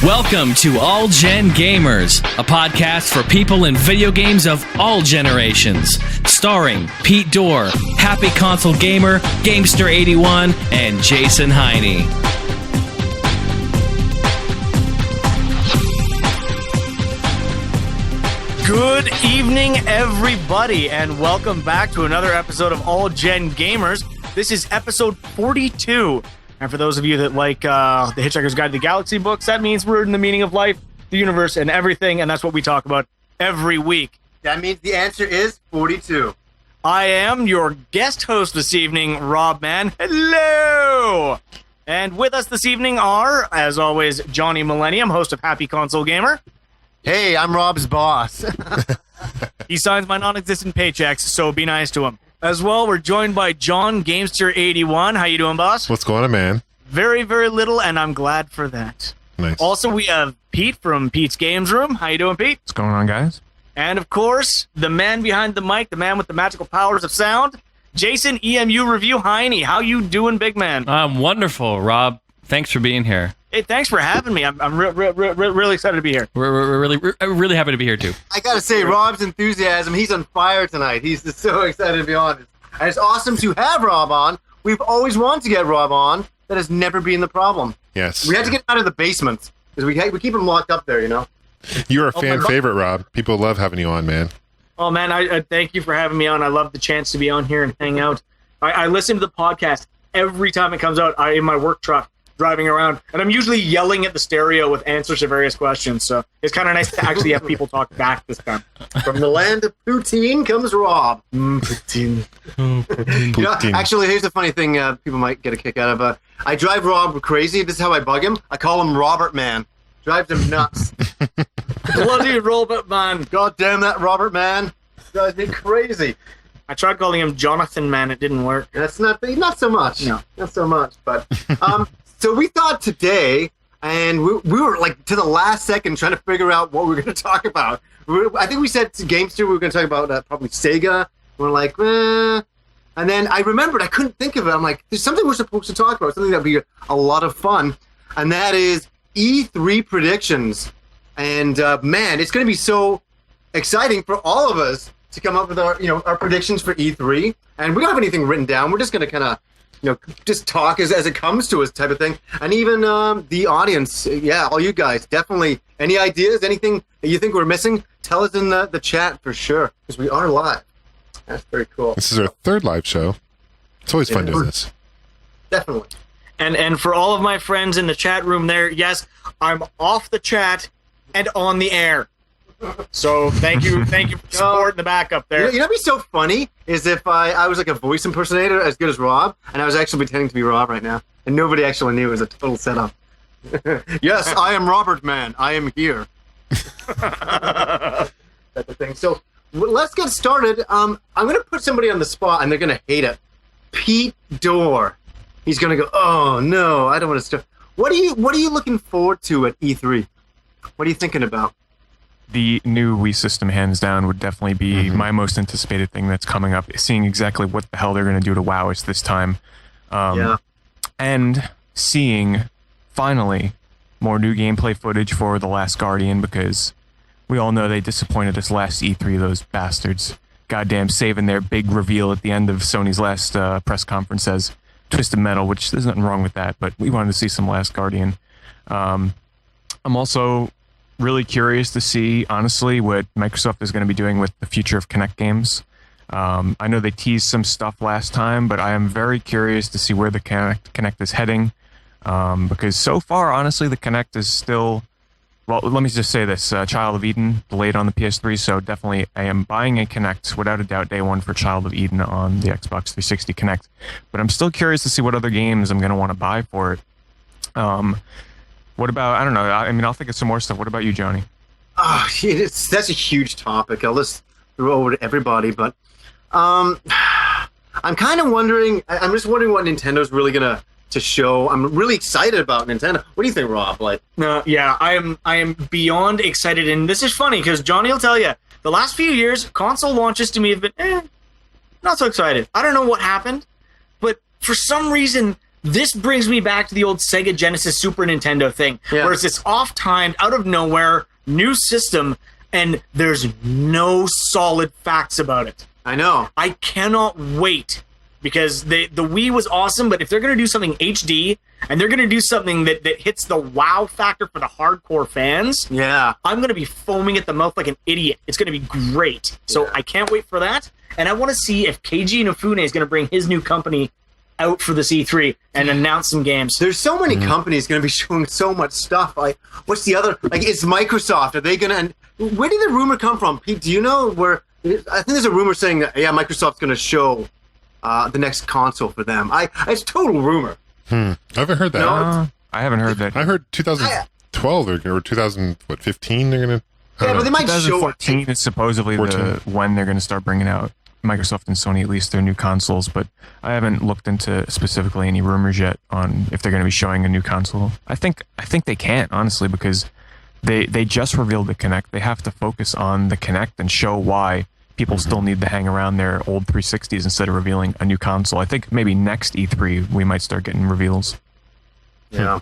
Welcome to All Gen Gamers, a podcast for people in video games of all generations. Starring Pete Dorr, Happy Console Gamer, Gamester81, and Jason Heine. Good evening, everybody, and welcome back to another episode of All Gen Gamers. This is episode 42. And for those of you that like the Hitchhiker's Guide to the Galaxy books, that means we're in the meaning of life, the universe, and everything, and that's what we talk about every week. That means the answer is 42. I am your guest host this evening, Rob Man. Hello! And with us this evening are, as always, Johnny Millennium, host of Happy Console Gamer. Hey, I'm Rob's boss. He signs my non-existent paychecks, so be nice to him. As well, we're joined by John Gamester81. How you doing, boss? What's going on, man? Very, very little, and I'm glad for that. Nice. Also, we have Pete from Pete's Games Room. How you doing, Pete? What's going on, guys? And, of course, the man behind the mic, the man with the magical powers of sound, Jason EMU Review Heine. How you doing, big man? I'm wonderful, Rob. Thanks for being here. Hey, thanks for having me. I'm really excited to be here. We're really happy to be here, too. I gotta say, Rob's enthusiasm, he's on fire tonight. He's just so excited to be on. And it's awesome to have Rob on. We've always wanted to get Rob on. That has never been the problem. Yes. We had to get him out of the basement, because we keep him locked up there, you know? You're a fan favorite, Rob. People love having you on, man. Oh, man, I thank you for having me on. I love the chance to be on here and hang out. I listen to the podcast every time it comes out. In my work truck, driving around, and I'm usually yelling at the stereo with answers to various questions, so it's kind of nice to actually have people talk back this time. From the land of poutine comes Rob. Poutine. Poutine. You know, actually, here's the funny thing people might get a kick out of. I drive Rob crazy. This is how I bug him. I call him Robert Man. Drives him nuts. Bloody Robert Man. God damn that Robert Man. Drives me crazy. I tried calling him Jonathan Man. It didn't work. That's not so much. No. Not so much. But so we thought today, and we were like to the last second trying to figure out what we were going to talk about. I think we said to Gamester we were going to talk about probably Sega. We're like, and then I remembered I couldn't think of it. I'm like, there's something we're supposed to talk about, something that would be a lot of fun, and that is E3 predictions. And man, it's going to be so exciting for all of us to come up with our predictions for E3. And we don't have anything written down. We're just going to kind of just talk as it comes to us type of thing. And even the audience, all you guys, definitely. Any ideas, anything that you think we're missing, tell us in the chat for sure, because we are live. That's very cool. This is our third live show. It's always fun doing this. Definitely. And for all of my friends in the chat room there, yes, I'm off the chat and on the air. So thank you for supporting the backup there. You know what'd be so funny is if I was like a voice impersonator as good as Rob, and I was actually pretending to be Rob right now, and nobody actually knew it was a total setup. Yes, I am Robert Man. I am here. That's the thing. So let's get started. I'm going to put somebody on the spot, and they're going to hate it. Pete Dorr. He's going to go, oh no, I don't want to start. What are you looking forward to at E3? What are you thinking about? The new Wii system, hands down, would definitely be my most anticipated thing that's coming up. Seeing exactly what the hell they're going to do to WoW is this time. And seeing, finally, more new gameplay footage for The Last Guardian, because we all know they disappointed us last E3, those bastards. Goddamn saving their big reveal at the end of Sony's last press conference as Twisted Metal, which there's nothing wrong with that, but we wanted to see some Last Guardian. I'm also really curious to see, honestly, what Microsoft is going to be doing with the future of Kinect games. I know they teased some stuff last time, but I am very curious to see where the Kinect is heading. Because so far, honestly, the Kinect is still... Well, let me just say this. Child of Eden delayed on the PS3, so definitely I am buying a Kinect, without a doubt, day one for Child of Eden on the Xbox 360 Kinect. But I'm still curious to see what other games I'm going to want to buy for it. What about, I don't know, I mean, I'll think of some more stuff. What about you, Johnny? That's a huge topic. I'll just throw over to everybody, but I'm kind of wondering, I'm just wondering what Nintendo's really going to show. I'm really excited about Nintendo. What do you think, Rob? Yeah, I am beyond excited, and this is funny, because Johnny will tell you, the last few years, console launches to me have been, not so excited. I don't know what happened, but for some reason, this brings me back to the old Sega Genesis Super Nintendo thing, where it's this off-timed, out of nowhere, new system, and there's no solid facts about it. I know. I cannot wait, because the Wii was awesome, but if they're going to do something HD, and they're going to do something that hits the wow factor for the hardcore fans, I'm going to be foaming at the mouth like an idiot. It's going to be great. So I can't wait for that. And I want to see if Keiji Inafune is going to bring his new company out for this E3 and announce some games. There's so many companies going to be showing so much stuff. Like, what's the other? Like, it's Microsoft. Are they going to? Where did the rumor come from, Pete? Do you know where? I think there's a rumor saying that Microsoft's going to show the next console for them. It's total rumor. I haven't heard that. No, I haven't heard that. I heard 2012 or 2015 they're going to. But they might show 2014 is supposedly when they're going to start bringing out, Microsoft and Sony, at least, their new consoles, but I haven't looked into specifically any rumors yet on if they're going to be showing a new console. I think they can't, honestly, because they just revealed the Kinect. They have to focus on the Kinect and show why people still need to hang around their old 360s instead of revealing a new console. I think maybe next E3 we might start getting reveals. Yeah.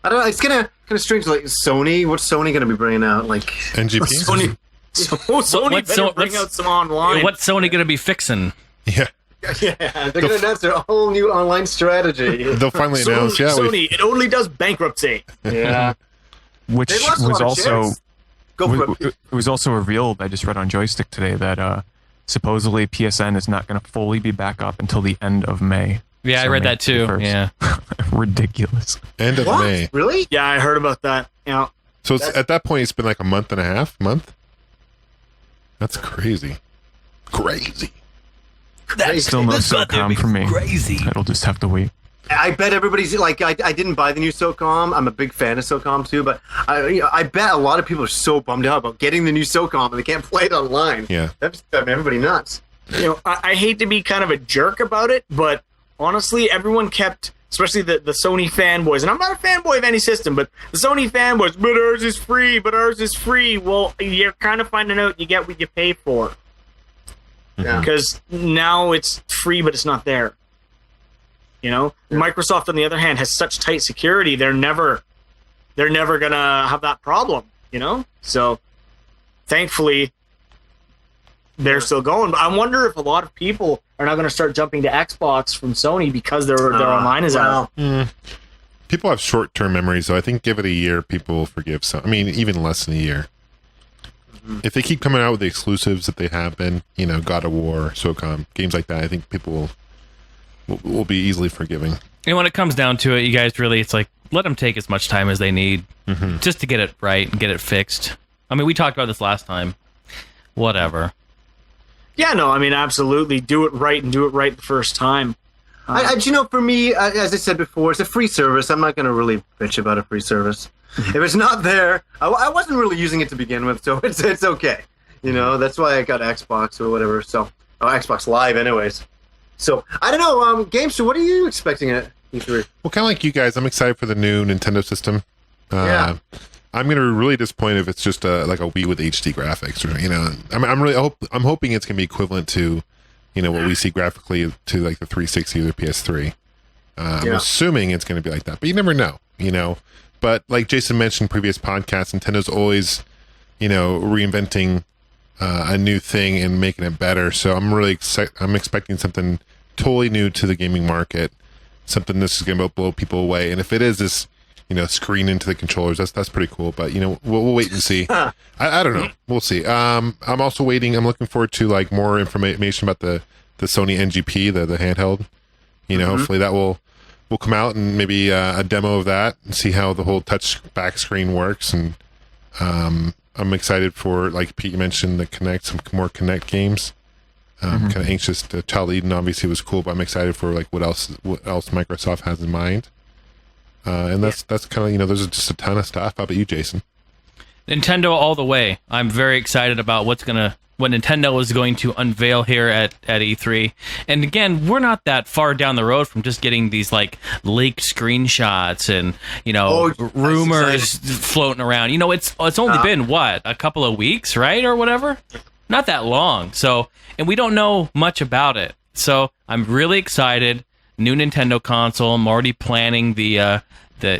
I don't know. It's kind of strange. Like Sony, what's Sony gonna be bringing out? Like NGP. Sony better bring out some online. What's Sony going to be fixing? Yeah. They're gonna announce their whole new online strategy. They'll finally announce. Sony, it only does bankruptcy. Yeah. Which They lost a was lot of also shares. Go for it. it was also revealed. I just read on Joystick today that supposedly PSN is not going to fully be back up until the end of May. Yeah, I read that too. 31st. Yeah. Ridiculous. End of What? May. Really? Yeah, I heard about that. Yeah. So at that point, it's been like a month and a half. That's crazy. Crazy. Still no SOCOM for me. Crazy. It'll just have to wait. I bet everybody's like, I didn't buy the new SOCOM. I'm a big fan of SOCOM too, but I bet a lot of people are so bummed out about getting the new SOCOM and they can't play it online. Yeah. That's driving everybody nuts. I hate to be kind of a jerk about it, but honestly, everyone kept, especially the Sony fanboys, and I'm not a fanboy of any system, but the Sony fanboys, but ours is free. Well, you're kind of finding out you get what you pay for. Yeah. Because now it's free, but it's not there. Microsoft, on the other hand, has such tight security, they're never gonna have that problem, So, thankfully, they're still going. But I wonder if a lot of people are now going to start jumping to Xbox from Sony because their online is out. People have short-term memories, so I think give it a year, people will forgive some. I mean, even less than a year. If they keep coming out with the exclusives that they have been, God of War, SOCOM, games like that, I think people will be easily forgiving. And when it comes down to it, you guys really, it's like, let them take as much time as they need just to get it right and get it fixed. I mean, we talked about this last time. Whatever. Yeah, no, I mean, absolutely. Do it right and do it right the first time. For me, as I said before, it's a free service. I'm not going to really bitch about a free service. If it's not there, I wasn't really using it to begin with, so it's okay. That's why I got Xbox or whatever. So, Xbox Live, anyways. So I don't know. Gamester, what are you expecting at E3? Well, kind of like you guys, I'm excited for the new Nintendo system. I'm going to be really disappointed if it's just like a Wii with HD graphics, or I'm hoping it's going to be equivalent to, what we see graphically to like the 360 or the PS3. I'm assuming it's going to be like that, but you never know, But like Jason mentioned in previous podcasts, Nintendo's always, reinventing a new thing and making it better. So I'm really I'm expecting something totally new to the gaming market, something this is going to blow people away. And if it is this, screen into the controllers, that's pretty cool. But we'll wait and see. I don't know. We'll see. I'm also waiting. I'm looking forward to like more information about the Sony NGP, the handheld. Hopefully that will come out and maybe a demo of that and see how the whole touch back screen works. And I'm excited for, like Pete mentioned, the Kinect, some more Kinect games. Kind of anxious to Child Eden obviously was cool, but I'm excited for like what else Microsoft has in mind. And that's kind of, there's just a ton of stuff. How about you, Jason? Nintendo all the way. I'm very excited about what Nintendo is going to unveil here at E3. And again, we're not that far down the road from just getting these like leaked screenshots and rumors floating around. It's only been a couple of weeks, right, or whatever. Not that long. So, and we don't know much about it. So I'm really excited. new Nintendo console. I'm already planning the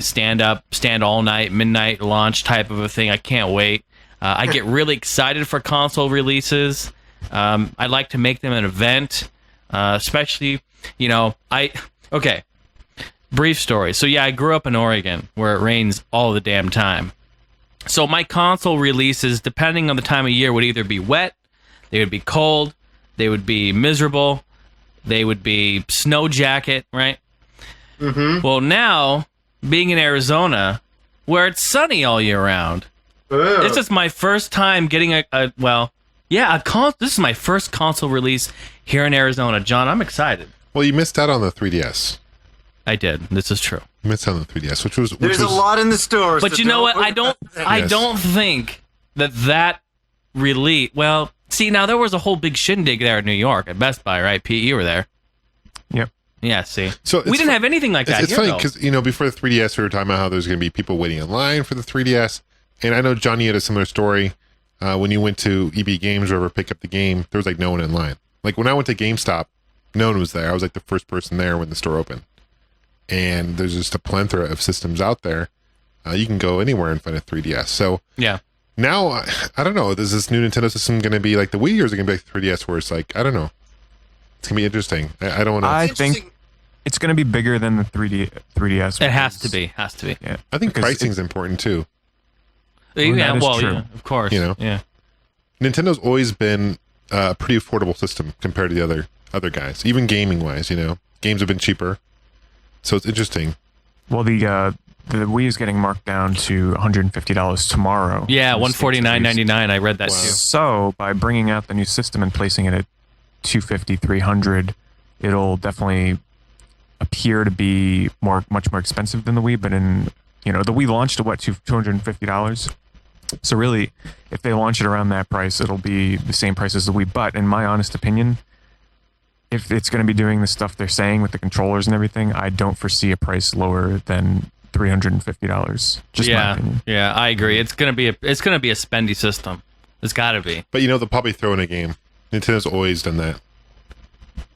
stand all night, midnight launch type of a thing. I can't wait. I get really excited for console releases. I like to make them an event, especially, okay, brief story. So yeah, I grew up in Oregon where it rains all the damn time. So my console releases, depending on the time of year, would either be wet, they would be cold, they would be miserable, they would be snow jacket, right? Mm-hmm. Well, now, being in Arizona, where it's sunny all year round, this is my first time getting this is my first console release here in Arizona. John, I'm excited. Well, you missed out on the 3DS. I did. This is true. You missed out on the 3DS, which was... There's a lot in the stores. But you know what? I don't think that release... Well, see, now there was a whole big shindig there in New York at Best Buy, right? Pete, you were there. Yep. Yeah, see. So we didn't have anything like that. It's funny because, before the 3DS, we were talking about how there's going to be people waiting in line for the 3DS. And I know, John, you had a similar story. When you went to EB Games or ever pick up the game, there was like no one in line. Like when I went to GameStop, no one was there. I was like the first person there when the store opened. And there's just a plethora of systems out there. You can go anywhere and find a 3DS. So yeah. Now, I don't know. Is this new Nintendo system going to be like the Wii, or is it going to be like the 3DS where it's like, I don't know. It's going to be interesting. I don't want to... I think it's going to be bigger than the 3DS. It has to be. Yeah. I think pricing's important too. Yeah, of course. Yeah. Nintendo's always been a pretty affordable system compared to the other guys, even gaming-wise, Games have been cheaper. So it's interesting. Well, the Wii is getting marked down to $150 tomorrow. Yeah, $149.99. I read that too. So by bringing out the new system and placing it at $250, $300, it'll definitely appear to be much more expensive than the Wii. But the Wii launched at $250. So really, if they launch it around that price, it'll be the same price as the Wii. But in my honest opinion, if it's going to be doing the stuff they're saying with the controllers and everything, I don't foresee a price lower than $350. Just my opinion. Yeah, I agree. It's gonna be a spendy system. It's got to be. But they'll probably throw in a game. Nintendo's always done that.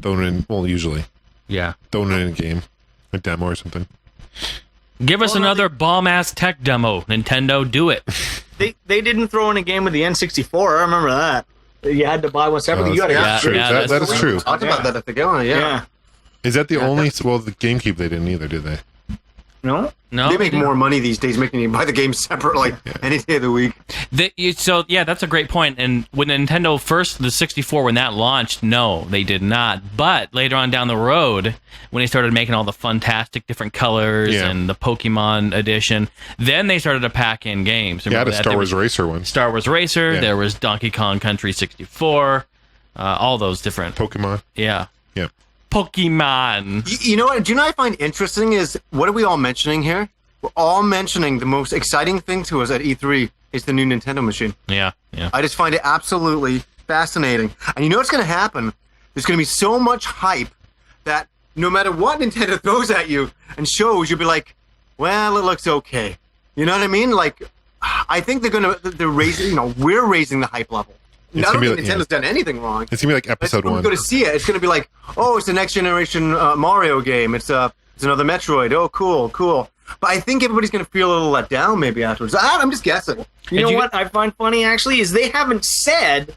Usually. Yeah. Throwing it in a game, a demo or something. Give us another bomb-ass tech demo, Nintendo. Do it. They didn't throw in a game with the N64. I remember that. You had to buy one separately. That is true. Talked about that at the Gala, yeah. Is that the only... Well, the GameCube they didn't either, did they? No. They make more money these days making you buy the game separately any day of the week. That's a great point. And when Nintendo the 64, when that launched, no, they did not. But later on down the road, when they started making all the fantastic different colors and the Pokemon edition, then they started to pack in games. Remember the Star Wars Racer one. Star Wars Racer. There was Donkey Kong Country 64. All those different Pokemon. Yeah. Yeah. Pokemon. You know what? Do you know what I find interesting is, what are we all mentioning here? We're all mentioning the most exciting thing to us at E3 is the new Nintendo machine. Yeah. I just find it absolutely fascinating. And you know what's going to happen? There's going to be so much hype that no matter what Nintendo throws at you and shows, you'll be like, well, it looks okay. You know what I mean? Like, I think they're raising, we're raising the hype level. I don't think Nintendo's done anything wrong. It's going to be like episode 1. When we go to see it, it's going to be like, oh, it's the next generation Mario game. It's another Metroid. Oh, cool. But I think everybody's going to feel a little let down maybe afterwards. I'm just guessing. You know what I find funny, actually, is they haven't said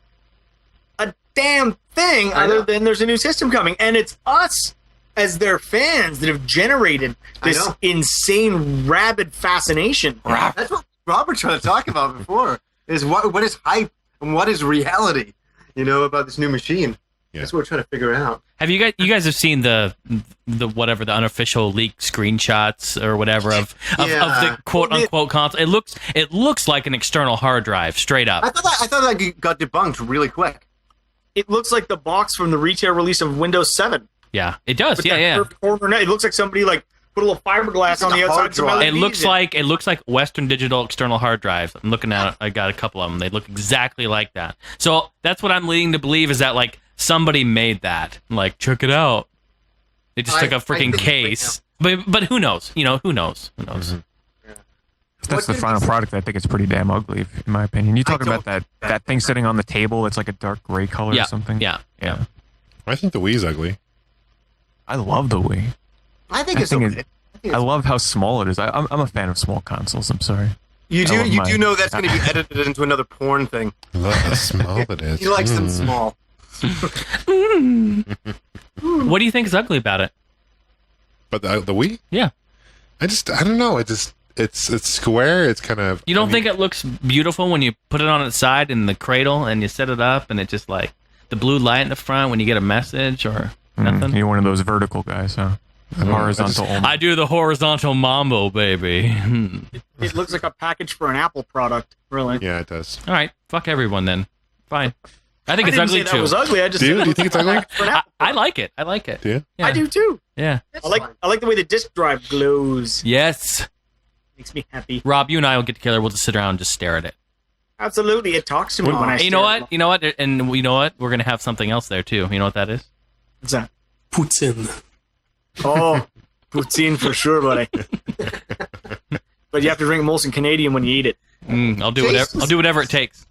a damn thing other than there's a new system coming. And it's us, as their fans, that have generated this insane, rabid fascination. That's what Robert's trying to talk about before, is what is hype and what is reality, about this new machine. Yeah. That's what we're trying to figure out. Have you guys have seen the unofficial leaked screenshots or whatever of the quote unquote console? It looks like an external hard drive, straight up. I thought that got debunked really quick. It looks like the box from the retail release of Windows 7. Yeah, it does. Yeah. It looks like somebody put a little fiberglass on the outside. It looks like Western Digital external hard drives. I'm looking at it. I got a couple of them. They look exactly like that. So that's what I'm leading to believe, is that somebody made that. Check it out. They just took a freaking case. But who knows? Who knows? Mm-hmm. If that's the final product, I think it's pretty damn ugly, in my opinion. You talking about that thing sitting on the table? It's like a dark gray color or something. Yeah. I think the Wii's ugly. I love the Wii. I think it's think okay. I love how small it is. I'm a fan of small consoles. I'm sorry. You I love do mine. know that's going to be edited into another porn thing. Look how small it is. He likes them small. What do you think is ugly about it? But the Wii? Yeah. I don't know. It's square. It's kind of. You don't think it looks beautiful when you put it on its side in the cradle and you set it up and it just like the blue light in the front when you get a message or nothing? You're one of those vertical guys, huh? Horizontal. I do the horizontal mambo, baby. It looks like a package for an Apple product, really. Yeah, it does. All right, fuck everyone then. Fine. I think I it's didn't ugly say that too. was ugly. I just Do you? said Do you think it's ugly? for an Apple I like it. I like it. Do you? Yeah. I do too. Yeah. I like the way the disc drive glows. Yes. Makes me happy. Rob, you and I will get together. We'll just sit around and just stare at it. Absolutely, it talks to me when I. Hey, you know stare at what? You know what? And you know what? We're gonna have something else there too. You know what that is? What's that? Putin. Oh, poutine for sure, buddy. But you have to drink Molson Canadian when you eat it. I'll do whatever. I'll do whatever it takes.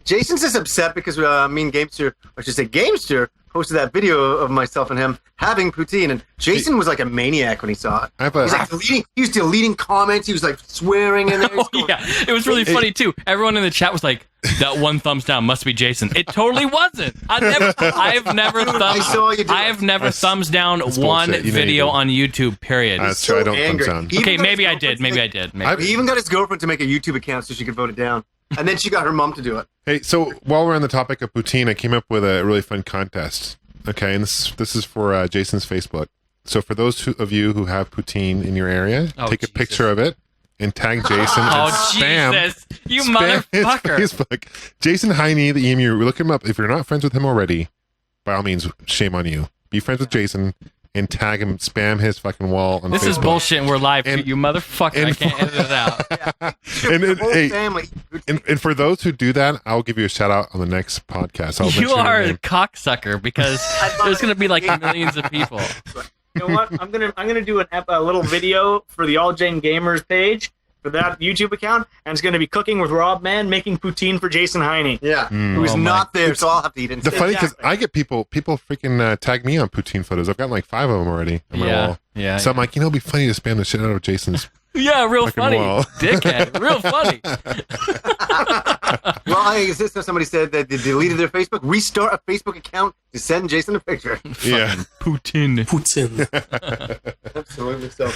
Jason's just upset because me and Gamester, or I should say Gamester, posted that video of myself and him having poutine, and Jason was like a maniac when he saw it. He was deleting comments. He was like swearing in there. Oh, yeah, it was really funny too. Everyone in the chat was like, "That one thumbs down must be Jason." It totally wasn't. I've never thumbs down one bullshit. You know video you do. on YouTube. Period. That's true. I don't angry. thumbs down. He even Okay, got maybe his I did. girlfriend Maybe I to did. make- He even got his girlfriend to make a YouTube account so she could vote it down, and then she got her mom to do it. Hey, so while we're on the topic of poutine, I came up with a really fun contest. Okay, and this is for Jason's Facebook. So for those of you who have poutine in your area, take a picture of it and tag Jason and spam. Jesus, you spam his motherfucker! Facebook. Jason Heine, the emu. Look him up. If you're not friends with him already, by all means, shame on you. Be friends with Jason and tag him, spam his fucking wall on This Facebook. is bullshit, and we're live. And- You motherfucker! I and- can't edit it out. And, The whole hey, family. and for those who do that, I'll give you a shout out on the next podcast. I'll You mention your are a name. cocksucker because there's gonna be like millions of people. You know what? I'm gonna do a little video for the All Gen Gamers page for that YouTube account, and it's gonna be cooking with Rob Man making poutine for Jason Heine. Yeah, who's Oh my- not there, so I'll have to eat it. The funny because Exactly. I get people freaking tag me on poutine photos. I've gotten like 5 of them already on my wall. Yeah. So I'm like, it'd be funny to spam the shit out of Jason's. Yeah, real Fucking funny, wall. dickhead. Real funny. Well, I guess somebody said that they deleted their Facebook. Restart a Facebook account to send Jason a picture. Yeah. Putin. Putin. Absolutely. So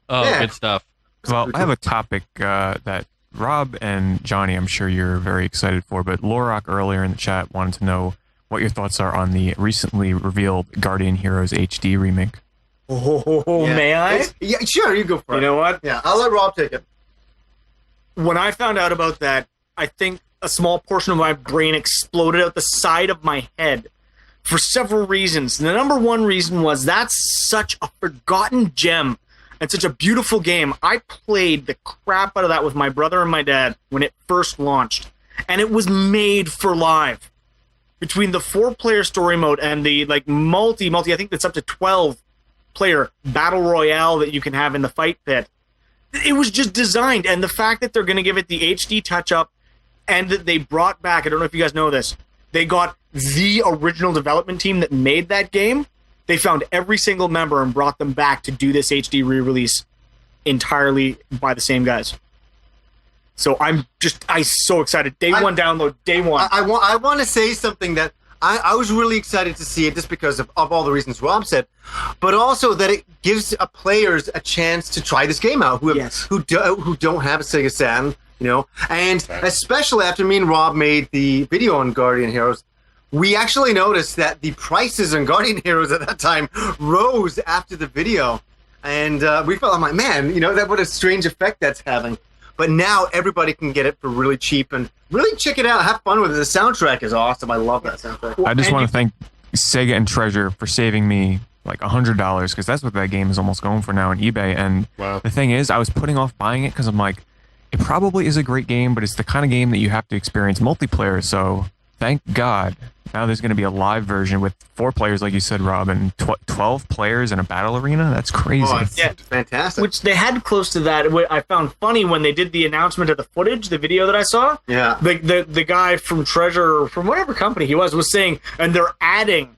Oh, Yeah. good stuff. Well, I have a topic that Rob and Johnny, I'm sure you're very excited for, but Lorok earlier in the chat wanted to know what your thoughts are on the recently revealed Guardian Heroes HD remake. yeah. May I? Yeah, sure. You go for it. You know what? Yeah, I'll let Rob take it. When I found out about that, I think a small portion of my brain exploded out the side of my head for several reasons. The number one reason was that's such a forgotten gem and such a beautiful game. I played the crap out of that with my brother and my dad when it first launched, and it was made for live. Between the 4-player story mode and the like multi, I think that's up to 12-player battle royale that you can have in the fight pit. It was just designed, and the fact that they're going to give it the HD touch-up and that they brought back, I don't know if you guys know this, they got the original development team that made that game. They found every single member and brought them back to do this HD re-release entirely by the same guys. So I'm so excited. Day one download, day one. I want to say something that I was really excited to see it just because of all the reasons Rob said, but also that it gives players a chance to try this game out who don't have a Sega Saturn, you know, and especially after me and Rob made the video on Guardian Heroes, we actually noticed that the prices on Guardian Heroes at that time rose after the video, and we felt, I'm like, man, you know, what a strange effect that's having. But now everybody can get it for really cheap and really check it out. Have fun with it. The soundtrack is awesome. I love that soundtrack. I just want to thank Sega and Treasure for saving me like $100 because that's what that game is almost going for now on eBay. And Wow. the thing is, I was putting off buying it because I'm like, it probably is a great game, but it's the kind of game that you have to experience multiplayer. So thank God now there's going to be a live version with 4 players, like you said, Rob, and 12 players in a battle arena. That's crazy. Oh, it's fantastic. Which they had close to that. What I found funny when they did the announcement of the footage, the video that I saw. Yeah. The guy from Treasure, from whatever company he was saying, and they're adding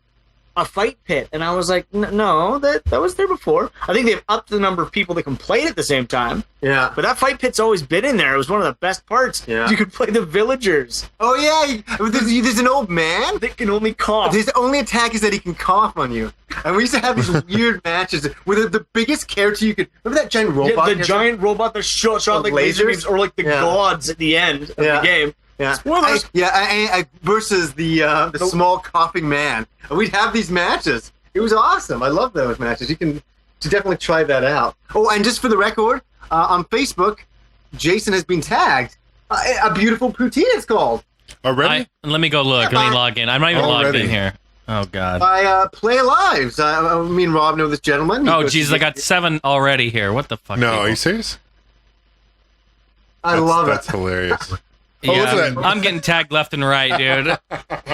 a fight pit, and I was like, no, that was there before. I think they've upped the number of people that can play it at the same time. Yeah. But that fight pit's always been in there. It was one of the best parts. Yeah. You could play the villagers. Oh yeah, there's an old man. They can only cough. His only attack is that he can cough on you. And we used to have these weird matches with the biggest character you could. Remember that giant robot? Yeah, the giant robot that shot like laser beams, or like the gods at the end of the game. Yeah, Spoilers. Versus the small coughing man. And we'd have these matches. It was awesome. I love those matches. You can definitely try that out. Oh, and just for the record, on Facebook, Jason has been tagged. A beautiful poutine, it's called. Already? Let me go look. Let me log in. I'm not even logged in here. Oh, God. By Play Lives. Me and Rob know this gentleman. Oh, Jesus, I got 7 already here. What the fuck? No, people? are you serious? I love That's it. hilarious. Yeah, look at that. I'm getting tagged left and right, dude.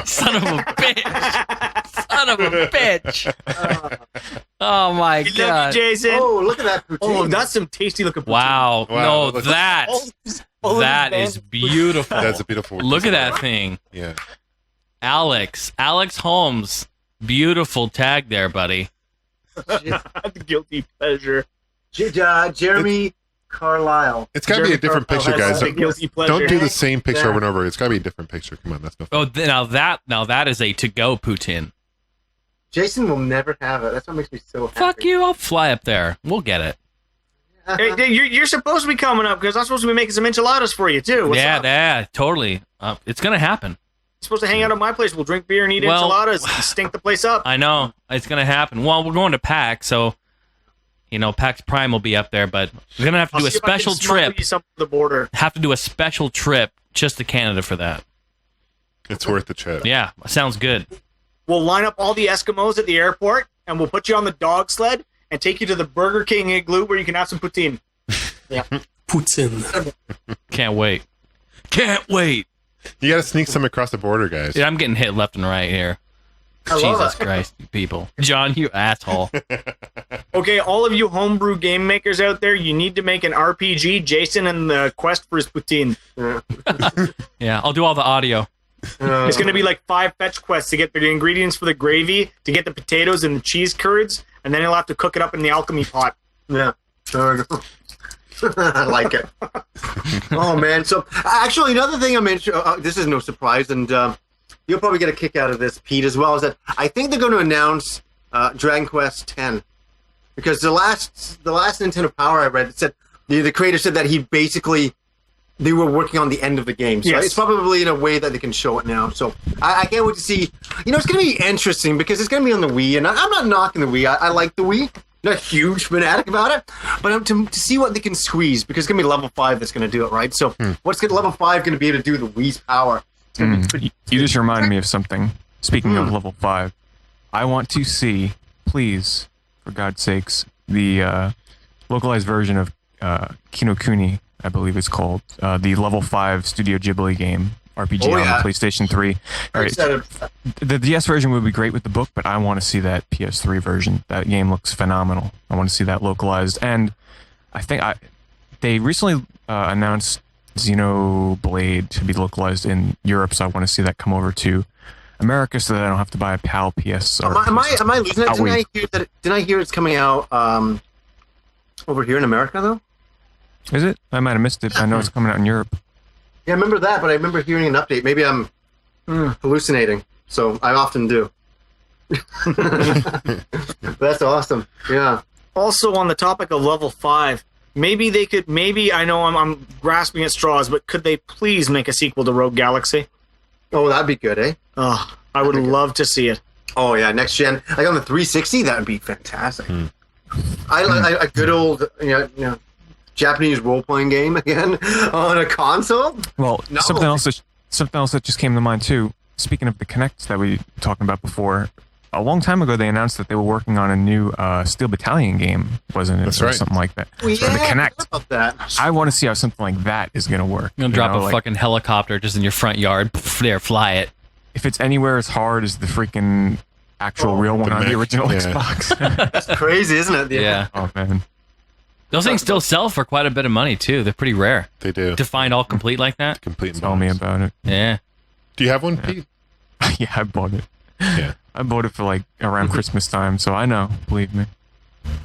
Son of a bitch. Son of a bitch. Oh, my Love God. you, Jason. Oh, look at that poutine. Oh, that's some tasty looking poutine. Wow. Wow, No, that that is beautiful. That's a beautiful. Look at that thing. Yeah. Alex Holmes. Beautiful tag there, buddy. Guilty pleasure. Jeremy Carlisle. It's got to be a different picture, guys. Guilty pleasure. Don't do the same picture Yeah. over and over. It's got to be a different picture. Come on, that's no fun. Oh, now that is a to-go poutine. Jason will never have it. That's what makes me so happy. Fuck you, I'll fly up there. We'll get it. Hey, you're supposed to be coming up because I'm supposed to be making some enchiladas for you too. What's up? Yeah, totally. It's gonna happen. You're supposed to hang out at my place. We'll drink beer and eat enchiladas and stink the place up. I know. It's gonna happen. Well, we're going to PAX, so PAX Prime will be up there, but we're gonna have to do a special trip. The border. Have to do a special trip just to Canada for that. It's worth the trip. Yeah, sounds good. We'll line up all the Eskimos at the airport, and we'll put you on the dog sled and take you to the Burger King igloo where you can have some poutine. Yeah. Poutine. Can't wait. Can't wait. You got to sneak some across the border, guys. Dude, I'm getting hit left and right here. I love Jesus it. Christ, you people. John, you asshole. Okay, all of you homebrew game makers out there, you need to make an RPG, Jason and the quest for his poutine. Yeah, I'll do all the audio. It's going to be like 5 fetch quests to get the ingredients for the gravy, to get the potatoes and the cheese curds, and then he'll have to cook it up in the alchemy pot. Yeah. I like it. Oh, man. So, actually, another thing I mentioned, this is no surprise, and you'll probably get a kick out of this, Pete, as well, is that I think they're going to announce Dragon Quest X. Because the last Nintendo Power I read, it said, the creator said that they were working on the end of the game. So Yes. it's probably in a way that they can show it now. So I can't wait to see. It's going to be interesting because it's going to be on the Wii. And I'm not knocking the Wii. I like the Wii. Not a huge fanatic about it. But to see what they can squeeze, because it's going to be level 5 that's going to do it, right? So what's level 5 going to be able to do the Wii's power? It's going to be pretty. You just reminded me of something. Speaking of level 5, I want to see, please, for God's sakes, the localized version of Kino Kuni, I believe it's called, the level 5 Studio Ghibli game RPG on the PlayStation 3. All right, the DS version would be great with the book, but I want to see that PS3 version. That game looks phenomenal. I want to see that localized. And I think they recently announced Xenoblade to be localized in Europe, so I want to see that come over to America so that I don't have to buy a PAL PS. Or Am I losing it? Didn't I hear it's coming out over here in America, though? Is it? I might have missed it. I know it's coming out in Europe. Yeah, I remember that, but I remember hearing an update. Maybe I'm hallucinating, so I often do. That's awesome. Yeah. Also, on the topic of level 5, maybe I know I'm grasping at straws, but could they please make a sequel to Rogue Galaxy? Oh, that'd be good, eh? Oh, I would love to see it. Oh, yeah, next gen. Like on the 360, that would be fantastic. I like a good old, Japanese role-playing game again on a console. Well, something else that just came to mind too. Speaking of the Kinect that we were talking about before, a long time ago they announced that they were working on a new Steel Battalion game, wasn't it? That's or right. something like that. Oh, yeah, For the I Kinect. forgot about that. I want to see how something like that is going to work. You're gonna drop a fucking helicopter just in your front yard. There, fly it. If it's anywhere as hard as the freaking actual real one on the mech, original yeah. Xbox. That's crazy, isn't it? Yeah. Oh, man. Those things still sell for quite a bit of money, too. They're pretty rare. They do. To find all complete like that. Complete. Tell me about it. Yeah. Do you have one, Pete? Yeah, I bought it. Yeah. I bought it for like around Christmas time, so I know. Believe me.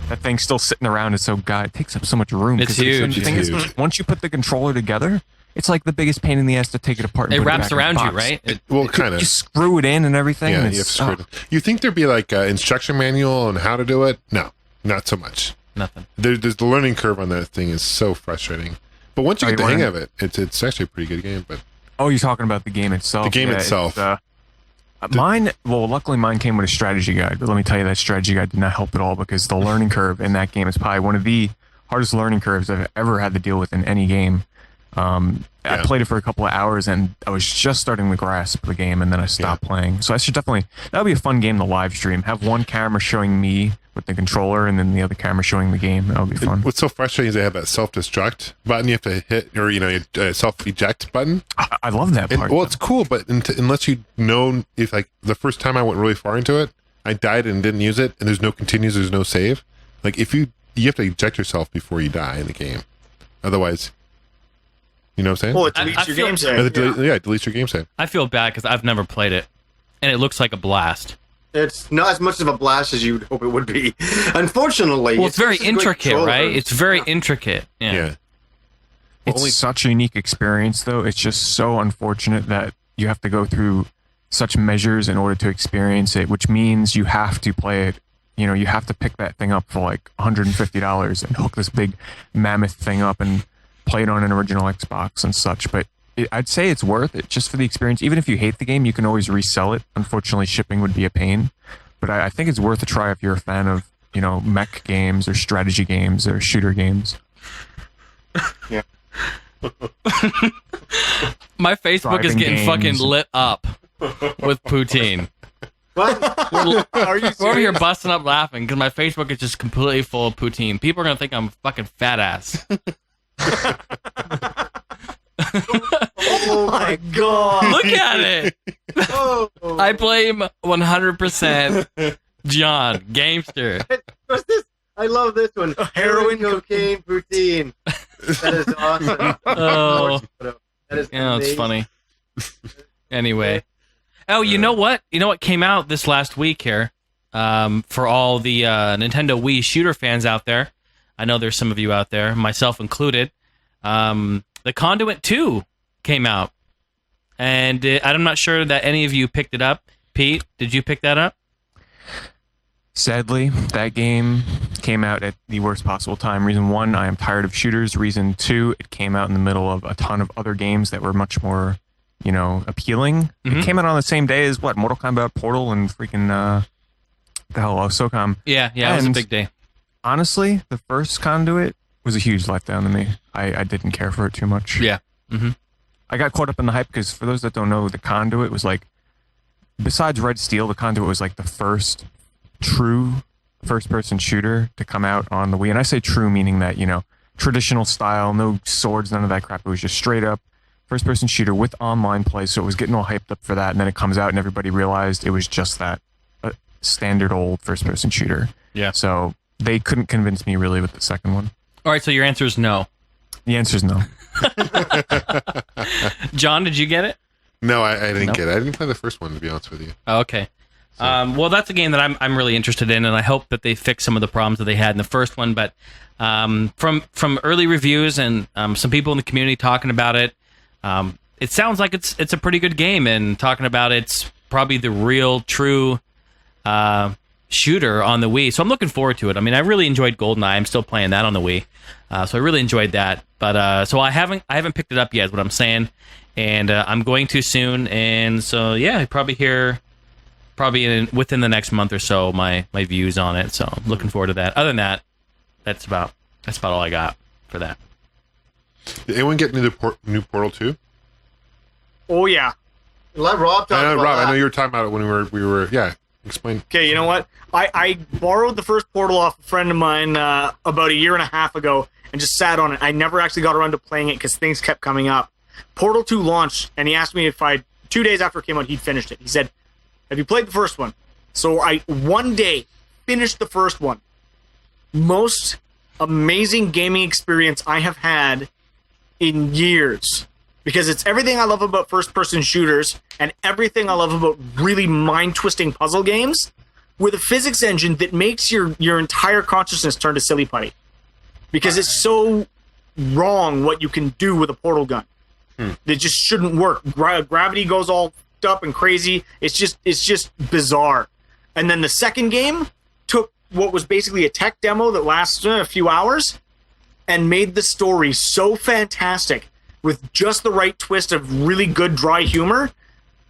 That thing's still sitting around. It's so it takes up so much room. It's huge. The thing is, once you put the controller together, it's like the biggest pain in the ass to take it apart. And It put wraps back in the around you, box. right? Well, kind You of. screw it in and everything. Yeah, and you have it's, to screw it in. You think there'd be like an instruction manual on how to do it? No, not so much. Nothing. There's the learning curve on that thing is so frustrating. But once you Oh, get the you hang learn- of it, it's actually a pretty good game. But oh, you're talking about the game itself. The game Yeah, itself. Mine, well, luckily mine came with a strategy guide, but let me tell you that strategy guide did not help at all because the learning curve in that game is probably one of the hardest learning curves I've ever had to deal with in any game. I played it for a couple of hours and I was just starting to grasp the game and then I stopped playing. So I should that would be a fun game to live stream. Have one camera showing me with the controller and then the other camera showing the game. That would be fun. what's so frustrating is they have that self-destruct button you have to hit, or self-eject button. I love that And, part. well, it's cool, but unless you know, if like the first time I went really far into it, I died and didn't use it, and there's no continues, there's no save. Like if you have to eject yourself before you die in the game, otherwise, you know what I'm saying? Well, it I deletes your feel- game Or save. it deletes your game save. I feel bad because I've never played it, and it looks like a blast. It's not as much of a blast as you'd hope it would be. Unfortunately, Well, it's very just a great intricate, controller. right? It's very intricate. Yeah. Yeah. It's such a unique experience, though. It's just so unfortunate that you have to go through such measures in order to experience it, which means you have to play it. You know, you have to pick that thing up for like $150 and hook this big mammoth thing up and play it on an original Xbox and such. But I'd say it's worth it just for the experience. Even if you hate the game, you can always resell it. Unfortunately, shipping would be a pain. But I think it's worth a try if you're a fan of, mech games or strategy games or shooter games. Yeah. My Facebook is Driving getting games. fucking lit up with poutine. What? Are you We're over here serious? busting up laughing because my Facebook is just completely full of poutine. People are gonna think I'm a fucking fat ass. Oh my god! Look at it. Oh, I blame 100% John, Gamester. what's this? I love this one. Heroin, cocaine, poutine. That is awesome. Oh, That is yeah, it's amazing. funny. Anyway. Oh, you know what? You know what came out this last week here? For all the Nintendo Wii shooter fans out there. I know there's some of you out there, myself included. The Conduit 2 came out. And I'm not sure that any of you picked it up. Pete, did you pick that up? Sadly, that game came out at the worst possible time. Reason one, I am tired of shooters. Reason two, it came out in the middle of a ton of other games that were much more, appealing. Mhm. It came out on the same day as Mortal Kombat, Portal, and freaking the hell, SOCOM. Yeah, it was a And- big day. Honestly, the first Conduit was a huge letdown to me. I didn't care for it too much. Yeah. Mm-hmm. I got caught up in the hype because for those that don't know, the Conduit was like, besides Red Steel, the Conduit was like the first true first-person shooter to come out on the Wii. And I say true meaning that, traditional style, no swords, none of that crap. It was just straight up first-person shooter with online play. So it was getting all hyped up for that. And then it comes out and everybody realized it was just that standard old first-person shooter. Yeah. So they couldn't convince me really with the second one. All right, so your answer is no. The answer is no. John, did you get it? No, I didn't Nope. get it. I didn't play the first one, to be honest with you. Oh, okay. Well, that's a game that I'm really interested in, and I hope that they fix some of the problems that they had in the first one. But from early reviews and some people in the community talking about it, it sounds like it's a pretty good game. And talking about it's probably the real true shooter on the Wii. So I'm looking forward to it. I mean, I really enjoyed GoldenEye. I'm still playing that on the Wii, so I really enjoyed that. But so I haven't picked it up yet, is what I'm saying, and I'm going to soon. And so yeah, I probably hear. Within the next month or so, my views on it. So I'm looking forward to that. Other than that, that's about all I got for that. Did anyone get new Portal 2? Oh yeah. Let Rob talk about Rob, that. I know you were talking about it when we were explain. Okay, you know what? I borrowed the first Portal off a friend of mine about a year and a half ago and just sat on it. I never actually got around to playing it because things kept coming up. Portal 2 launched, and he asked me if 2 days after it came out, he'd finished it. He said, have you played the first one? So I, one day, finished the first one. Most amazing gaming experience I have had in years. because it's everything I love about first-person shooters and everything I love about really mind-twisting puzzle games with a physics engine that makes your entire consciousness turn to silly putty. Because it's so wrong what you can do with a portal gun. It just shouldn't work. Gravity goes all up and crazy. It's just bizarre. And then the second game took what was basically a tech demo that lasts a few hours and made the story so fantastic with just the right twist of really good dry humor.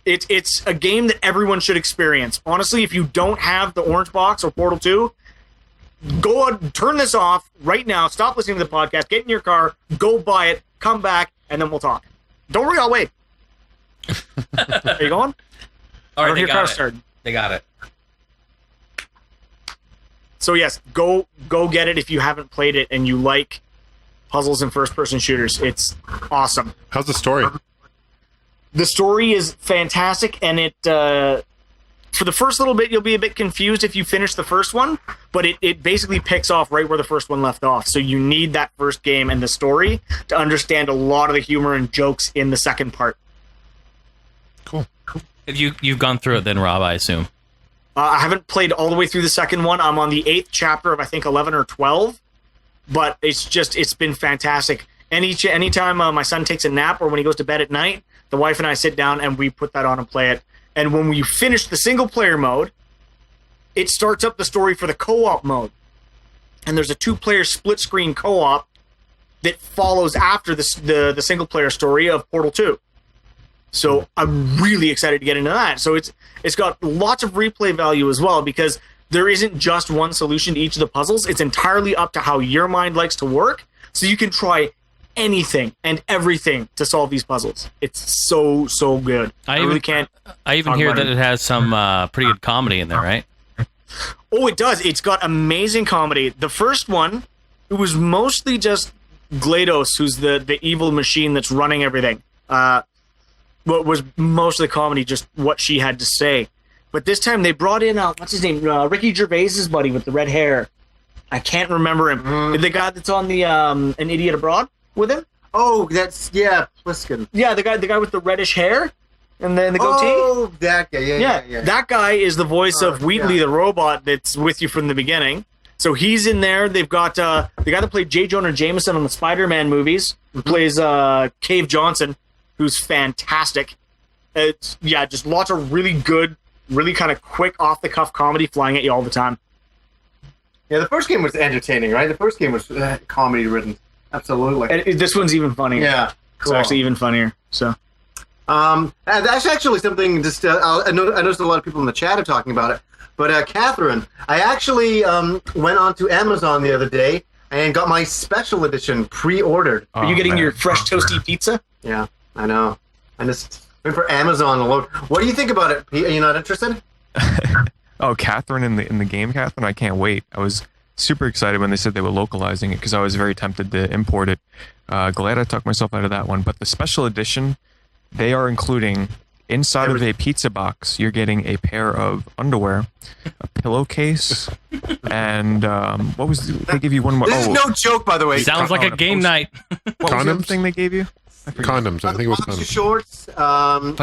It's a game that everyone should experience. Honestly, if you don't have the Orange Box or Portal 2, go on, turn this off right now, stop listening to the podcast, get in your car, go buy it, come back, and then we'll talk. Don't worry, I'll wait. Are you going? All right, your car started. They got it. So yes, go get it if you haven't played it and you like puzzles and first-person shooters. It's awesome. How's the story? The story is fantastic, and it for the first little bit you'll be a bit confused if you finish the first one, but it basically picks off right where the first one left off. So you need that first game and the story to understand a lot of the humor and jokes in the second part. Cool. You've gone through it then, Rob, I assume. I haven't played all the way through the second one. I'm on the 8th chapter of, I think, 11 or 12. But it's been fantastic. Anytime my son takes a nap or when he goes to bed at night, the wife and I sit down and we put that on and play it. And when we finish the single-player mode, it starts up the story for the co-op mode. And there's a 2-player split-screen co-op that follows after the single-player story of Portal 2. So I'm really excited to get into that. So it's got lots of replay value as well because there isn't just one solution to each of the puzzles. It's entirely up to how your mind likes to work. So you can try anything and everything to solve these puzzles. It's so good. I really can't. I even hear that it has some pretty good comedy in there, right? Oh, it does. It's got amazing comedy. The first one, it was mostly just GLaDOS, who's the evil machine that's running everything. What was most of the comedy, just what she had to say. But this time they brought in, what's his name? Ricky Gervais's buddy with the red hair. I can't remember him. The guy that's on the An Idiot Abroad with him? Oh, that's, yeah, Pliskin. Yeah, the guy with the reddish hair and then the goatee. Oh, that guy. Yeah. That guy is the voice of Wheatley, the robot that's with you from the beginning. So he's in there. They've got the guy that played J. Jonah Jameson on the Spider-Man movies, who plays Cave Johnson, who's fantastic. It's, just lots of really good, really kind of quick, off-the-cuff comedy flying at you all the time. Yeah, the first game was entertaining, right? The first game was comedy-ridden. Absolutely. And this one's even funnier. Yeah, cool. It's actually even funnier. So, that's actually something. Just I noticed a lot of people in the chat are talking about it. But Catherine, I actually went onto Amazon the other day and got my special edition pre-ordered. Are you getting your fresh toasty pizza? Yeah, I know. I just went for Amazon alone. What do you think about it, Pete? Are you not interested? Oh, Catherine in the game, Catherine. I can't wait. I was super excited when they said they were localizing it because I was very tempted to import it. Glad I took myself out of that one. But the special edition, they are including inside of a pizza box. You're getting a pair of underwear, a pillowcase, and what was they give you one more? This is no joke, by the way. Sounds like a game night. What was the other thing they gave you? Condoms. I think it was boxer condoms. shorts.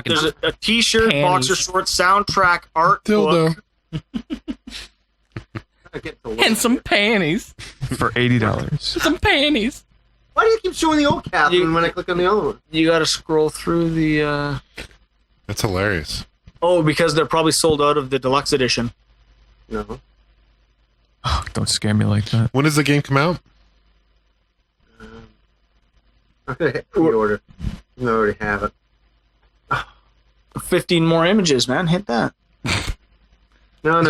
There's a t-shirt, Panties. boxer shorts, soundtrack, art book. Dildo. And some panties. For $80. Some panties. Why do you keep showing the old Catherine when I click on the other one? You got to scroll through the. That's hilarious. Oh, because they're probably sold out of the deluxe edition. No. Oh, don't scare me like that. When does the game come out? I'm gonna hit pre-order. I already have it. 15 more images, man. Hit that. No.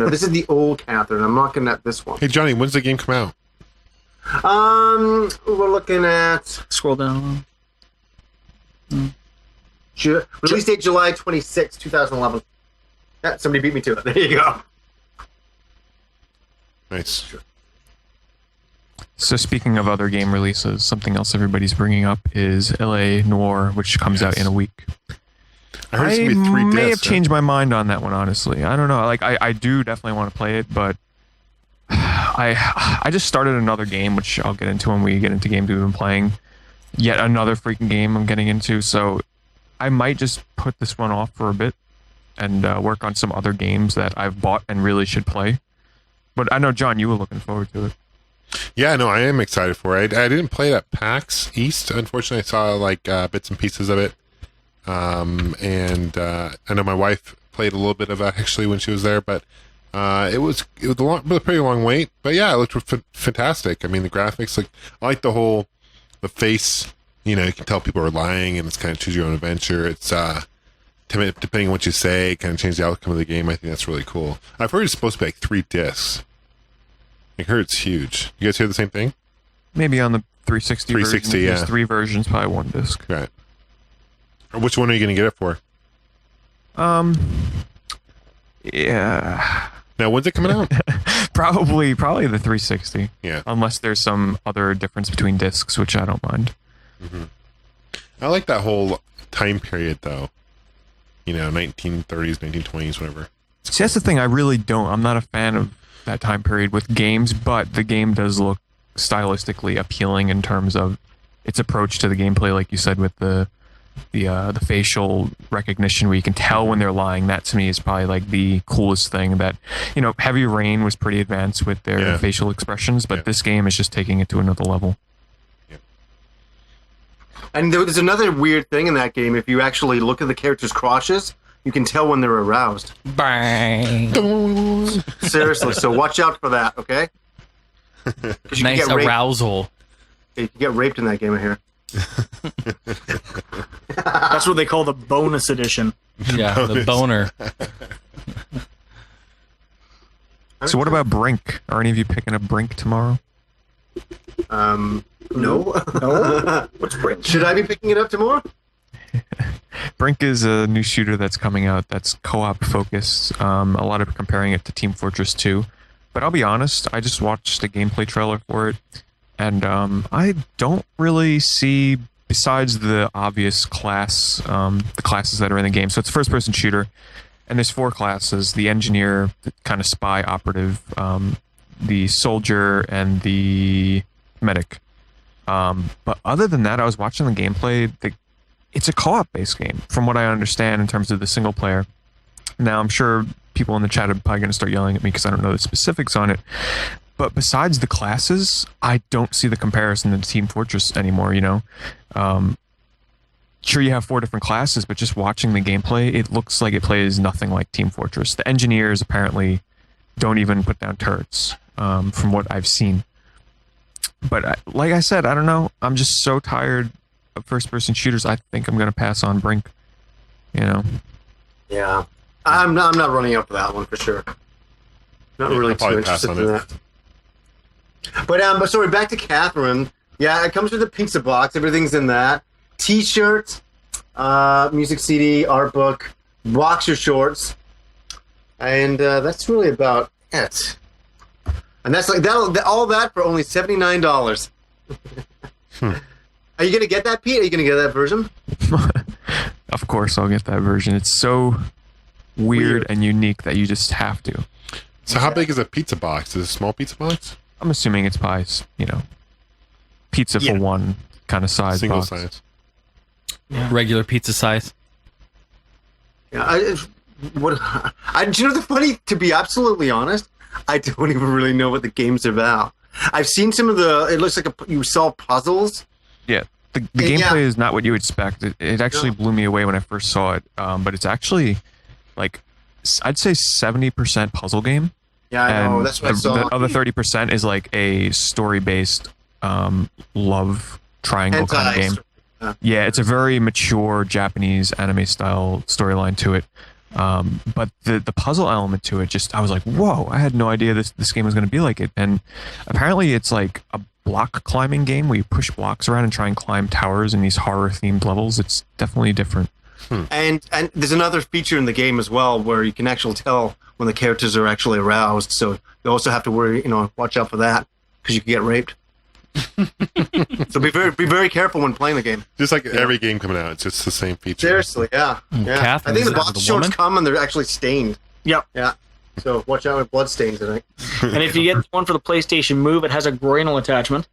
This is the old Catherine. I'm not looking at this one. Hey, Johnny, when's the game come out? We're looking at Scroll down. release date July 26, 2011. Yeah, somebody beat me to it. There you go. Nice. So speaking of other game releases, something else everybody's bringing up is LA Noire, which comes out in a week. I heard it's gonna be 3 may have discs. changed my mind on that one, honestly. I don't know. Like, I do definitely want to play it, but I just started another game, which I'll get into when we get into games we've been playing. yet another freaking game I'm getting into. So I might just put this one off for a bit and work on some other games that I've bought and really should play. But I know, John, you were looking forward to it. Yeah, no, I am excited for it. I didn't play it at PAX East. Unfortunately, I saw like bits and pieces of it. And I know my wife played a little bit of it actually when she was there, but it was a pretty long wait. But yeah, it looked fantastic. I mean, the graphics, like I like the face. You know, you can tell people are lying, and it's kind of choose your own adventure. It's depending on what you say, kind of change the outcome of the game. I think that's really cool. I've heard it's supposed to be like 3 discs. I heard it's huge. You guys hear the same thing? Maybe on the 360 version. Yeah. There's 3 versions, probably 1 disc. Right. Which one are you going to get it for? Yeah. Now, when's it coming out? Probably the 360. Yeah. Unless there's some other difference between discs, which I don't mind. Mm-hmm. I like that whole time period, though. You know, 1930s, 1920s, whatever. See, that's the thing. I really don't. I'm not a fan of that time period with games, but the game does look stylistically appealing in terms of its approach to the gameplay, like you said, with the facial recognition where you can tell when they're lying. That to me is probably like the coolest thing. That, you know, Heavy Rain was pretty advanced with their facial expressions, but this game is just taking it to another level. And there's another weird thing in that game. If you actually look at the characters' crotches, you can tell when they're aroused. Bang. Seriously, so watch out for that, okay? Nice arousal. You can get raped in that game, I hear. That's what they call the bonus edition. Yeah, the boner. So what about Brink? Are any of you picking up Brink tomorrow? No. What's Brink? Should I be picking it up tomorrow? Brink is a new shooter that's coming out that's co-op focused. A lot of comparing it to Team Fortress 2. But I'll be honest, I just watched the gameplay trailer for it, and I don't really see, besides the obvious class, the classes that are in the game. So it's a first-person shooter, and there's 4 classes: the engineer, the kind of spy operative, the soldier, and the medic. But other than that, I was watching the gameplay. It's a co-op based game, from what I understand in terms of the single player. Now, I'm sure people in the chat are probably going to start yelling at me because I don't know the specifics on it. But besides the classes, I don't see the comparison to Team Fortress anymore, you know? Sure, you have 4 different classes, but just watching the gameplay, it looks like it plays nothing like Team Fortress. The engineers apparently don't even put down turrets, from what I've seen. But like I said, I don't know. I'm just so tired of first-person shooters. I think I'm going to pass on Brink, you know? Yeah. I'm not running up for that one for sure. Not really too interested in that. But sorry, back to Catherine. Yeah, it comes with a pizza box. Everything's in that. T-shirt, music CD, art book, boxer shorts, and that's really about it. And that's like all that for only $79. Are you gonna get that, Pete? Are you gonna get that version? Of course, I'll get that version. It's so weird and unique that you just have to. So how big is a pizza box? Is it a small pizza box? I'm assuming it's probably, you know, pizza for one kind of size. Single box. size. Yeah. Regular pizza size. Yeah. Do you know the funny? To be absolutely honest, I don't even really know what the game's about. I've seen some of the. It looks like you solve puzzles. Yeah, the gameplay is not what you expect. It actually blew me away when I first saw it. But it's actually like, I'd say 70% puzzle game. Yeah, I know. That's what I saw. The other 30% is like a story-based love triangle kind of game. Yeah, it's a very mature Japanese anime-style storyline to it. But the puzzle element to it, I was like, whoa, I had no idea this game was going to be like it. And apparently it's like a block climbing game where you push blocks around and try and climb towers in these horror-themed levels. It's definitely different. And there's another feature in the game as well where you can actually tell when the characters are actually aroused. So you also have to worry, watch out for that because you can get raped. So be very careful when playing the game. Just like every game coming out, it's just the same feature. Seriously, yeah. Catherine, I think the box shorts come and they're actually stained. Yep. Yeah. So watch out with blood stains, I think. And if you get one for the PlayStation Move, it has a groinal attachment.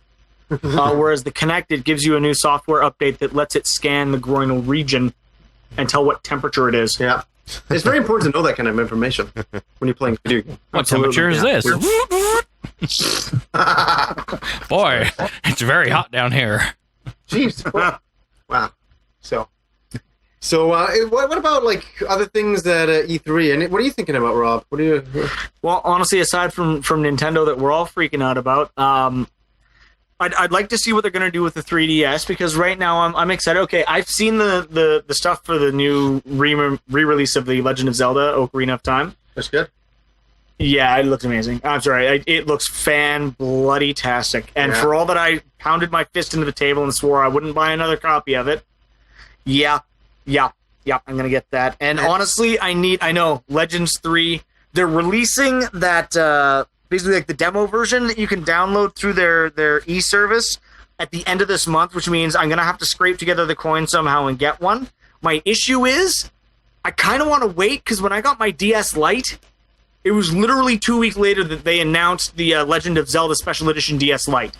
whereas the Connected gives you a new software update that lets it scan the groinal region and tell what temperature it is. Yeah. It's very important to know that kind of information when you're playing video games. What temperature is this? Boy, it's very hot down here. Jeez. Wow. So, what about like other things at E3? And what are you thinking about, Rob? What are you? Well, honestly, aside from Nintendo that we're all freaking out about, I'd like to see what they're going to do with the 3DS, because right now I'm excited. Okay, I've seen the stuff for the new re-release of the Legend of Zelda: Ocarina of Time. That's good. Yeah, it looks amazing. I'm sorry, it looks fan-bloody-tastic. And for all that I pounded my fist into the table and swore I wouldn't buy another copy of it, yeah, I'm gonna get that. And honestly, I know Legends 3. They're releasing that basically like the demo version that you can download through their e-service at the end of this month, which means I'm gonna have to scrape together the coins somehow and get one. My issue is I kind of want to wait, because when I got my DS Lite, it was literally 2 weeks later that they announced the Legend of Zelda Special Edition DS Lite.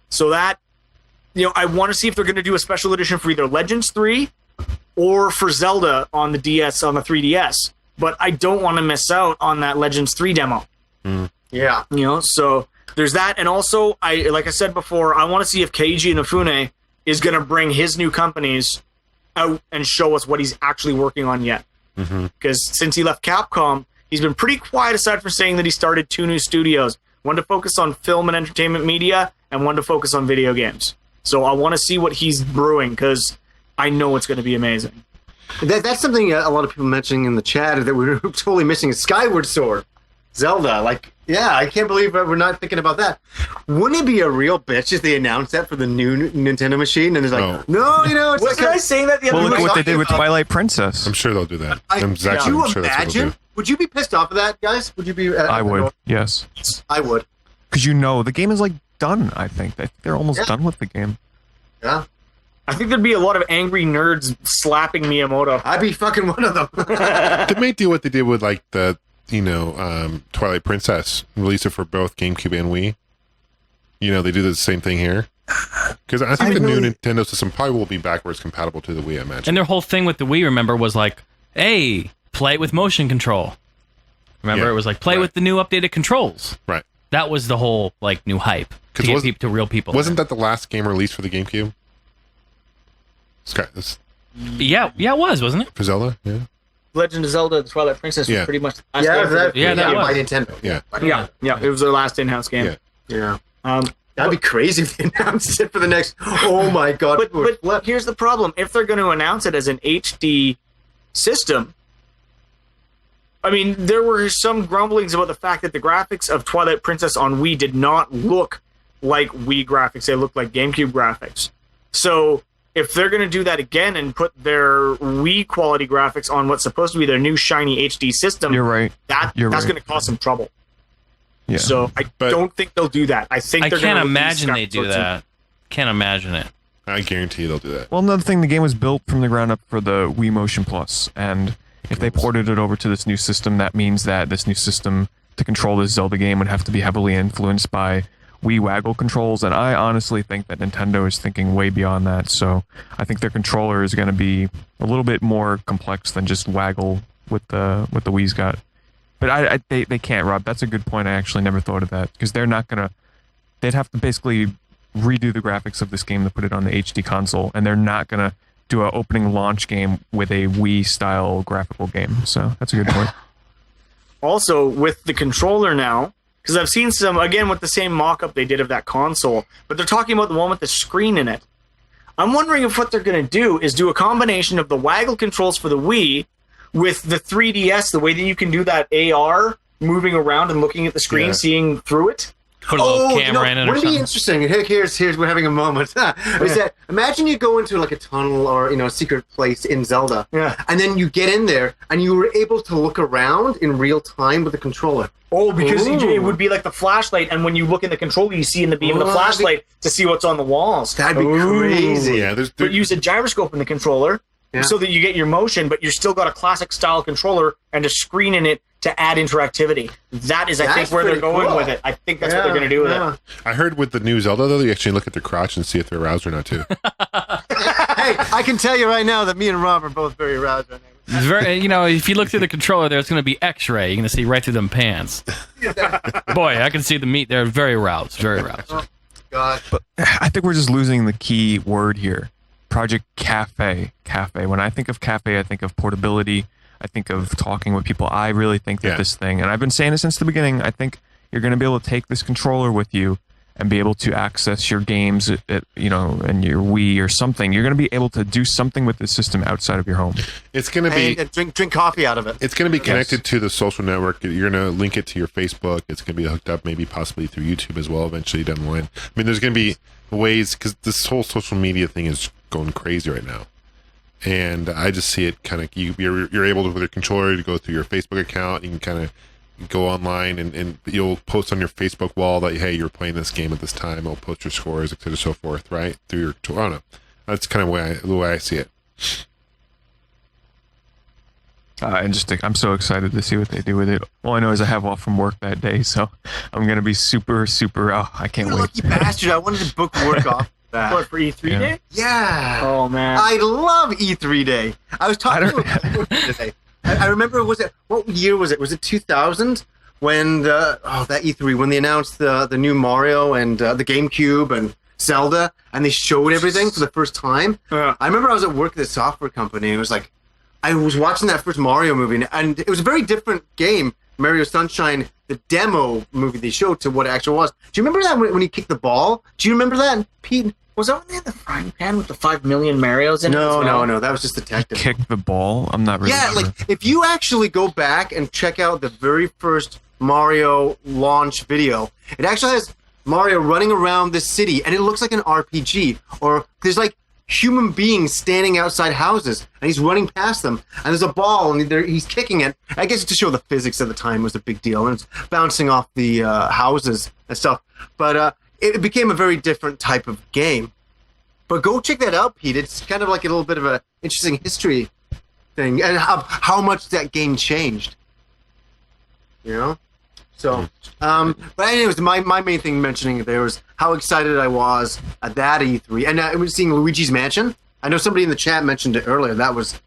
So that, I want to see if they're going to do a special edition for either Legends 3 or for Zelda on the DS, on the 3DS. But I don't want to miss out on that Legends 3 demo. Yeah. So there's that. And also, like I said before, I want to see if Keiji Inafune is going to bring his new companies out and show us what he's actually working on yet. Because since he left Capcom, he's been pretty quiet, aside from saying that he started 2 new studios. One to focus on film and entertainment media, and one to focus on video games. So I want to see what he's brewing, because I know it's going to be amazing. That's something a lot of people mentioning in the chat that we're totally missing is Skyward Sword. Zelda. I can't believe we're not thinking about that. Wouldn't it be a real bitch if they announced that for the new Nintendo machine? And it's like, no, it's Wasn't I saying that the other Well, look day? at what they did with Twilight Princess. I'm sure they'll do that. Could you imagine? Would you be pissed off of that, guys? Would you be? I would, yes. I would. Because the game is done, I think. They're almost done with the game. Yeah. I think there'd be a lot of angry nerds slapping Miyamoto. I'd be fucking one of them. They may do what they did with the Twilight Princess, release it for both GameCube and Wii. They do the same thing here. Because I think the new Nintendo system probably will be backwards compatible to the Wii, I imagine. And their whole thing with the Wii, remember, was hey, play it with motion control. Remember, it was play with the new updated controls. Right. That was the whole new hype to get people to real people. Wasn't that the last game released for the GameCube? Yeah, it was, wasn't it? For Zelda, yeah. Legend of Zelda: The Twilight Princess was pretty much the last game that by was. Nintendo. Yeah. It was their last in-house game. Yeah. That'd be crazy if they announced it for the next. Oh my god! But here's the problem: if they're going to announce it as an HD system, I mean, there were some grumblings about the fact that the graphics of Twilight Princess on Wii did not look like Wii graphics; they looked like GameCube graphics. So if they're going to do that again and put their Wii quality graphics on what's supposed to be their new shiny HD system, You're right. That's going to cause some trouble. Yeah. So I don't think they'll do that. I think they're can't gonna imagine they do that. Can't imagine it. I guarantee you they'll do that. Well, another thing, the game was built from the ground up for the Wii Motion Plus, and if they ported it over to this new system, that means that this new system to control this Zelda game would have to be heavily influenced by Wii Waggle controls, and I honestly think that Nintendo is thinking way beyond that, so I think their controller is going to be a little bit more complex than just Waggle with the Wii's got. But they can't, Rob. That's a good point. I actually never thought of that, because they're not going to... They'd have to basically redo the graphics of this game to put it on the HD console, and they're not going to do an opening launch game with a Wii-style graphical game, so that's a good point. Also, with the controller now, because I've seen some, again, with the same mock-up they did of that console, but they're talking about the one with the screen in it. I'm wondering if what they're going to do is do a combination of the waggle controls for the Wii with the 3DS, the way that you can do that AR, moving around and looking at the screen, seeing through it. Put a little camera in it or wouldn't it be something. interesting? Here's we're having a moment. Is that imagine you go into a tunnel or a secret place in Zelda, and then you get in there and you were able to look around in real time with the controller. Oh, because it would be like the flashlight, and when you look in the controller, you see in the beam of the flashlight to see what's on the walls. That'd be crazy. Yeah, but use a gyroscope in the controller so that you get your motion, but you still got a classic style controller and a screen in it to add interactivity. That is, I think, That's where they're pretty going cool. with it. I think that's what they're going to do with it. I heard with the new Zelda, though, you actually look at their crotch and see if they're aroused or not, too. Hey, I can tell you right now that me and Rob are both very aroused right now. It's very, if you look through the controller, there's going to be X-ray. You're going to see right through them pants. Boy, I can see the meat. They're very aroused. Very aroused. God. But I think we're just losing the key word here. Project Cafe. When I think of cafe, I think of portability. I think of talking with people. I really think that this thing, and I've been saying it since the beginning, I think you're going to be able to take this controller with you and be able to access your games, and your Wii or something. You're going to be able to do something with this system outside of your home. It's going to be... And drink coffee out of it. It's going to be connected to the social network. You're going to link it to your Facebook. It's going to be hooked up maybe possibly through YouTube as well eventually down the line. I mean, there's going to be ways, because this whole social media thing is going crazy right now. And I just see it kind of, you're able to, with your controller, to go through your Facebook account. You can kind of go online and you'll post on your Facebook wall that, hey, you're playing this game at this time. It'll post your scores, et cetera, so forth, right? Through your, I don't know. That's kind of the way I see it. I'm so excited to see what they do with it. All I know is I have off from work that day, so I'm going to be super, I can't wait. Lucky bastard, I wanted to book work off that. What, for E3 day? Yeah. Oh, man. I love E3 day. I was talking to a today. I remember, what year was it? Was it 2000 when that E3, when they announced the new Mario and the GameCube and Zelda, and they showed everything for the first time? I remember I was at work at a software company, and it was like, I was watching that first Mario movie, and it was a very different game, Mario Sunshine, the demo movie they showed, to what it actually was. Do you remember that when he kicked the ball? Do you remember that, Pete? Was that when they had the frying pan with the 5 million Marios in it? No. That was just Detective. Kick the ball? I'm not really sure. Like, if you actually go back and check out the very first Mario launch video, it actually has Mario running around this city, and it looks like an RPG. Or there's, like, human beings standing outside houses, and he's running past them, and there's a ball, and he's kicking it. I guess to show the physics of the time was a big deal, and it's bouncing off the houses and stuff. But it became a very different type of game. But go check that out, Pete. It's kind of like a little bit of an interesting history thing, and how much that game changed. So, but anyways, my main thing mentioning there was how excited I was at that E3, and I was seeing Luigi's Mansion. I know somebody in the chat mentioned it earlier. That was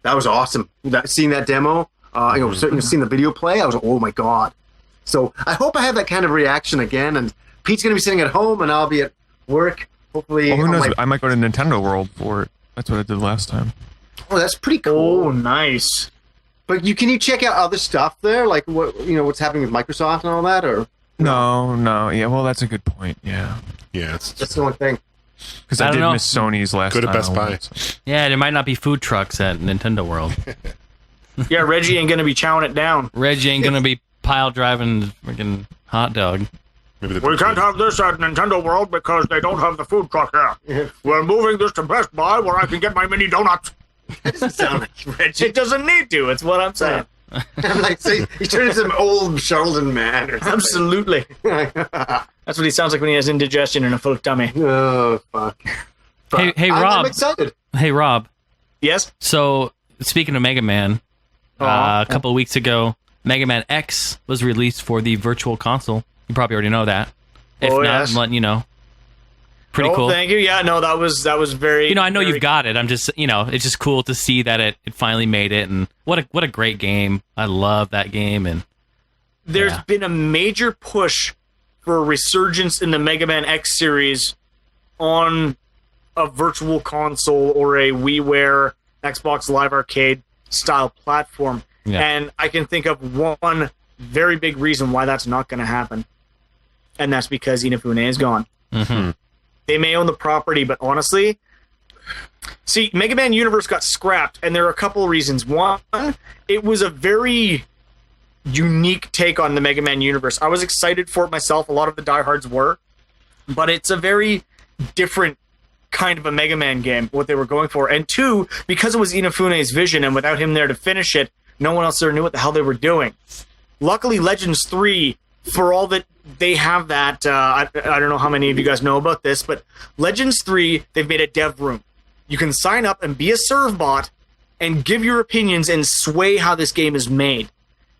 awesome. Seeing that demo, seeing the video play, I was like, oh my god. So I hope I have that kind of reaction again. And Pete's gonna be sitting at home, and I'll be at work. Hopefully, who knows? I might go to Nintendo World for it. That's what I did last time. Oh, that's pretty cool. Oh, nice. But can you check out other stuff there, like what's happening with Microsoft and all that, or no? Yeah, well, that's a good point. Yeah, that's the only thing. Because I did miss Sony's last time. Go to Best Buy. Yeah, there might not be food trucks at Nintendo World. Yeah, Reggie ain't gonna be chowing it down. Reggie ain't gonna be pile driving freaking hot dog. We can't have this at Nintendo World because they don't have the food truck here. We're moving this to Best Buy where I can get my mini donuts. That doesn't sound like Reggie. It doesn't need to. It's what I'm saying. I'm like, see, he turned into an old Sheldon man. Or Absolutely. That's what he sounds like when he has indigestion in a full tummy. Oh, fuck. Hey, Rob. I'm excited. Hey, Rob. Yes? So, speaking of Mega Man, a couple of weeks ago, Mega Man X was released for the Virtual Console. You probably already know that. If not, yes. I'm letting you know. Pretty cool. Thank you. Yeah, no, that was very. I know very you've got it. I'm just, it's just cool to see that it finally made it, and what a great game. I love that game, and there's been a major push for a resurgence in the Mega Man X series on a Virtual Console or a WiiWare, Xbox Live Arcade style platform, and I can think of one very big reason why that's not going to happen, and that's because Inafune is gone. Mm-hmm. They may own the property, but honestly, see, Mega Man Universe got scrapped, and there are a couple of reasons. One, it was a very unique take on the Mega Man Universe. I was excited for it myself. A lot of the diehards were, but it's a very different kind of a Mega Man game, what they were going for. And two, because it was Inafune's vision, and without him there to finish it, no one else there knew what the hell they were doing. Luckily, Legends 3, for all that they have that, I don't know how many of you guys know about this, but Legends 3, they've made a dev room. You can sign up and be a serve bot and give your opinions and sway how this game is made.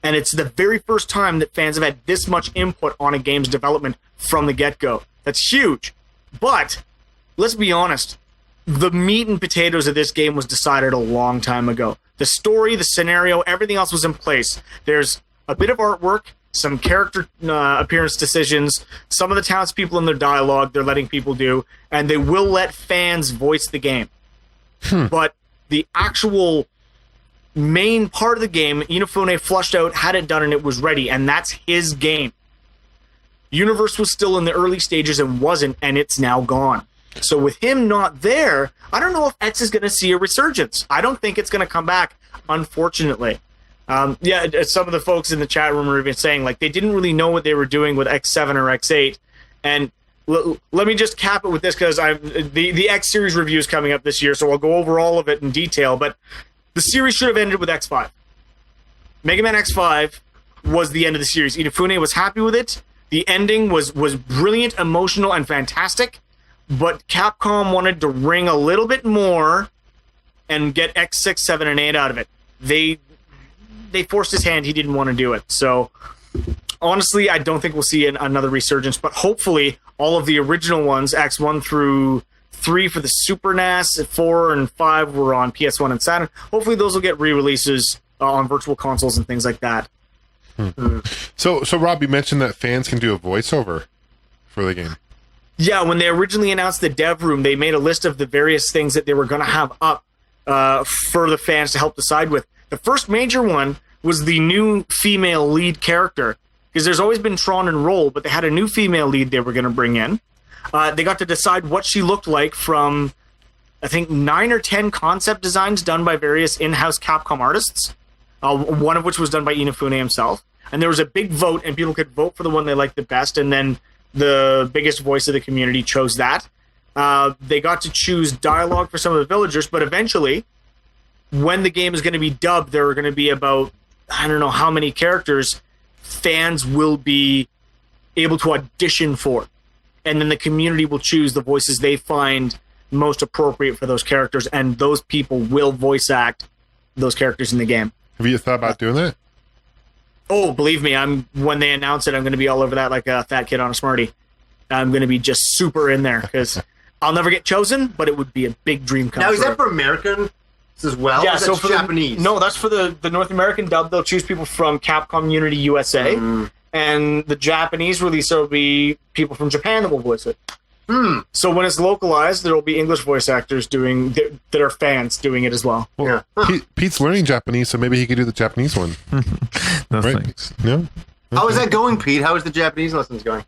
And it's the very first time that fans have had this much input on a game's development from the get-go. That's huge. But let's be honest, the meat and potatoes of this game was decided a long time ago. The story, the scenario, everything else was in place. There's a bit of artwork, some character appearance decisions, some of the townspeople in their dialogue they're letting people do, and they will let fans voice the game. But the actual main part of the game, Inafune flushed out, had it done, and it was ready, and that's his game. Universe was still in the early stages and wasn't, and it's now gone. So with him not there, I don't know if X is going to see a resurgence. I don't think it's going to come back, unfortunately. Some of the folks in the chat room were even saying, like, they didn't really know what they were doing with X7 or X8, and let me just cap it with this, because the X series review is coming up this year, so I'll go over all of it in detail, but the series should have ended with X5. Mega Man X5 was the end of the series. Inafune was happy with it. The ending was brilliant, emotional, and fantastic, but Capcom wanted to wring a little bit more and get X6, 7, and 8 out of it. They forced his hand. He didn't want to do it. So, honestly, I don't think we'll see another resurgence, but hopefully all of the original ones, X1 through 3 for the Super NES, 4 and 5 were on PS1 and Saturn. Hopefully those will get re-releases on virtual consoles and things like that. So Rob, you mentioned that fans can do a voiceover for the game. Yeah, when they originally announced the dev room, they made a list of the various things that they were going to have up for the fans to help decide with. The first major one was the new female lead character, because there's always been Tron and Roll, but they had a new female lead they were going to bring in. They got to decide what she looked like from, I think, 9 or 10 concept designs done by various in-house Capcom artists, one of which was done by Inafune himself. And there was a big vote, and people could vote for the one they liked the best, and then the biggest voice of the community chose that. They got to choose dialogue for some of the villagers, but eventually, when the game is going to be dubbed, there are going to be about, I don't know how many characters fans will be able to audition for. And then the community will choose the voices they find most appropriate for those characters, and those people will voice act those characters in the game. Have you thought about doing that? Oh, believe me, when they announce it, I'm going to be all over that like a fat kid on a Smartie. I'm going to be just super in there, because I'll never get chosen, but it would be a big dream come true. Now, is that for American as well? Yeah, or is so that for Japanese? No, that's for the North American dub. They'll choose people from Capcom Unity USA, and the Japanese release will be people from Japan that will voice it. So when it's localized, there will be English voice actors that are fans doing it as well. Well, yeah. Pete's learning Japanese, so maybe he could do the Japanese one. No right? thanks. No? How is that going, Pete? How is the Japanese lessons going?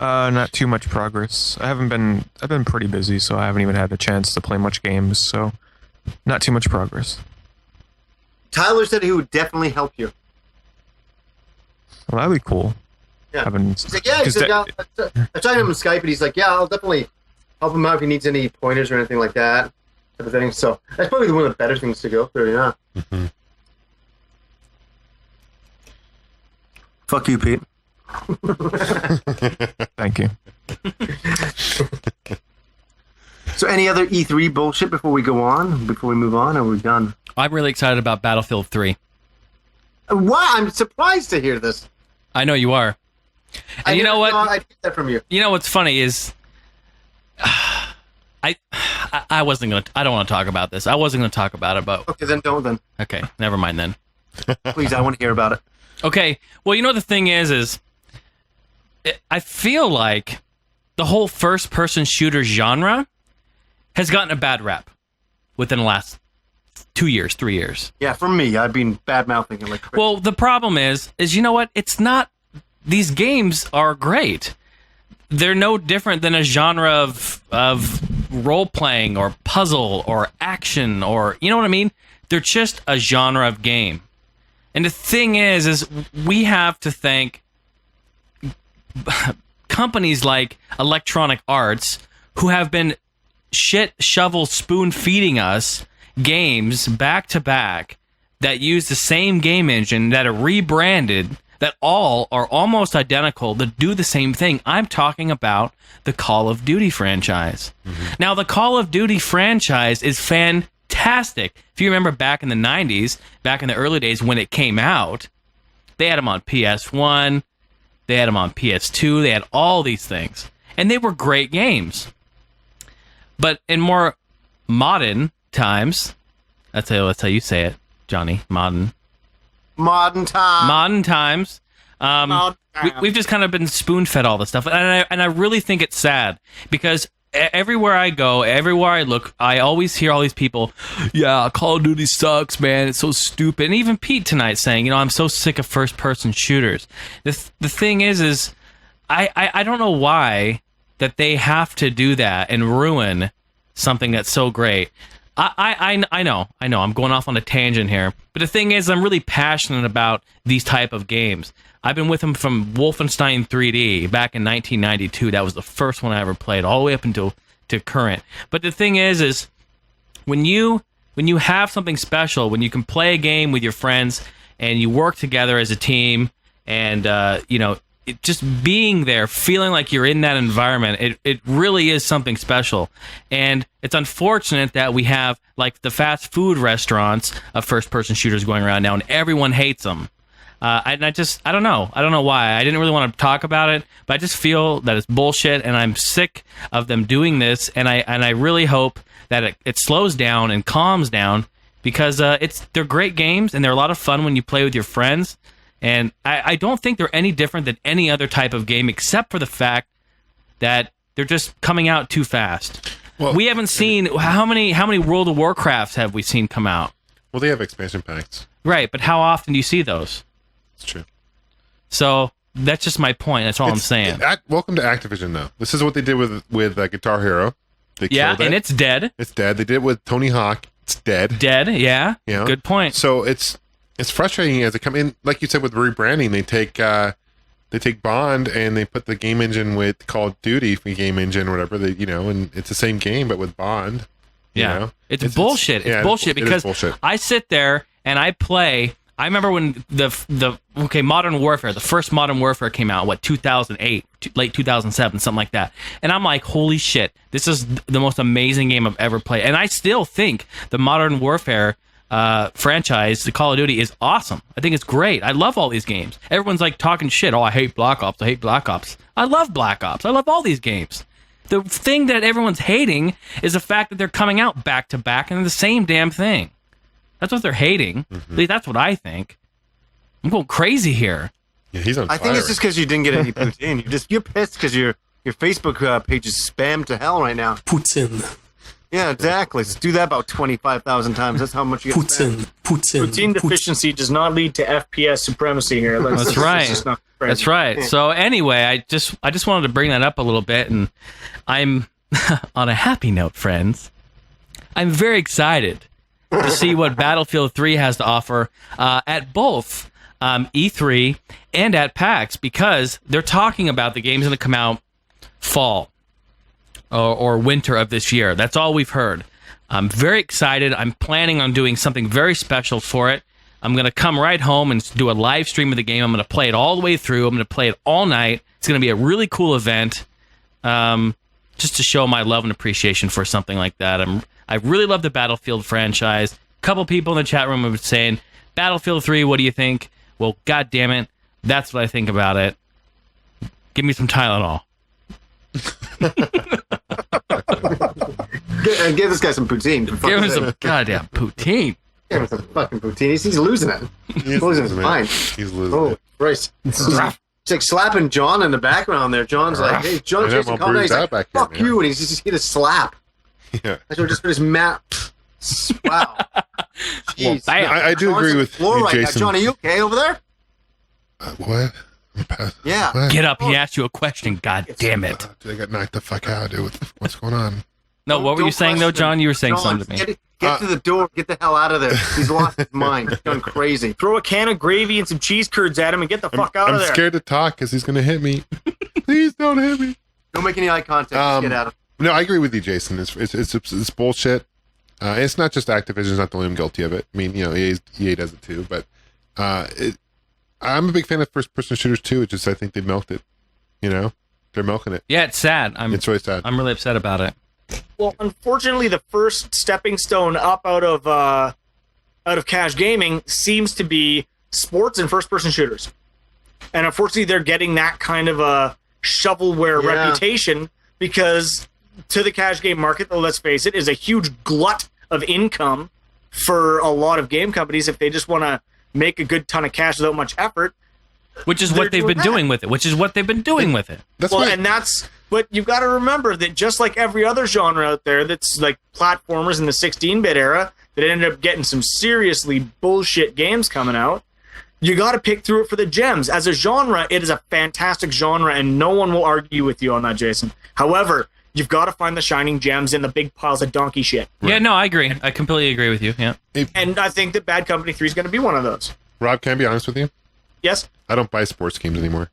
Not too much progress. I've been pretty busy, so I haven't even had the chance to play much games, so not too much progress. Tyler said he would definitely help you. Well, that'd be cool. Yeah. He's like, yeah, I talked to him on Skype, and he's like, yeah, I'll definitely help him out if he needs any pointers or anything like that. Type of thing. So that's probably one of the better things to go through, yeah. Mm-hmm. Fuck you, Pete. Thank you. So any other E3 bullshit before we move on, or are we done? I'm really excited about Battlefield 3. Wow, I'm surprised to hear this. I know you are. And you know what? I get that from you. You know what's funny is I wasn't going to, I don't want to talk about this. I wasn't going to talk about it, but Okay, then don't then. okay, never mind then. Please, I want to hear about it. Okay, well, you know what the thing is I feel like the whole first-person shooter genre has gotten a bad rap within the last 2 years, 3 years. Yeah, for me, I've been bad-mouthing it like crazy. Well, the problem is you know what? It's not, these games are great. They're no different than a genre of role-playing or puzzle or action or, you know what I mean? They're just a genre of game. And the thing is we have to thank companies like Electronic Arts who have been spoon-feeding us games back-to-back that use the same game engine, that are rebranded, that all are almost identical, that do the same thing. I'm talking about the Call of Duty franchise. Mm-hmm. Now, the Call of Duty franchise is fantastic. If you remember back in the 90s, back in the early days when it came out, They had them on PS1. They had them on PS2. They had all these things. And they were great games. But in more modern times, that's how you say it, Johnny, modern times. We've just kind of been spoon-fed all this stuff. And I really think it's sad because everywhere I go, everywhere I look, I always hear all these people, yeah, Call of Duty sucks, man. It's so stupid. And even Pete tonight saying, I'm so sick of first-person shooters. The thing is I don't know why that they have to do that and ruin something that's so great. I know. I'm going off on a tangent here. But the thing is, I'm really passionate about these type of games. I've been with them from Wolfenstein 3D back in 1992. That was the first one I ever played, all the way up until to current. But the thing is when you have something special, when you can play a game with your friends and you work together as a team, and just being there, feeling like you're in that environment, it really is something special. And it's unfortunate that we have like the fast food restaurants of first-person shooters going around now, and everyone hates them. I don't know. I don't know why. I didn't really want to talk about it, but I just feel that it's bullshit, and I'm sick of them doing this. And I really hope that it slows down and calms down, because they're great games and they're a lot of fun when you play with your friends. And I don't think they're any different than any other type of game, except for the fact that they're just coming out too fast. Well, we haven't seen how many World of Warcrafts have we seen come out? Well, they have expansion packs, right? But how often do you see those? It's true. So that's just my point. That's all I'm saying. Welcome to Activision, though. This is what they did with Guitar Hero. They killed it. And it's dead. It's dead. They did it with Tony Hawk. It's dead. Dead. Yeah. Good point. So it's frustrating as it comes in. Like you said, with rebranding, they take Bond and they put the game engine with Call of Duty game engine or whatever. And it's the same game but with Bond. It's bullshit. It's bullshit because bullshit. I sit there and I play. I remember when the Modern Warfare, the first Modern Warfare came out, 2008, late 2007, something like that. And I'm like, holy shit, this is the most amazing game I've ever played. And I still think the Modern Warfare franchise, the Call of Duty, is awesome. I think it's great. I love all these games. Everyone's like talking shit. Oh, I hate Black Ops. I love Black Ops. I love all these games. The thing that everyone's hating is the fact that they're coming out back to back and they're the same damn thing. That's what they're hating. Mm-hmm. At least that's what I think. I'm going crazy here. Yeah, he's on fire. I think it's just because you didn't get any poutine. You're pissed because your Facebook page is spammed to hell right now. Poutine. Yeah, exactly. Let's do that about 25,000 times. That's how much you get spammed. Poutine deficiency does not lead to FPS supremacy here. That's right. That's right. Yeah. So anyway, I just wanted to bring that up a little bit, and I'm on a happy note, friends. I'm very excited to see what Battlefield 3 has to offer at both E3 and at PAX, because they're talking about the game's going to come out fall or winter of this year. That's all we've heard. I'm very excited. I'm planning on doing something very special for it. I'm going to come right home and do a live stream of the game. I'm going to play it all the way through. I'm going to play it all night. It's going to be a really cool event, just to show my love and appreciation for something like that. I really love the Battlefield franchise. A couple people in the chat room have been saying, Battlefield 3, what do you think? Well, God damn it, that's what I think about it. Give me some Tylenol. Give this guy some poutine. Give him some goddamn poutine. Give him some fucking poutine. He's losing it. He's losing his mind. He's losing Oh, it. Christ. It's like slapping John in the background there. John's like, hey, John, Jason, calm down. He's like, fuck you. And he's just hit a slap. Yeah. I just put his map. Wow. Jeez. Well, I do agree with floor you, right now. Jason. John, are you okay over there? What? Yeah. What? Get up. He asked you a question. God damn it. Dude, I got knocked the fuck out, dude. What's going on? No, what were you saying, though, John? You were saying something to me. Get to the door. Get the hell out of there. He's lost his mind. He's gone crazy. Throw a can of gravy and some cheese curds at him and get the fuck out of there. I'm scared to talk because he's going to hit me. Please don't hit me. Don't make any eye contact. Just get out of No, I agree with you, Jason. It's bullshit. It's not just Activision's not the only one guilty of it. I mean, EA does it too. But I'm a big fan of first-person shooters too. It's just I think they milked it. They're milking it. Yeah, it's sad. It's really sad. I'm really upset about it. Well, unfortunately, the first stepping stone up out of cash gaming seems to be sports and first-person shooters. And unfortunately, they're getting that kind of a shovelware reputation because to the cash game market, though, let's face it, is a huge glut of income for a lot of game companies if they just want to make a good ton of cash without much effort. Which is what they've been doing with it. But you've got to remember that just like every other genre out there that's like platformers in the 16-bit era that ended up getting some seriously bullshit games coming out, you got to pick through it for the gems. As a genre, it is a fantastic genre, and no one will argue with you on that, Jason. However, you've got to find the shining gems in the big piles of donkey shit. Right. Yeah, no, I agree. I completely agree with you. Yeah. And I think that Bad Company 3 is going to be one of those. Rob, can I be honest with you? Yes? I don't buy sports games anymore.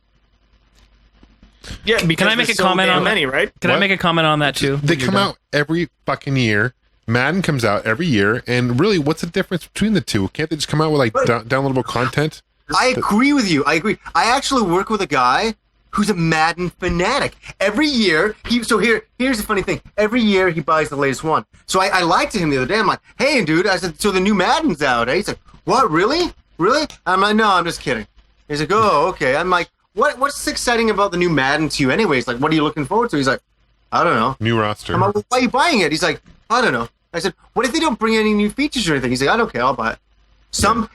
Yeah, because can I make a comment on many, right? Can I make a comment on that too? They come out every fucking year. Madden comes out every year, and really, what's the difference between the two? Can't they just come out with like downloadable content? I agree with you. I agree. I actually work with a guy who's a Madden fanatic. Every year, here's the funny thing. Every year, he buys the latest one. So I lied to him the other day. I'm like, hey, dude, I said, so the new Madden's out. Eh? He's like, what, really? Really? I'm like, no, I'm just kidding. He's like, oh, okay. I'm like, what's exciting about the new Madden to you anyways? Like, what are you looking forward to? He's like, I don't know. New roster. I'm like, well, why are you buying it? He's like, I don't know. I said, what if they don't bring any new features or anything? He's like, I don't care, I'll buy it.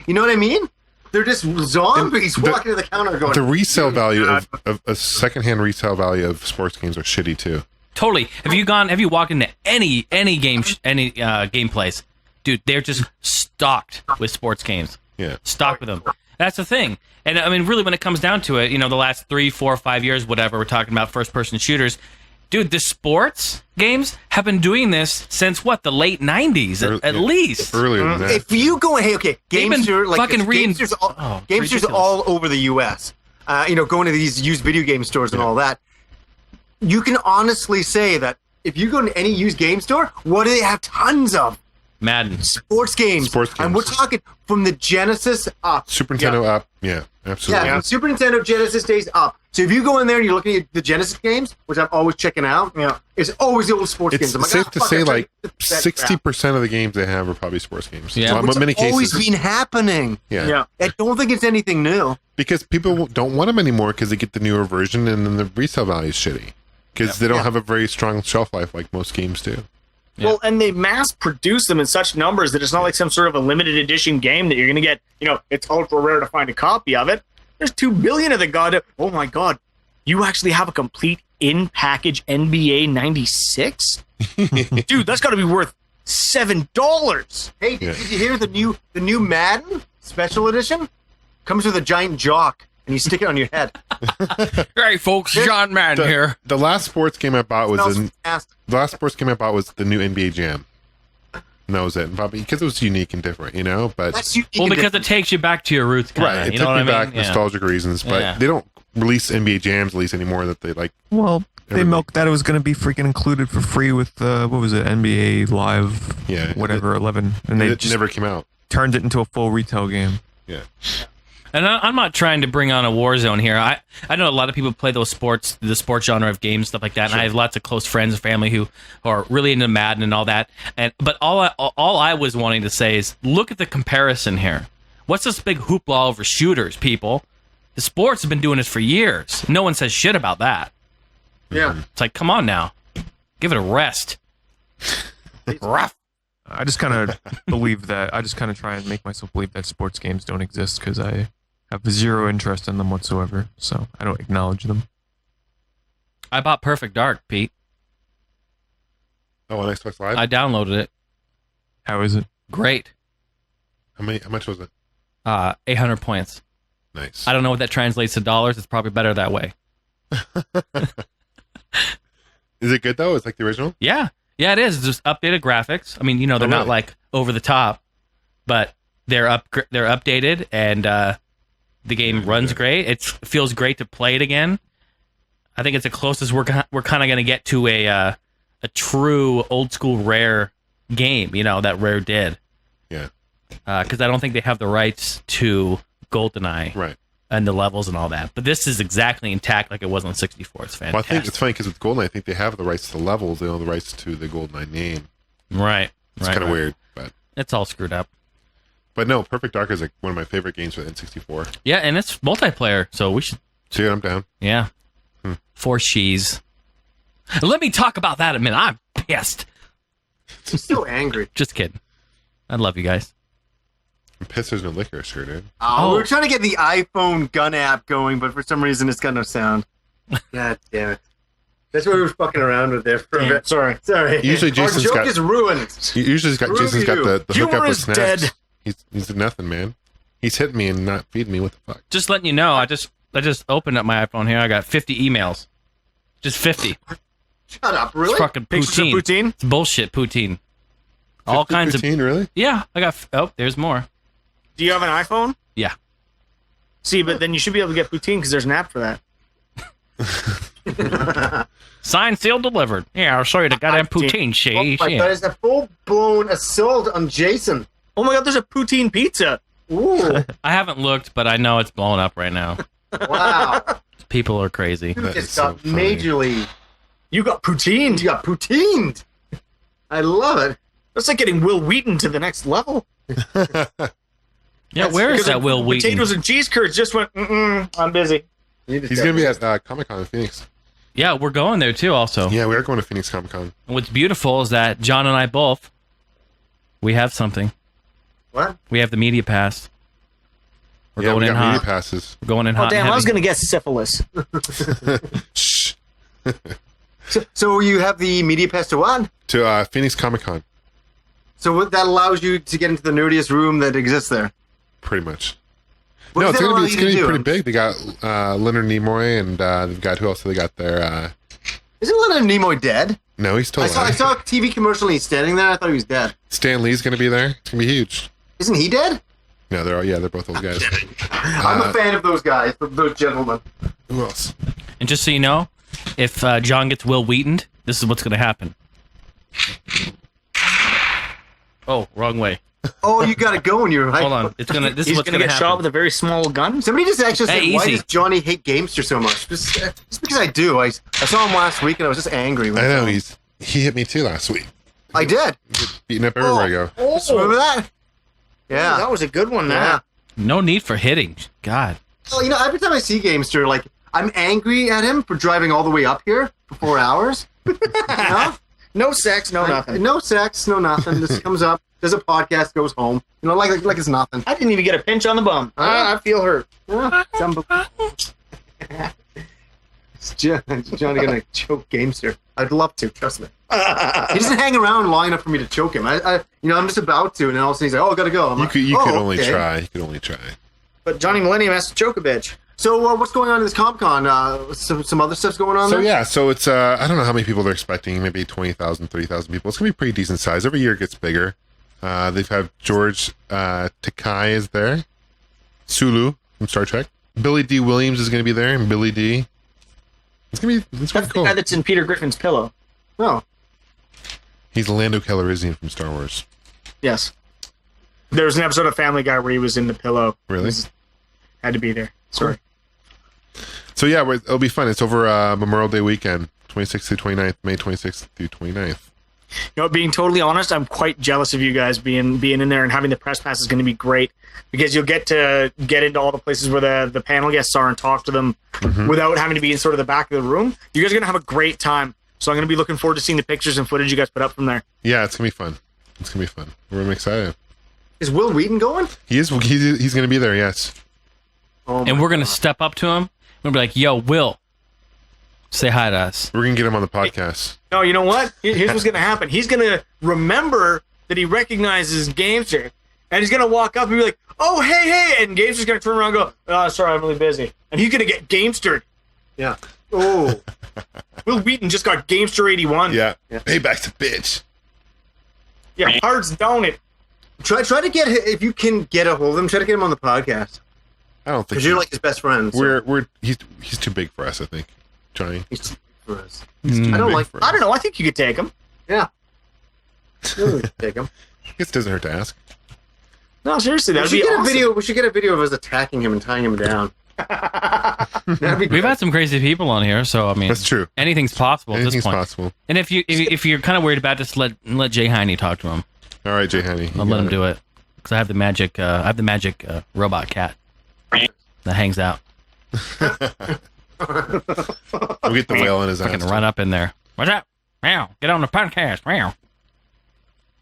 You know what I mean? They're just zombies walking to the counter going... The resale value of a secondhand resale value of sports games are shitty too. Totally. Have you walked into any game place, dude, they're just stocked with sports games. Yeah. Stocked with them. That's the thing. And I mean, really, when it comes down to it, the last 3, 4, 5 years, whatever, we're talking about first-person shooters. Dude, the sports games have been doing this since the late 90s at least. Earlier than that. If you go, Gamester, Gamesters all over the U.S. Going to these used video game stores and all that. You can honestly say that if you go to any used game store, what do they have tons of? Madden. Sports games. And we're talking from the Genesis up. Super Nintendo up. Yeah, absolutely. Yeah, Super Nintendo, Genesis days up. So if you go in there and you're looking at the Genesis games, which I'm always checking out, it's always the old sports games. I'm It's safe to say like 60% of the games they have are probably sports games. Yeah, in many cases, always been happening. Yeah. I don't think it's anything new. Because people don't want them anymore because they get the newer version and then the resale value is shitty. Because they don't have a very strong shelf life like most games do. Yeah. Well, and they mass produce them in such numbers that it's not like some sort of a limited edition game that you're going to get, it's ultra rare to find a copy of it. There's 2 billion of the god. Oh my god. You actually have a complete in-package NBA 96? Dude, that's got to be worth $7. Hey, did you hear the new Madden special edition? Comes with a giant jock. And you stick it on your head. Hey, folks, John Madden here. The last sports game I bought was the new NBA Jam. And that was it. Probably because it was unique and different, But because it takes you back to your roots, right? It took me back nostalgic reasons, but they don't release NBA Jams at least anymore. That they like. Well, they milked that it was going to be freaking included for free with what was it, NBA Live? Yeah, 11, and they just never came out. Turned it into a full retail game. Yeah. And I'm not trying to bring on a war zone here. I know a lot of people play the sports genre of games, stuff like that. Sure. And I have lots of close friends and family who are really into Madden and all that. But all I was wanting to say is, look at the comparison here. What's this big hoopla over shooters, people? The sports have been doing this for years. No one says shit about that. Yeah. It's like, come on now. Give it a rest. Rough. I just kind of believe that. I just kind of try and make myself believe that sports games don't exist because I have zero interest in them whatsoever. So I don't acknowledge them. I bought Perfect Dark, Pete. Oh, on Xbox Live? I downloaded it. How is it? Great. How much was it? 800 points. Nice. I don't know what that translates to dollars. It's probably better that way. Is it good though? It's like the original? Yeah. Yeah, it is. It's just updated graphics. I mean, they're not like over the top, but they're updated, and the game runs great. It feels great to play it again. I think it's the closest we're kind of going to get to a true old school Rare game. That Rare did. Yeah. Because I don't think they have the rights to GoldenEye. Right. And the levels and all that. But this is exactly intact like it was on 64. It's fantastic. Well, I think it's funny because with GoldenEye, I think they have the rights to the levels. They don't have the rights to the GoldenEye name. Right. It's kind of weird, but it's all screwed up. But no, Perfect Dark is like one of my favorite games for the N64. Yeah, and it's multiplayer, so we should. See, I'm down. Yeah. For she's. Let me talk about that a minute. I'm pissed. He's so angry. Just kidding. I love you guys. I'm pissed there's no liquor, sure, dude. We were trying to get the iPhone gun app going, but for some reason it's got no sound. God damn it. That's what we were fucking around with there for a bit. Sorry. Usually Our Jason's joke got- is ruined. Jason's got the Humor hookup with is snacks. dead. He's nothing, man. He's hitting me and not feeding me. What the fuck? Just letting you know, I just opened up my iPhone here. I got 50 emails. Just 50. Shut up, really? It's fucking Pictures of poutine. poutine? It's bullshit poutine. All kinds of. Poutine, really? Yeah, I got. Oh, there's more. Do you have an iPhone? Yeah. See, but then you should be able to get poutine because there's an app for that. Signed, sealed, delivered. Yeah, I'll show you the goddamn poutine. Oh Shit. my god, it's a full-blown assault on Jason. Oh my god, there's a poutine pizza. Ooh, I haven't looked, but I know it's blowing up right now. wow. People are crazy. You That is just so got funny. majorly... You got poutine. You got poutined. I love it. That's like getting Will Wheaton to the next level. Yeah, where is Because that Will Wheaton? Potatoes and cheese curds just went, I'm busy. He's gonna be at Comic-Con in Phoenix. Yeah, we're going there too. Also, Yeah, we are going to Phoenix Comic-Con. what's beautiful is that John and I both, we have something. What? We have the media pass. We're Yeah, going we in got media hot. passes. We're going in Oh, hot. damn, and I was heavy. going to guess syphilis. Shh. So you have the media pass to what? To Phoenix Comic-Con, So what, that allows you to get into the nerdiest room that exists there. pretty much. What No, does it's that allow gonna you be to do? pretty big. They got Leonard Nimoy and they've got who else? They got there. Isn't Leonard Nimoy dead? No, he's still I alive. saw a TV commercial and he's standing there. I thought he was dead. Stan Lee's gonna be there. It's gonna be huge. Isn't he dead? No, they're both old guys. I'm a fan of those guys, those gentlemen. Who else? And just so you know, if John gets Will Wheatoned, this is what's going to happen. Oh, wrong way. Oh, you got it going. You're right. Hold on. It's gonna. This is He's what's going to going to get shot happen. with a very small gun. Somebody just actually said, Hey, why easy. does Johnny hate Gamester so much? Just because I do. I saw him last week and I was just angry. I know he hit me too last week. I did. Beating up everywhere I go. Just remember that? Yeah. That was a good one, Yeah. No need for hitting. God. Well, you know, every time I see Gamester, like, I'm angry at him for driving all the way up here for 4 hours. You know? No sex, no nothing. No sex, no nothing. Just comes up, does a podcast, goes home. You know, like it's nothing. I didn't even get a pinch on the bum. I feel hurt. Yeah, Is Johnny gonna choke Gamester? I'd love to, trust me. He doesn't hang around long enough for me to choke him. I'm just about to, and then all of a sudden he's like, "Oh, I gotta go." I'm You like, could you "Oh, could only okay." try. You could only try. But Johnny Millennium has to choke a bitch. So, what's going on in this Comic-Con? Some other stuff's going on So there? yeah, so it's I don't know how many people they're expecting. Maybe 20,000, 30,000 people. It's gonna be pretty decent size. Every year it gets bigger. They've had George Takei is there, Sulu from Star Trek. Billy D. Williams is gonna be there, and Billy D. It's gonna be That's cool. the guy that's in Peter Griffin's pillow. Oh, He's Lando Calrissian from Star Wars. Yes. There was an episode of Family Guy where he was in the pillow. Really? Had to be there. Sorry. So yeah, it'll be fun. It's over Memorial Day weekend, 26th through 29th, May 26th through 29th. You know, being totally honest, I'm quite jealous of you guys being in there, and having the press pass is going to be great because you'll get to get into all the places where the panel guests are and talk to them without having to be in sort of the back of the room. You guys are going to have a great time. So I'm going to be looking forward to seeing the pictures and footage you guys put up from there. Yeah, it's gonna be fun. It's gonna be fun. We're excited. is Will Wheaton going? He's gonna be there. Yes. Oh, And we're going to step up to him. We're going to be like, yo, Will, say hi to us. We're gonna get him on the podcast. No, you know what? Here's what's going to happen. He's going to remember that he recognizes Gamester, and he's going to walk up and be like, oh, hey, and Gamester's going to turn around and go, oh, sorry, I'm really busy. And he's going to get Gamestered. Yeah. Oh, Will Wheaton just got Gamester 81. Yeah. Payback's a bitch. Yeah, cards down it. try to get if you can get a hold of him. Try to get him on the podcast I don't think because you're like his best friend. So he's too big for us. I think Johnny. he's too big for us. Too I don't big like. for us. I don't know. I think you could take him. Yeah. Take him. I guess it doesn't hurt to ask. No, seriously, We that'd should be get awesome. a video. We should get a video of us attacking him and tying him down. That'd be We've great. had some crazy people on here, so I mean, That's true. anything's possible at this Anything's point. possible. And if you're kind of worried about this, let Jay Heine talk to him. All right, Jay Haney. I'll let him do it. because I have the magic. Robot cat that hangs out. We'll get the whale in his I can ass. run up in there. What's up? Meow. Get on the podcast. Meow.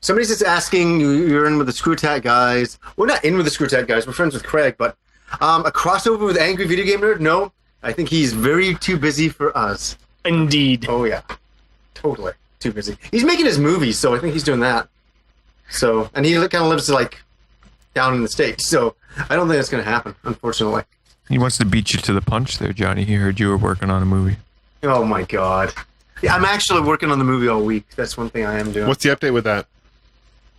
Somebody's just asking, you're in with the Screw Attack guys. We're not in with the Screw Attack guys. We're friends with Craig, but a crossover with Angry Video Game Nerd? No. I think he's very too busy for us. Indeed. Oh, yeah. Totally. Too busy. He's making his movies, so I think he's doing that. So, and he kind of lives, like, down in the States, so I don't think that's going to happen, unfortunately. He wants to beat you to the punch there, Johnny. He heard you were working on a movie. Oh, my God. Yeah, I'm actually working on the movie all week. That's one thing I am doing. What's the update with that?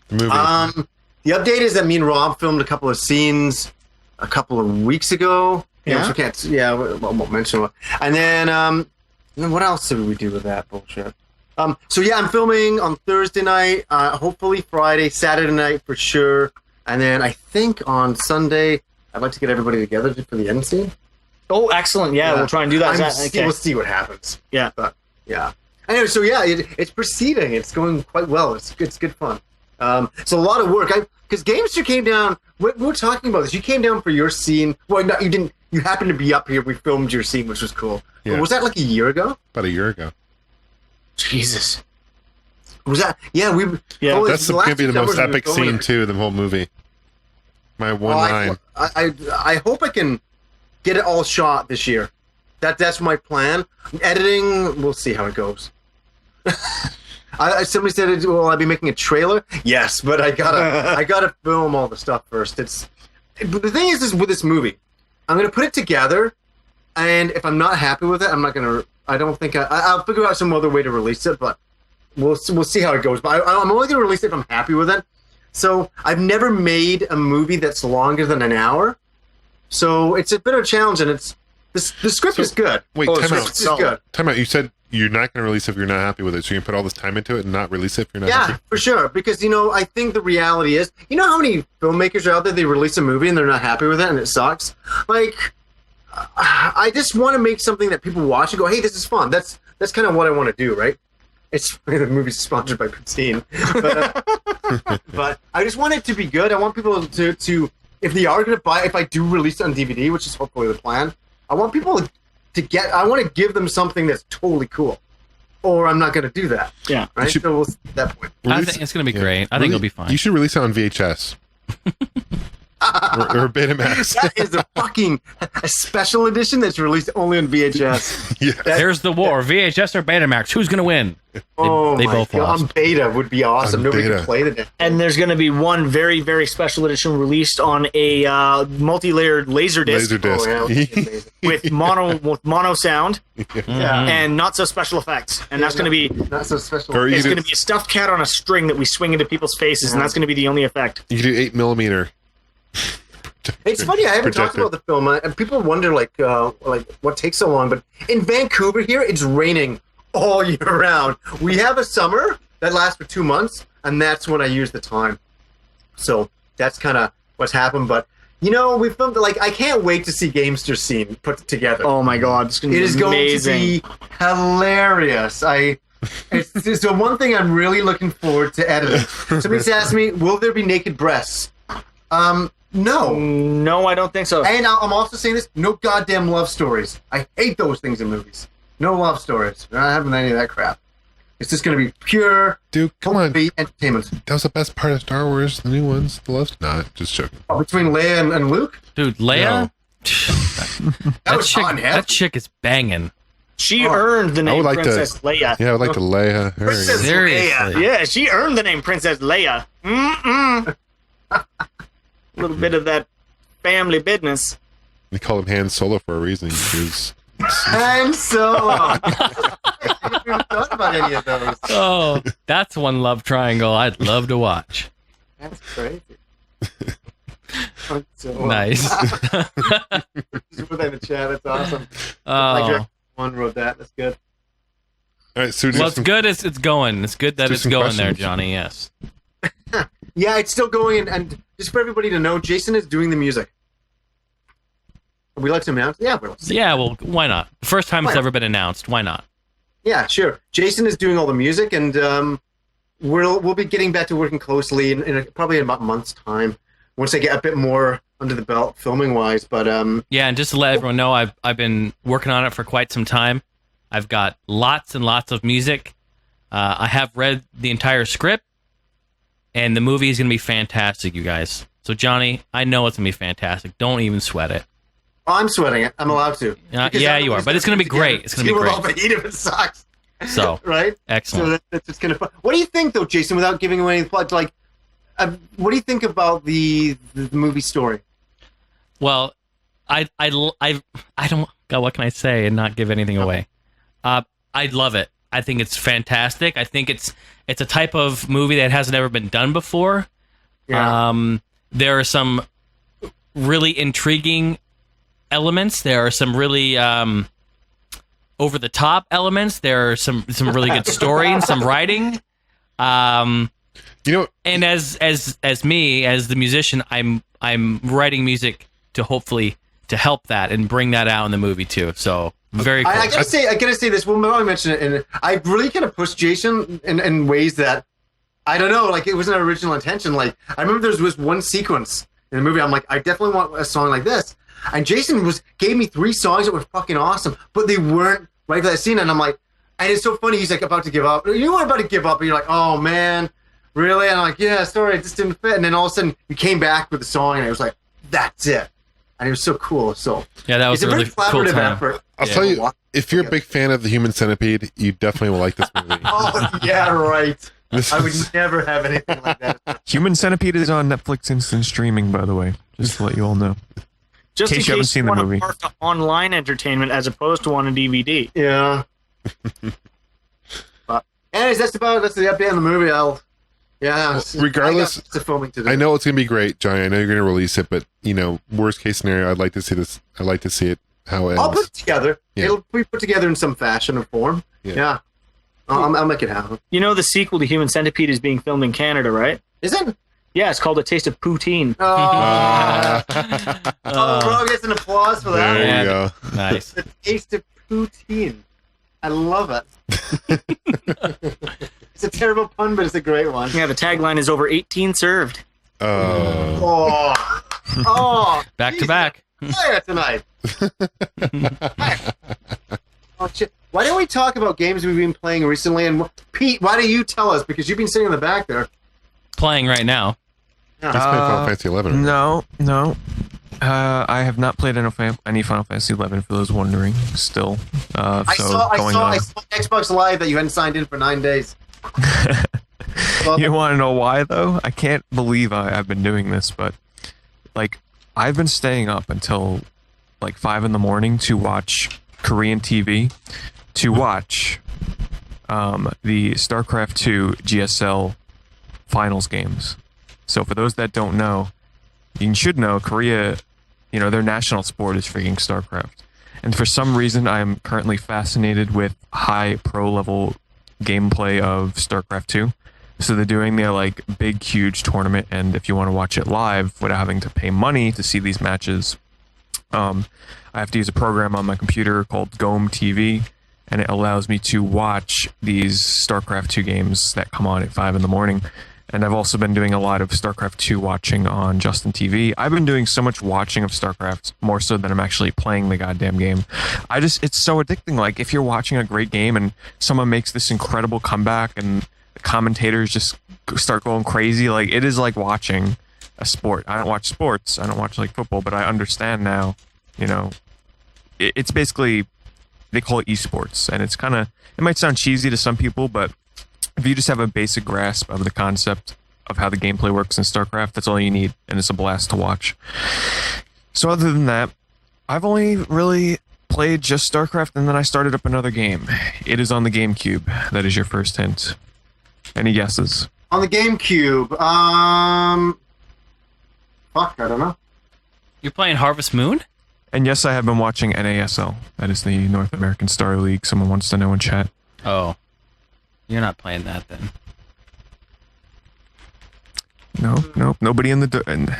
The movie? The update is that me and Rob filmed a couple of scenes a couple of weeks ago. Yeah? We won't mention it. And then what else did we do with that bullshit? So yeah, I'm filming on Thursday night, hopefully Friday, Saturday night for sure. And then I think on Sunday, I'd like to get everybody together for the end scene. Oh, excellent. Yeah, we'll try and do that. Okay. We'll see what happens. Yeah. But yeah. Anyway, so yeah, it's proceeding. It's going quite well. It's good fun. It's a lot of work. Because Gamester came down. We were talking about this. You came down for your scene. Well, no, you didn't. You happened to be up here. We filmed your scene, which was cool. Yeah. Was that like a year ago? About a year ago. Jesus. Was that? Yeah, we. Yeah. oh, That's the going last to be the most numbers we epic were filming. scene, too, in the whole movie. My one line. I hope I can get it all shot this year. That's my plan. Editing, we'll see how it goes. Somebody said, "Will I be making a trailer?" Yes, but I gotta film all the stuff first. But the thing is with this movie, I'm gonna put it together, and if I'm not happy with it, I'm not gonna. I don't think I'll figure out some other way to release it, but we'll see how it goes. But I'm only gonna release it if I'm happy with it. So I've never made a movie that's longer than an hour, so it's a bit of a challenge, and the script is good. Wait, the time script out. is good. Time out. You said you're not going to release it if you're not happy with it, so you can put all this time into it and not release it if you're not Yeah, happy? for sure. Because, I think the reality is, how many filmmakers are out there, they release a movie and they're not happy with it and it sucks? Like, I just want to make something that people watch and go, hey, this is fun. That's kind of what I want to do, right? It's the movie's sponsored by Poutine. But I just want it to be good. I want people to if they are going to buy, if I do release it on DVD, which is hopefully the plan, I want people I want to give them something that's totally cool. Or I'm not going to do that. Yeah. Right? should- So we'll see at that point. I think it's going to be great. I think it'll be fine. You should release it on VHS. or Betamax. That is a special edition that's released only on VHS. Yeah. There's the war. VHS or Betamax? Who's going to win? They my both God. lost. On beta would be awesome. On Nobody beta. could play the damn. And there's going to be one very, very special edition released on a multi-layered laser disc Laserdisc. Oh, yeah, it's amazing. with mono sound Yeah. and not so special effects. And that's going to be Not so special. Or you it's could, going to be a stuffed cat on a string that we swing into people's faces, and that's going to be the only effect. you could do 8mm. It's funny, I haven't talked projector. about the film, and people wonder like what takes so long. But in Vancouver here, it's raining all year round. We have a summer that lasts for 2 months, and that's when I use the time. So that's kind of what's happened. But we filmed I can't wait to see Gamester's scene put together. Oh my God, it's going to It be is amazing. going to be hilarious. It's the one thing I'm really looking forward to editing. Somebody's asked me, will there be naked breasts? No. No, I don't think so. And I'm also saying this, no goddamn love stories. I hate those things in movies. No love stories. We're not having any of that crap. It's just going to be pure, Dude, come on. complete entertainment. That was the best part of Star Wars, the new ones. The love's not. Just joking. Between Leia and Luke, Dude, Leia? that was fun, yeah. That chick is banging. She earned the I name would like Princess Leia. Yeah, I would like to lay her. Princess Seriously. Leia. Yeah, she earned the name Princess Leia. A little bit of that family business. They call him Han Solo for a reason. Because And so, I haven't even thought about any of those. Oh, that's one love triangle I'd love to watch. That's crazy. So, Nice. Just put that in the chat. That's awesome. Oh, One wrote that. That's good. all right, so well, it's good. It's going. It's good that do it's some going there, questions. Johnny. Yes. Yeah, it's still going, and just for everybody to know, Jason is doing the music. We like to announce? Yeah, we're Yeah. Well, why not? The first time it's Why not? ever been announced. Why not? Yeah, sure. Jason is doing all the music, and we'll be getting back to working closely in probably in about a month's time. once I get a bit more under the belt filming wise. But Yeah, and just to let everyone know, I've been working on it for quite some time. I've got lots and lots of music. I have read the entire script, and the movie is going to be fantastic, you guys. So, Johnny, I know it's going to be fantastic. Don't even sweat it. I'm sweating it. I'm allowed to. Yeah, you are. But it's going to be great. It's going to be great. All the heat if it sucks. So, right? Excellent. So that's just kind of fun. What do you think, though, Jason, without giving away any plot? Like, what do you think about the movie story? Well, I don't. God, what can I say and not give anything away? I love it. I think it's fantastic. I think it's a type of movie that hasn't ever been done before. Yeah. There are some really intriguing elements. There are some really over the top elements. There are some really good story and some writing. And as me as the musician, I'm writing music to hopefully to help that and bring that out in the movie too. So very cool. I gotta say this. Well, I mentioned it, and I really kind of pushed Jason in ways that I don't know. Like, it wasn't our original intention. Like, I remember there was one sequence in the movie. I'm like, I definitely want a song like this. And Jason gave me 3 songs that were fucking awesome, but they weren't right for that scene. And I'm like, and it's so funny. He's like about to give up. You weren't about to give up, and you're like, oh man, really? And I'm like, yeah, sorry, it just didn't fit. And then all of a sudden, you came back with the song, and it was like, that's it. And it was so cool. So yeah, that was it's a really cool time. effort. I'll tell you, if you're a big fan of the Human Centipede, you definitely will like this movie. Oh yeah, right. I would never have anything like that. Human Centipede is on Netflix instant streaming, by the way, just to let you all know. Just in case you haven't seen the want movie. To park the online entertainment as opposed to on a DVD. Yeah. Anyways, that's the update on the movie. Regardless, the filming today. I know it's gonna be great, Johnny. I know you're gonna release it, but worst case scenario, I'd like to see this. I'd like to see it how it ends. I'll put it together. Yeah. It'll be put together in some fashion or form. Yeah. I'll make it happen. You know, the sequel to Human Centipede is being filmed in Canada, right? Is it? Yeah, it's called A Taste of Poutine. Bro gets an applause for that. There you go. Nice. The Taste of Poutine. I love it. It's a terrible pun, but it's a great one. Yeah, the tagline is over 18 served. Oh, Back to back. Fire tonight. Oh shit! Why don't we talk about games we've been playing recently? And Pete, why don't you tell us? Because you've been sitting in the back there. Playing right now. He's playing Final Fantasy 11. No. I have not played any Final Fantasy 11 for those wondering. Still, I saw Xbox Live that you hadn't signed in for 9 days. You want to know why though? I can't believe I've been doing this, but like I've been staying up until like 5 a.m. to watch Korean TV, to watch the StarCraft 2 GSL finals games. So for those that don't know, you should know Korea, their national sport is freaking StarCraft. And for some reason, I'm currently fascinated with high pro level gameplay of StarCraft 2. So they're doing their like big, huge tournament. And if you want to watch it live without having to pay money to see these matches, I have to use a program on my computer called GOM TV. And it allows me to watch these StarCraft 2 games that come on at 5 a.m. And I've also been doing a lot of StarCraft 2 watching on Justin TV. I've been doing so much watching of StarCraft, more so than I'm actually playing the goddamn game. It's so addicting. Like, if you're watching a great game and someone makes this incredible comeback and the commentators just start going crazy, like, it is like watching a sport. I don't watch sports. I don't watch, like, football, but I understand now, it's basically, they call it esports. And it's kind of, it might sound cheesy to some people, but if you just have a basic grasp of the concept of how the gameplay works in StarCraft, that's all you need, and it's a blast to watch. So other than that, I've only really played just StarCraft, and then I started up another game. It is on the GameCube. That is your first hint. Any guesses? On the GameCube, fuck, I don't know. You're playing Harvest Moon? And yes, I have been watching NASL. That is the North American Star League. Someone wants to know in chat. Oh. You're not playing that then. No. Nobody in the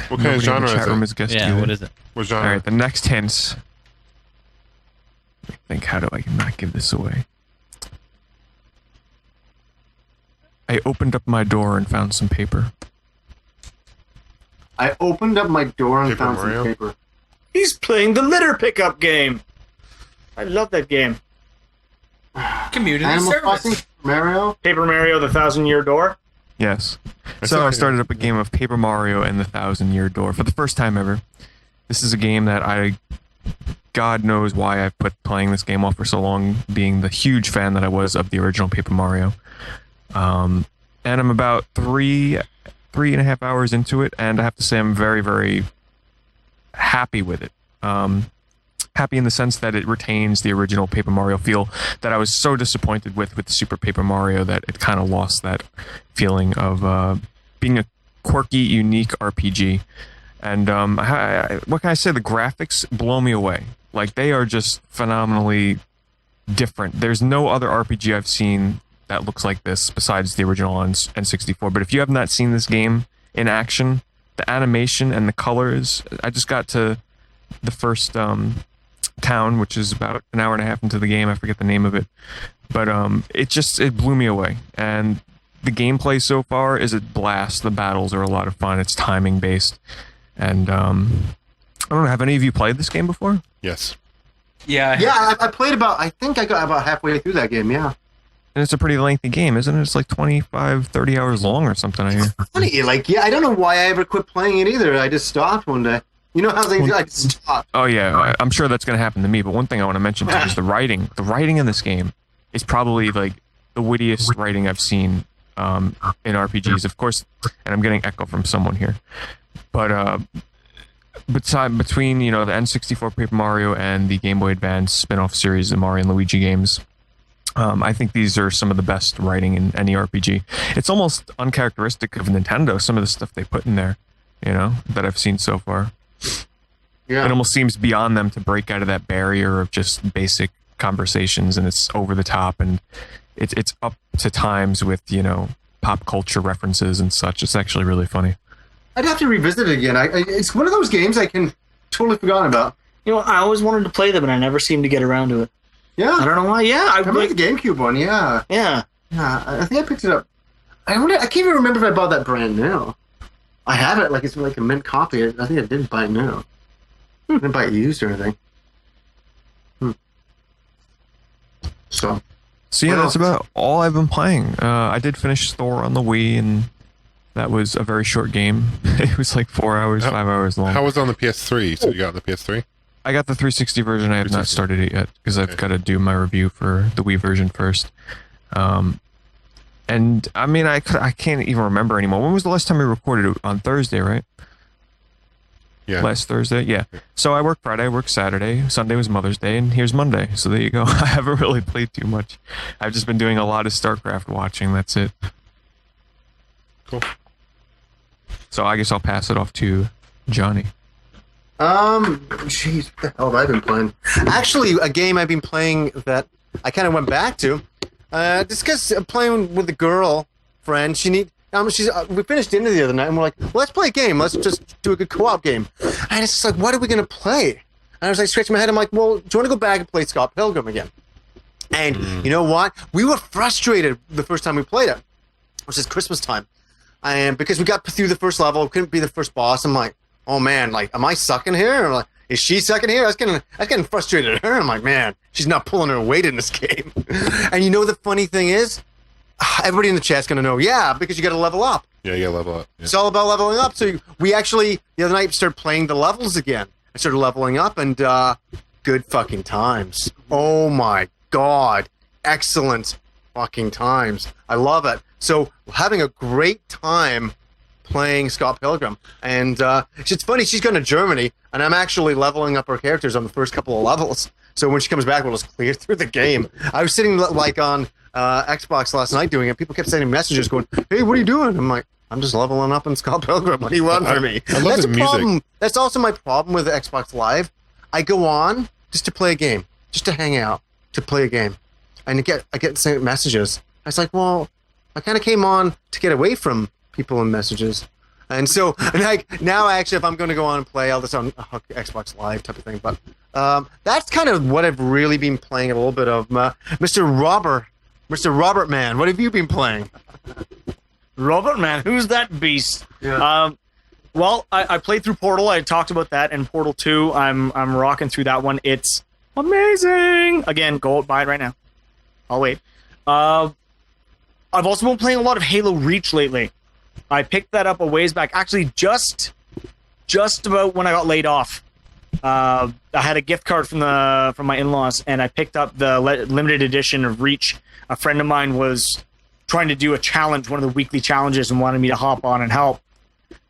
what kind of genre chat is room it? has guessed Yeah, either. what is it? What genre? All right, the next hint. I think, how do I not give this away? I opened up my door and found some paper. I opened up my door and Paper found Mario? some paper. He's playing the litter pickup game. I love that game. Community Animal service. Crossing, Mario. Paper Mario: The Thousand Year Door. Yes. That's So I okay. started up a game of Paper Mario and the Thousand Year Door for the first time ever. This is a game that God knows why I've put playing this game off for so long, being the huge fan that I was of the original Paper Mario. And I'm about 3.5 hours into it, and I have to say I'm very, very happy with it. Happy in the sense that it retains the original Paper Mario feel that I was so disappointed with the Super Paper Mario, that it kind of lost that feeling of being a quirky, unique RPG. And what can I say? The graphics blow me away. Like, they are just phenomenally different. There's no other RPG I've seen that looks like this besides the original on N64. But if you have not seen this game in action, the animation and the colors, I just got to the first town, which is about an hour and a half into the game. I forget the name of it, but it blew me away. And the gameplay so far is a blast. The battles are a lot of fun. It's timing based, and I don't know. Have any of you played this game before? Yes. Yeah. Yeah, I played about. I think I got about halfway through that game. Yeah. And it's a pretty lengthy game, isn't it? It's like 25, 30 hours long or something. I hear. Funny, like, yeah, I don't know why I ever quit playing it either. I just stopped one day. You know how things I just stopped. Oh yeah, I'm sure that's going to happen to me. But one thing I want to mention too is the writing. The writing in this game is probably like the wittiest writing I've seen in RPGs. Of course, and I'm getting echo from someone here. But between the N64 Paper Mario and the Game Boy Advance spin-off series, the Mario and Luigi games, I think these are some of the best writing in any RPG. It's almost uncharacteristic of Nintendo, some of the stuff they put in there, that I've seen so far. Yeah. It almost seems beyond them to break out of that barrier of just basic conversations, and it's over the top, and it's up to times with, pop culture references and such. It's actually really funny. I'd have to revisit it again. It's one of those games I can totally forgotten about. I always wanted to play them, and I never seemed to get around to it. Yeah. I don't know why. Yeah, I remember the GameCube one, yeah. Yeah. Yeah, I think I picked it up. I can't even remember if I bought that brand new. I have it, like it's like a mint copy. I think I didn't buy it new. I didn't buy it used or anything. So Yeah, What that's else? about all I've been playing. I did finish Thor on the Wii, and that was a very short game. It was like 4 hours, 5 hours long. How was it on the PS3? So you got on the PS3? I got the 360 version. I have not 360. started it yet because I've got to do my review for the Wii version first. And I mean, I can't even remember anymore. When was the last time we recorded it? On Thursday, right? Yeah. Last Thursday, yeah. So I worked Friday, I worked Saturday, Sunday was Mother's Day, and here's Monday. So there you go. I haven't really played too much. I've just been doing a lot of StarCraft watching. That's it. Cool. So I guess I'll pass it off to Johnny. Jeez, what the hell have I been playing? Actually, a game I've been playing that I kind of went back to. Just because I'm playing with a girl friend. We finished dinner the other night, and we're like, well, let's play a game. Let's just do a good co-op game. And it's just like, what are we going to play? And I was like, scratching my head. I'm like, well, do you want to go back and play Scott Pilgrim again? And you know what? We were frustrated the first time we played it, which is Christmas time. And because we got through the first level, couldn't be the first boss. I'm like, oh man, like, am I sucking here? Or like, is she sucking here? I was getting frustrated at her. I'm like, man, she's not pulling her weight in this game. And the funny thing is, everybody in the chat's gonna know, yeah, because you got to level up. Yeah, you gotta level up. Yeah. It's all about leveling up. So we actually the other night started playing the levels again. I started leveling up, and good fucking times. Oh my god, excellent fucking times. I love it. So having a great time playing Scott Pilgrim, and it's funny. She's going to Germany, and I'm actually leveling up her characters on the first couple of levels. So when she comes back, we'll just clear through the game. I was sitting like on Xbox last night doing it. People kept sending messages going, hey, what are you doing? I'm like, I'm just leveling up in Scott Pilgrim. What do you want from me? I love That's the a music. problem. That's also my problem with Xbox Live. I go on just to play a game, just to hang out, to play a game. And I get sent messages. I was like, well, I kind of came on to get away from people and messages. And so, now actually, if I'm going to go on and play, I'll just on Xbox Live type of thing. But that's kind of what I've really been playing a little bit of. Mr. Robert Man, what have you been playing? Robert, man, who's that beast? Yeah. Well, I played through Portal. I talked about that, and Portal 2, I'm rocking through that one. It's amazing. Again, go out, buy it right now. I'll wait. I've also been playing a lot of Halo Reach lately. I picked that up a ways back. Actually, just about when I got laid off. I had a gift card from my in-laws, and I picked up the limited edition of Reach. A friend of mine was trying to do a challenge, one of the weekly challenges, and wanted me to hop on and help.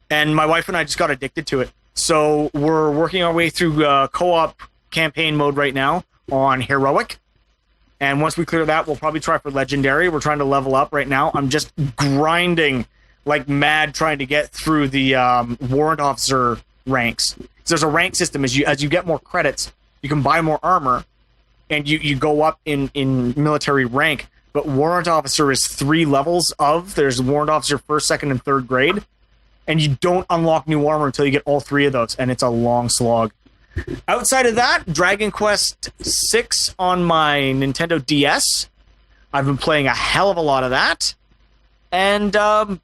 And my wife and I just got addicted to it. So we're working our way through co-op campaign mode right now on Heroic. And once we clear that, we'll probably try for Legendary. We're trying to level up right now. I'm just grinding like mad trying to get through the warrant officer ranks. So there's a rank system. As you get more credits, you can buy more armor, and you go up in military rank. But warrant officer is 3 levels of. There's warrant officer 1st, 2nd, and 3rd grade. And you don't unlock new armor until you get all 3 of those, and it's a long slog. Outside of that, Dragon Quest 6 on my Nintendo DS. I've been playing a hell of a lot of that. And I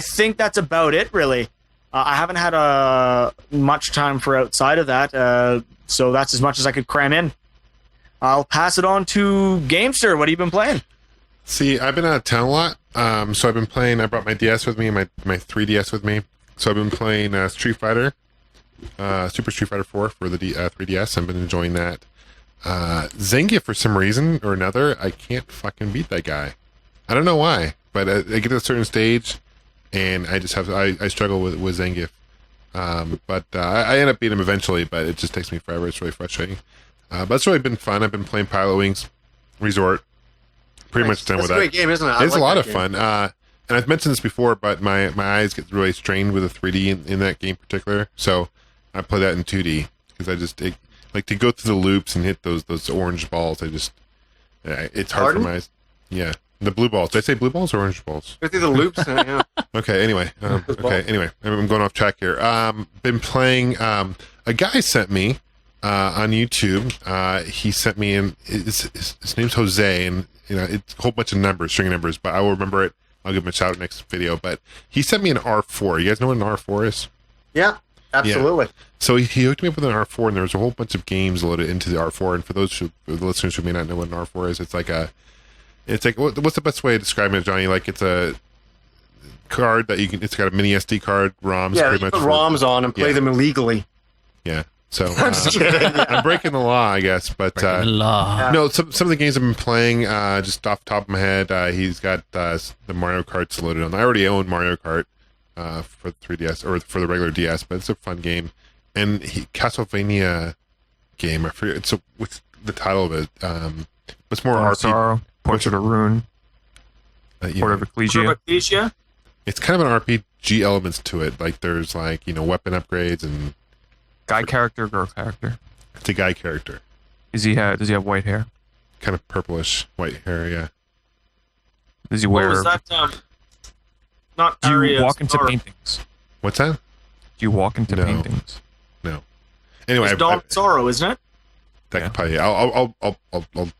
think that's about it, really. I haven't had much time for outside of that, so that's as much as I could cram in. I'll pass it on to Gamester. What have you been playing? See, I've been out of town a lot, so I've been playing. I brought my DS with me, my 3DS with me. So I've been playing Street Fighter, Super Street Fighter 4 for the 3DS. I've been enjoying that. Zangief, for some reason or another, I can't fucking beat that guy. I don't know why, but I get to a certain stage, and I just I struggle with Zangief. But I end up beating him eventually, but it just takes me forever. It's really frustrating. But it's really been fun. I've been playing Pilot Wings Resort. Pretty much done with that. It's a great game, isn't it? It's a lot of fun. And I've mentioned this before, but my eyes get really strained with the 3D in that game in particular. So I play that in 2D because like to go through the loops and hit those orange balls. It's hard for my eyes. Yeah, the blue balls. Did I say blue balls or orange balls? Go through the loops. Yeah. Okay. Anyway. Anyway, I'm going off track here. Been playing. A guy sent me on YouTube. He sent me in. His name's Jose, and it's a whole bunch of numbers, string numbers, but I will remember it. I'll give him a shout out next video. But he sent me an R4. You guys know what an R4 is? Yeah, absolutely. Yeah. So he hooked me up with an R4, and there was a whole bunch of games loaded into the R4. And for the listeners who may not know what an R4 is, it's like what's the best way to describe it, Johnny? Like it's a card that it's got a mini SD card, ROMs. Yeah, pretty you much put ROMs on and play them illegally. Yeah. So I'm breaking the law, I guess, but no. Some of the games I've been playing, just off the top of my head, he's got the Mario Karts loaded on. I already own Mario Kart for the 3DS or for the regular DS, but it's a fun game. And Castlevania game, I forget. So what's the title of it? It's more RPG. Portrait of Ruin. Port of Ecclesia. It's kind of an RPG elements to it. Like there's weapon upgrades and. Guy character, girl character. It's a guy character. Does he have white hair? Kind of purplish white hair, yeah. Does he wear? What was that? Not Do you Aria walk into Star. paintings? What's that? Do you walk into paintings? No. Anyway, It's Dawn of Sorrow, isn't it? That could probably. I'll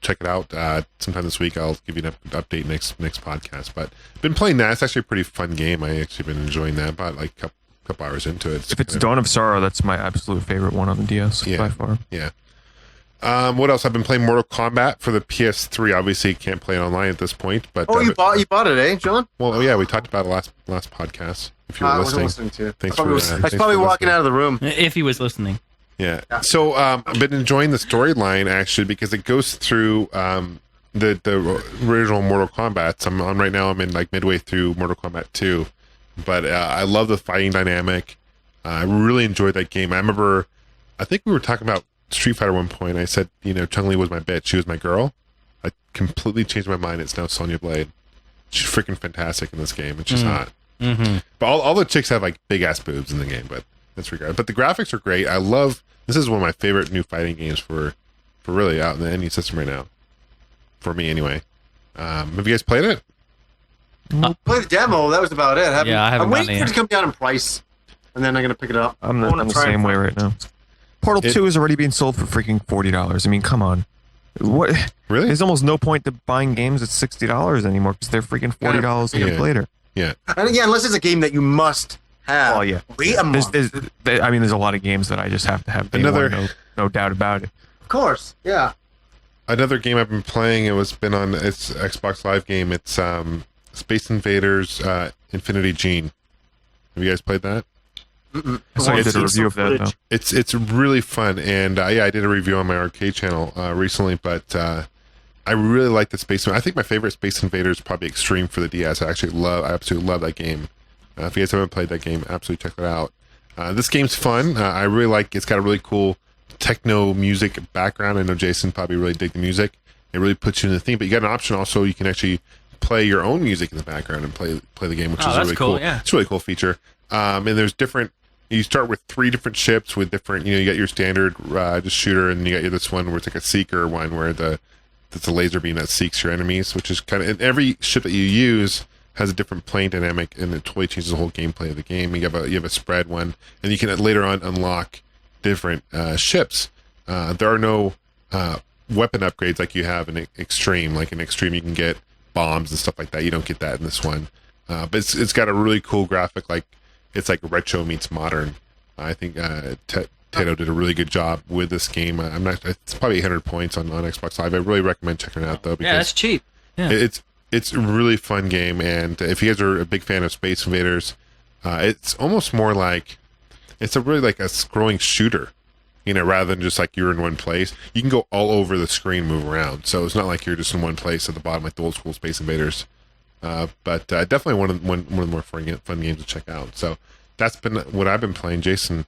check it out sometime this week. I'll give you an update next podcast. But been playing that. It's actually a pretty fun game. I actually been enjoying that. About like a couple hours into it. If it's Dawn of Sorrow, that's my absolute favorite one on the DS by far. Yeah. What else? I've been playing Mortal Kombat for the PS3. Obviously, can't play it online at this point. But you bought it, eh, John? Well, yeah, we talked about it last podcast. If you were listening, I wasn't listening to it. Thanks I was probably walking out of the room. If he was listening. Yeah. So I've been enjoying the storyline actually because it goes through the original Mortal Kombat. I'm on right now. I'm in like midway through Mortal Kombat 2. But I love the fighting dynamic. I really enjoyed that game. I remember, I think we were talking about Street Fighter at one point. I said, Chun-Li was my bitch. She was my girl. I completely changed my mind. It's now Sonya Blade. She's freaking fantastic in this game. It's just hot. Mm-hmm. But all the chicks have like big ass boobs in the game, but that's regardless. But the graphics are great. I love, this is one of my favorite new fighting games for really out in the NE system right now. For me anyway. Have you guys played it? Play the demo. That was about it. I haven't I'm waiting gotten for it it to come down in price, and then I'm gonna pick it up. I'm the same way right now. Portal 2 is already being sold for freaking $40. I mean, come on. What? Really? There's almost no point to buying games at $60 anymore because they're freaking $40 a year later. Yeah. And again, unless it's a game that you must have. Oh yeah. Wait a month. There's a lot of games that I just have to have day Another- one, no doubt about it. Of course, yeah. Another game I've been playing, it's Xbox Live game. It's Space Invaders Infinity Gene. Have you guys played that? I saw you did a review of that though. It's really fun, and I did a review on my arcade channel recently, but I really like the Space. I think my favorite Space Invaders is probably Extreme for the DS. I absolutely love that game. If you guys haven't played that game, absolutely check it out. This game's fun. I really like. It's got a really cool techno music background. I know Jason probably really dig the music. It really puts you in the theme. But you got an option also. You can actually play your own music in the background and play the game, which is that's really cool. cool. Yeah. It's a really cool feature. And there's different. You start with 3 different ships with different. You got your standard just shooter, and you got this one where it's like a seeker one where it's a laser beam that seeks your enemies, which is kind of. And every ship that you use has a different plane dynamic, and it totally changes the whole gameplay of the game. You have a spread one, and you can later on unlock different ships. There are no weapon upgrades like you have in Extreme. Like in Extreme, you can get bombs and stuff like that. You don't get that in this one. But it's got a really cool graphic. Like it's like retro meets modern. I think Tato did a really good job with this game. It's probably 800 points on Xbox Live. I really recommend checking it out though, because that's cheap. Yeah. It's a really fun game, and if you guys are a big fan of Space Invaders, it's almost more like it's a scrolling shooter, rather than just like you're in one place. You can go all over the screen, move around, so it's not like you're just in one place at the bottom like the old school Space Invaders. But definitely one of the more fun games to check out. So that's been what I've been playing. Jason,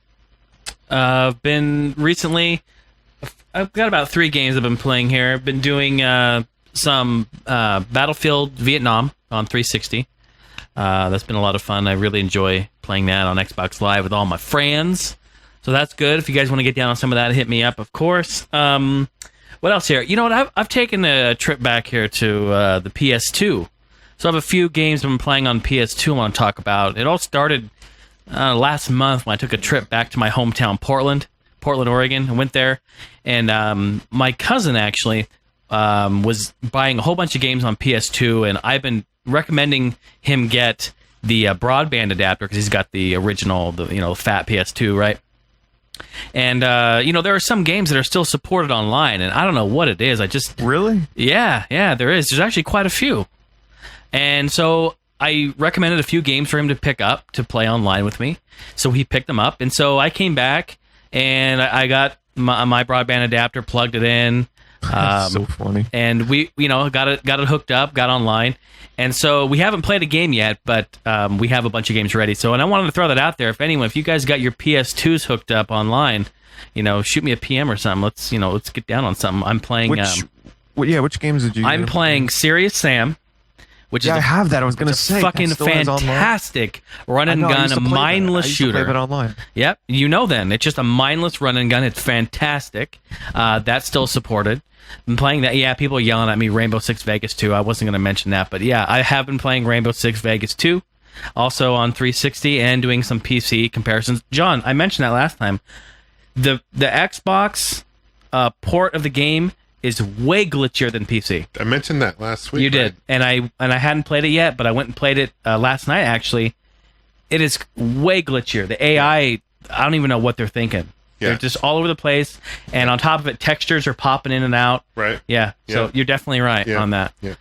I've been recently. I've got about 3 games I've been playing here. I've been doing some Battlefield Vietnam on 360. That's been a lot of fun. I really enjoy playing that on Xbox Live with all my friends. So that's good. If you guys want to get down on some of that, hit me up, of course. What else here? You know what? I've taken a trip back here to the PS2. So I have a few games I've been playing on PS2 I want to talk about. It all started last month when I took a trip back to my hometown, Portland, Oregon. I went there, and my cousin actually was buying a whole bunch of games on PS2, and I've been recommending him get the broadband adapter because he's got the original, the fat PS2, right? And there are some games that are still supported online, and I don't know what it is. Really? Yeah, there is. There's actually quite a few, and so I recommended a few games for him to pick up to play online with me. So he picked them up, and so I came back and I got my broadband adapter, plugged it in. So funny. And we, got it hooked up, got online, and so we haven't played a game yet, but we have a bunch of games ready. So, and I wanted to throw that out there. If you guys got your PS2s hooked up online, shoot me a PM or something. Let's get down on something. I'm playing. Which games did you? I'm playing Serious Sam, which is I have that. I was gonna say fucking fantastic run and gun, a mindless shooter. Play that online. Yep, then it's just a mindless run and gun. It's fantastic. That's still supported. I'm playing that. Yeah, people are yelling at me. Rainbow Six Vegas 2. I wasn't going to mention that, but yeah, I have been playing Rainbow Six Vegas 2, also on 360, and doing some PC comparisons. John, I mentioned that last time. The Xbox port of the game is way glitchier than PC. I mentioned that last week. You did, and I hadn't played it yet, but I went and played it last night. Actually, it is way glitchier. The AI, I don't even know what they're thinking. Yeah. They're just all over the place, and on top of it, textures are popping in and out. Right. Yeah. So you're definitely right on that. Yeah.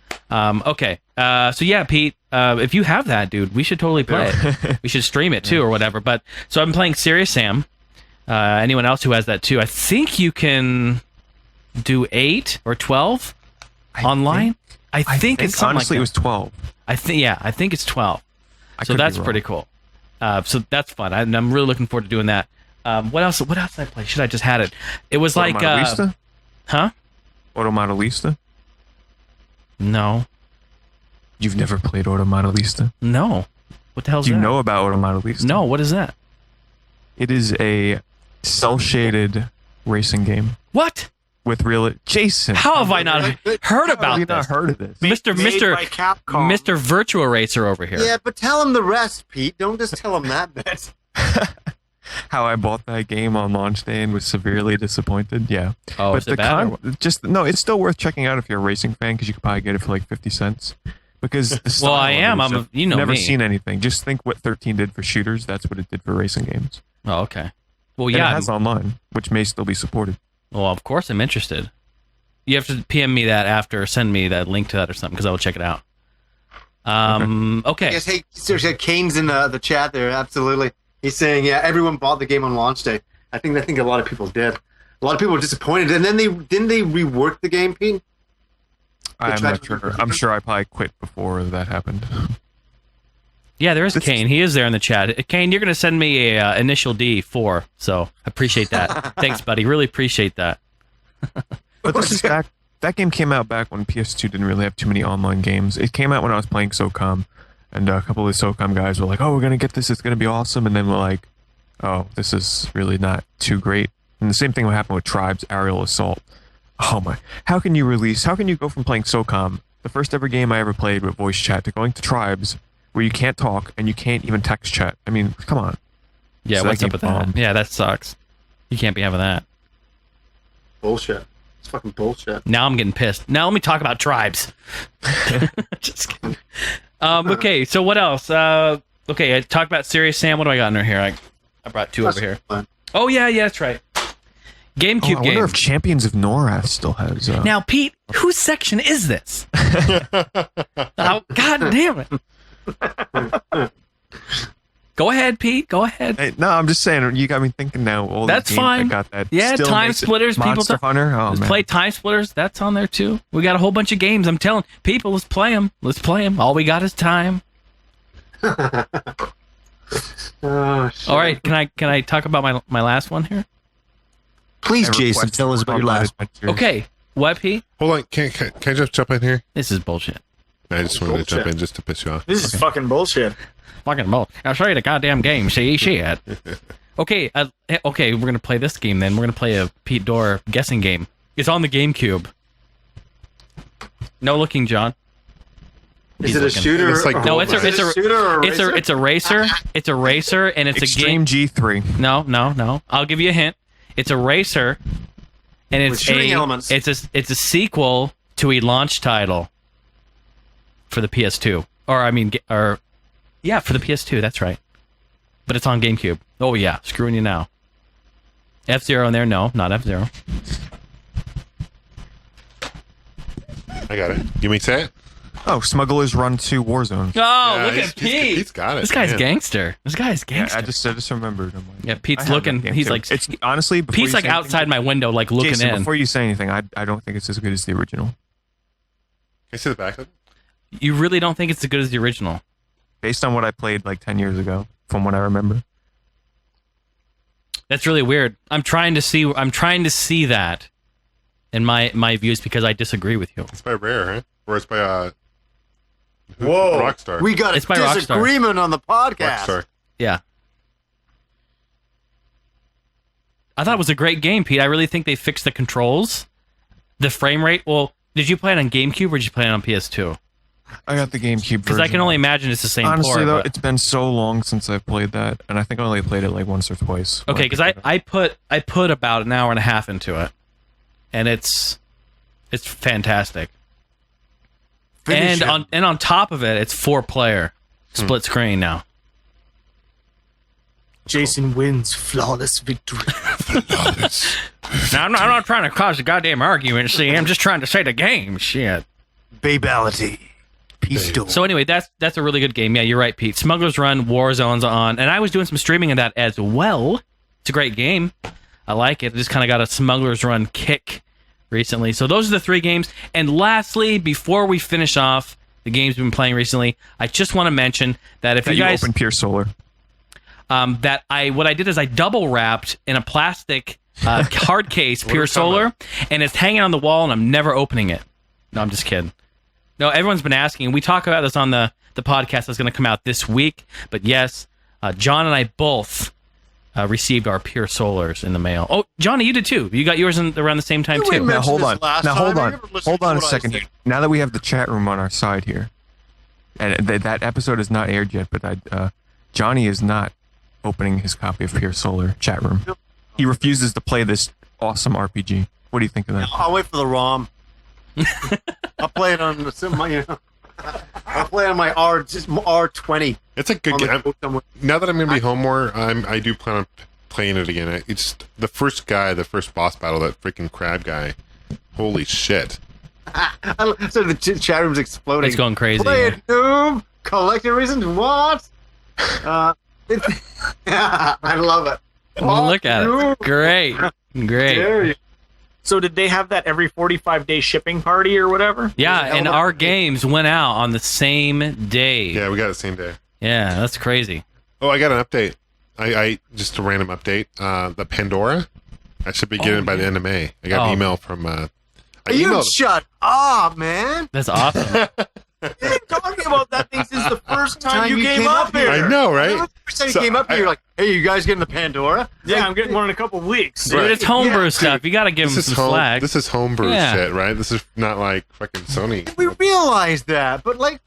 Okay. So yeah, Pete, if you have that, dude, we should totally play it. We should stream it too, or whatever. But so I'm playing Serious Sam. Anyone else who has that too? I think you can do 8 or 12 online. I think it's something honestly like that. It was 12. I think it's 12. So could be that's wrong. pretty cool. So that's fun. I'm really looking forward to doing that. What else did I play? Should I just had it? It was like Automodelista? Huh? Automodelista? No. You've never played Automodelista? No. What the hell is Do you that? know about Automodelista? No, what is that? It is a cel-shaded racing game What? with real Jason. How have I not heard How have about you this? not heard of this? Mr. Made by Capcom. Mr. Virtua Racer over here. Yeah, but tell him the rest, Pete. Don't just tell him that bit. How I bought that game on launch day and was severely disappointed. Yeah. Oh, is it bad or what? it's still worth checking out if you're a racing fan because you could probably get it for like 50 cents. Because the Well, style I of it am. is I'm. You know never me. seen anything. Just think what 13 did for shooters. That's what it did for racing games. Oh, okay. Well, And yeah. it has online, which may still be supported. Well, of course I'm interested. You have to PM me that after, send me that link to that or something, because I will check it out. Okay. Yes, hey, seriously, Kane's in the chat there. Absolutely, he's saying, yeah, everyone bought the game on launch day. I think a lot of people did. A lot of people were disappointed, and then they rework the game, Pete. I'm not sure. I'm sure I probably quit before that happened. Yeah, there is Kane. He is there in the chat. Kane, you're going to send me a initial D4, so I appreciate that. Thanks, buddy. Really appreciate that. But this is back. That game came out back when PS2 didn't really have too many online games. It came out when I was playing SOCOM, and a couple of the SOCOM guys were like, "Oh, we're gonna get this. It's gonna be awesome." And then we're like, "Oh, this is really not too great." And the same thing would happen with Tribes Aerial Assault. Oh my! How can you go from playing SOCOM, the first ever game I ever played with voice chat, to going to Tribes, where you can't talk and you can't even text chat? I mean, come on. Yeah, So what's that up with game that? bombed. Yeah, that sucks. You can't be having that. Bullshit. It's fucking bullshit. Now I'm getting pissed. Now let me talk about Tribes. Just kidding. Okay, so what else? Okay, I talked about Serious Sam. What do I got in here? I brought two over here. Fun. Oh, yeah, that's right. GameCube I wonder game. if Champions of Norath still has. Now, Pete, whose section is this? Oh, God damn it. Go ahead, Pete. Go ahead. Hey, no, I'm just saying. You got me thinking now. All That's these games fine. that got that. Yeah, still Time makes it- Splitters, people Monster talk- Hunter. Oh Let's man. play Time Splitters. That's on there, too. We got a whole bunch of games. I'm telling people, let's play them. Let's play them. All we got is time. Oh, shit. All right, can I talk about my last one here? Please, I Jason, request tell us about your Online last. Adventures. Okay, what, Pete? Hold on, can I just jump in here? This is bullshit. I just wanted to jump Bullshit. in just to piss you off. This is fucking bullshit. Fucking bull. I'll show you the goddamn game. See shit. Okay, okay, we're gonna play this game then. We're gonna play a Pete Dorr guessing game. It's on the GameCube. No looking, John. Is He's it a looking. shooter? It's like No, it's a shooter or a racer? it's a racer. It's a racer, and it's a Extreme game. G3. No. I'll give you a hint. It's a racer, and With it's shooting elements. It's a sequel to a launch title for the PS2, for the PS2. That's right. But it's on GameCube. Oh yeah, screwing you now. F-Zero in there? No, not F-Zero. I got it. You may say it? Oh, Smuggler's Run 2 Warzone. Oh, look he's- at Pete. He's got it. This guy's man. gangster. This guy's Yeah, gangster. I just remembered. I'm like, Yeah, Pete's I have looking- that game he's too. like- it's honestly. before Pete's you like say anything, outside my window, like looking Jason, in. before you say anything, I don't think it's as good as the original. Can I see the back of it? You really don't think it's as good as the original? Based on what I played like 10 years ago, from what I remember. That's really weird. I'm trying to see that in my views because I disagree with you. It's by Rare, huh? Or it's by Whoa. Rockstar. We got It's a by Rockstar. disagreement on the podcast. Rockstar. Yeah. I thought it was a great game, Pete. I really think they fixed the controls, the frame rate. Well, did you play it on GameCube or did you play it on PS2? I got the GameCube Because I can version. only imagine it's the same Honestly port. though, but- it's been so long since I've played that, and I think I only played it like once or twice. Okay, because I put about an hour and a half into it, and it's fantastic. Finish And on top of it, it's 4-player split screen now. Jason wins flawless victory. Now I'm not trying to cause a goddamn argument. See, I'm just trying to say the game. Shit. Babality. Peace door. So anyway, that's a really good game. Yeah, you're right, Pete. Smuggler's Run, Warzone's on, and I was doing some streaming of that as well. It's a great game. I like it. I just kind of got a Smuggler's Run kick recently. So those are the 3 games. And lastly, before we finish off the games we've been playing recently, I just want to mention that if that you guys open Pure Solar. what I did is I double wrapped in a plastic hard case Pure Solar, and it's hanging on the wall, and I'm never opening it. No, I'm just kidding. No, everyone's been asking. We talk about this on the podcast that's going to come out this week. But yes, John and I both received our Pure Solars in the mail. Oh, Johnny, you did too. You got yours around the same time You too. remember- Now hold this on. last Now time. hold I on. never listened Hold to on a what I second said. here. Now that we have the chat room on our side here, and that episode is not aired yet, but Johnny is not opening his copy of Pure Solar chat room. He refuses to play this awesome RPG. What do you think of that? I'll wait for the ROM. I'll play it on the I'll play on my R20. It's a good on the game. go somewhere. Now that I'm going to be home more, I do plan on playing it again. It's the first boss battle, that freaking crab guy. Holy shit. So the chat room's exploding. It's going crazy. Play Yeah. it, noob. Collector reasons. What? I love it. Look at it. Noob. Great. Great. Dare you. So did they have that every 45-day shipping party or whatever? Yeah, and our games went out on the same day. Yeah, we got it the same day. Yeah, that's crazy. Oh, I got an update. I just a random update. The Pandora, I should be getting it by the end of May. I got an email from. You shut up, man. That's awesome. You've been talking about that thing since the first time you came up here. I know, right? The first time you came up here, you're like, hey, you guys getting the Pandora? Yeah, I'm getting one in a couple of weeks. Dude, it's homebrew stuff. You got to give them some slack. This is homebrew shit, right? This is not like fucking Sony. We realize that, but like.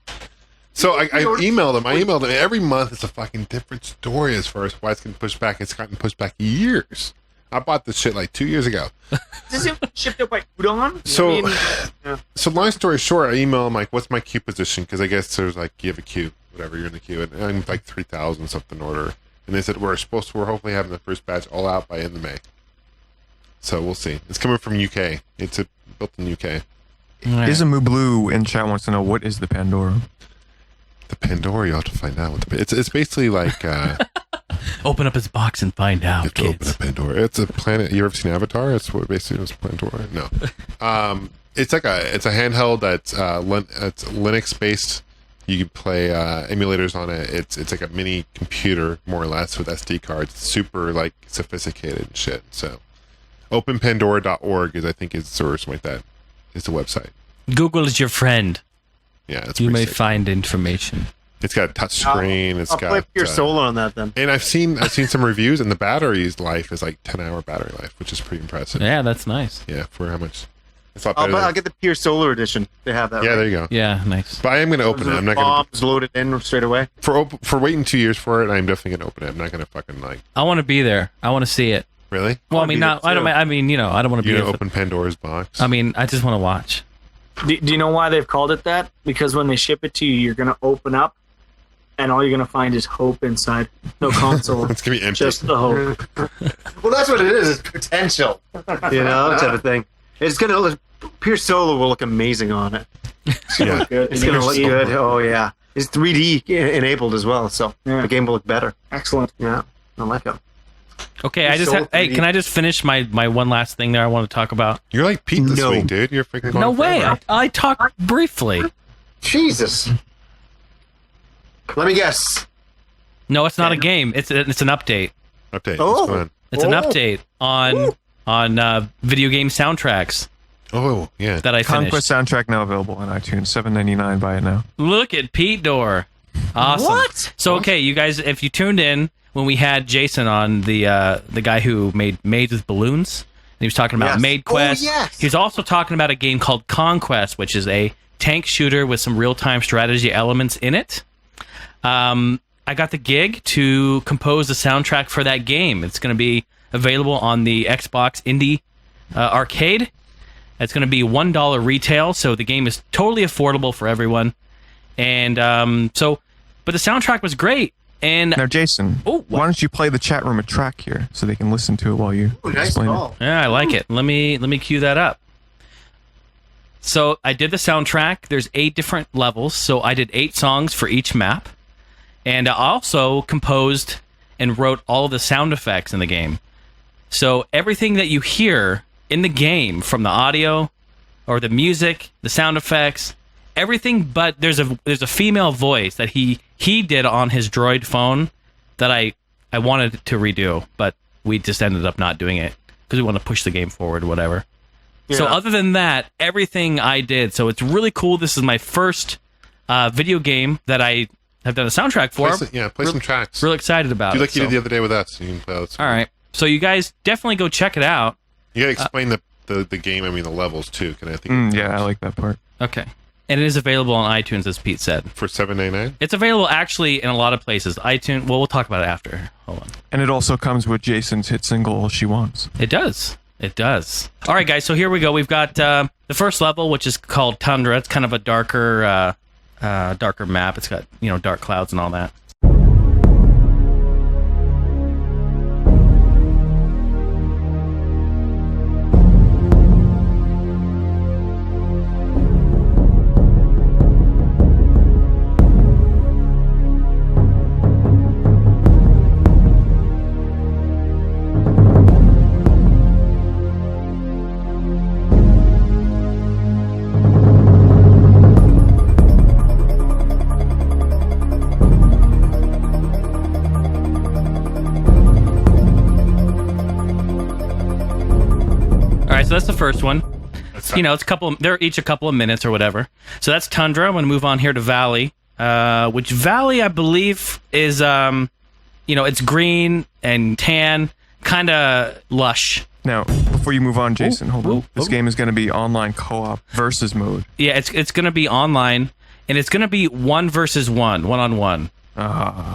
So I emailed them. Every month it's a fucking different story as far as why it's getting pushed back. It's gotten pushed back years. I bought this shit like 2 years ago. Is it shipped up by Udon? So long story short, I email them like, what's my queue position? Because I guess there's like, you have a queue, whatever, you're in the queue. And I'm like 3,000 something order. And they said, we're hopefully having the first batch all out by end of May. So we'll see. It's coming from UK. It's built in UK. Isamu Blue in chat wants to know, what is the Pandora? The Pandora, you'll have to find out. It's basically like... Open up his box and find out, you have to open a Pandora. It's a planet. You ever seen Avatar? It's what basically is Pandora. No, it's a handheld that's it's Linux based. You can play emulators on it. It's like a mini computer more or less with SD cards. It's super like sophisticated and shit. So, openpandora.org is or something like that. Is the website. Google is your friend. Yeah, it's you may sick. Find information. It's got a touch screen. I'll play Pure Solar on that then. And I've seen some reviews, and the battery's life is like 10-hour battery life, which is pretty impressive. Yeah, that's nice. Yeah, for how much? It's a lot better I'll get the Pure Solar edition. They have that. Yeah, right? there you go. Yeah, nice. But I am going to open it. I'm not going to load it in straight away. For waiting 2 years for it. I'm definitely going to open it. I'm not going to fucking like. I want to be there. I want to see it. Really? Well, I mean, not. I don't. I mean, I don't want to be. You open Pandora's box. I mean, I just want to watch. Do you know why they've called it that? Because when they ship it to you, you're going to open up, and all you're going to find is hope inside. No console. It's going to be empty. Just the hope. Well, that's what it is. It's potential. Type of thing. It's going to look... Pure Solar will look amazing on it. It's going to look good. It's going to look good. Oh, yeah. It's 3D enabled as well, so the game will look better. Excellent. Yeah. I like it. Okay, hey, can I just finish my one last thing there I want to talk about? You're like Pete this week, dude. You're freaking going No way. forever. I talked briefly. Jesus. Let me guess. No, it's not a game. It's an update. Update. Oh. It's an update on video game soundtracks. Oh, yeah. That I finished. Conquest soundtrack now available on iTunes. $7.99. Buy it now. Look at Pete Door. Awesome. What? So, okay, you guys, if you tuned in when we had Jason on, the guy who made Maids with Balloons, and he was talking about Maid Quest. Oh, yes. He was also talking about a game called Conquest, which is a tank shooter with some real-time strategy elements in it. I got the gig to compose the soundtrack for that game. It's going to be available on the Xbox Indie Arcade. It's going to be $1 retail, so the game is totally affordable for everyone. And but the soundtrack was great. And now, Jason, why don't you play the chat room a track here so they can listen to it while you explain it? Yeah, I like it. Let me cue that up. So I did the soundtrack. There's 8 different levels, so I did 8 songs for each map. And I also composed and wrote all the sound effects in the game. So everything that you hear in the game, from the audio or the music, the sound effects, everything, but there's a female voice that he did on his Droid phone that I wanted to redo, but we just ended up not doing it because we want to push the game forward, whatever. Yeah. So other than that, everything I did. So it's really cool. This is my first video game that I have done a soundtrack for. Play some tracks. Really excited about it. Do like you did the other day with us. You can play all right. So you guys definitely go check it out. You gotta explain the game, I mean the levels too. Can I think? Yeah, I like that part. Okay. And it is available on iTunes, as Pete said. For $7.99? It's available actually in a lot of places. iTunes, well, we'll talk about it after. Hold on. And it also comes with Jason's hit single, All She Wants. It does. It does. All right, guys, so here we go. We've got the first level, which is called Tundra. It's kind of a darker darker map. It's got, dark clouds and all that. So that's the first one. It's they're each a couple of minutes or whatever. So that's Tundra. I'm going to move on here to Valley, which Valley, I believe, is, it's green and tan, kind of lush. Now, before you move on, Jason, hold on. This game is going to be online co-op versus mode. Yeah, it's going to be online, and it's going to be 1 versus 1, one-on-one.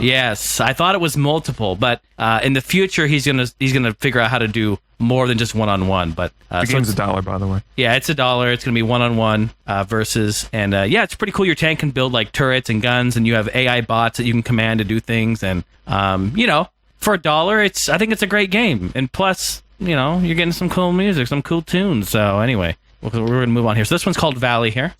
Yes, I thought it was multiple, but in the future he's gonna figure out how to do more than just one-on-one. But the game's $1, by the way. Yeah, it's $1. It's gonna be one-on-one versus, and it's pretty cool. Your tank can build like turrets and guns, and you have AI bots that you can command to do things. And for $1, I think it's a great game. And plus, you're getting some cool music, some cool tunes. So anyway, we're gonna move on here. So this one's called Valley here.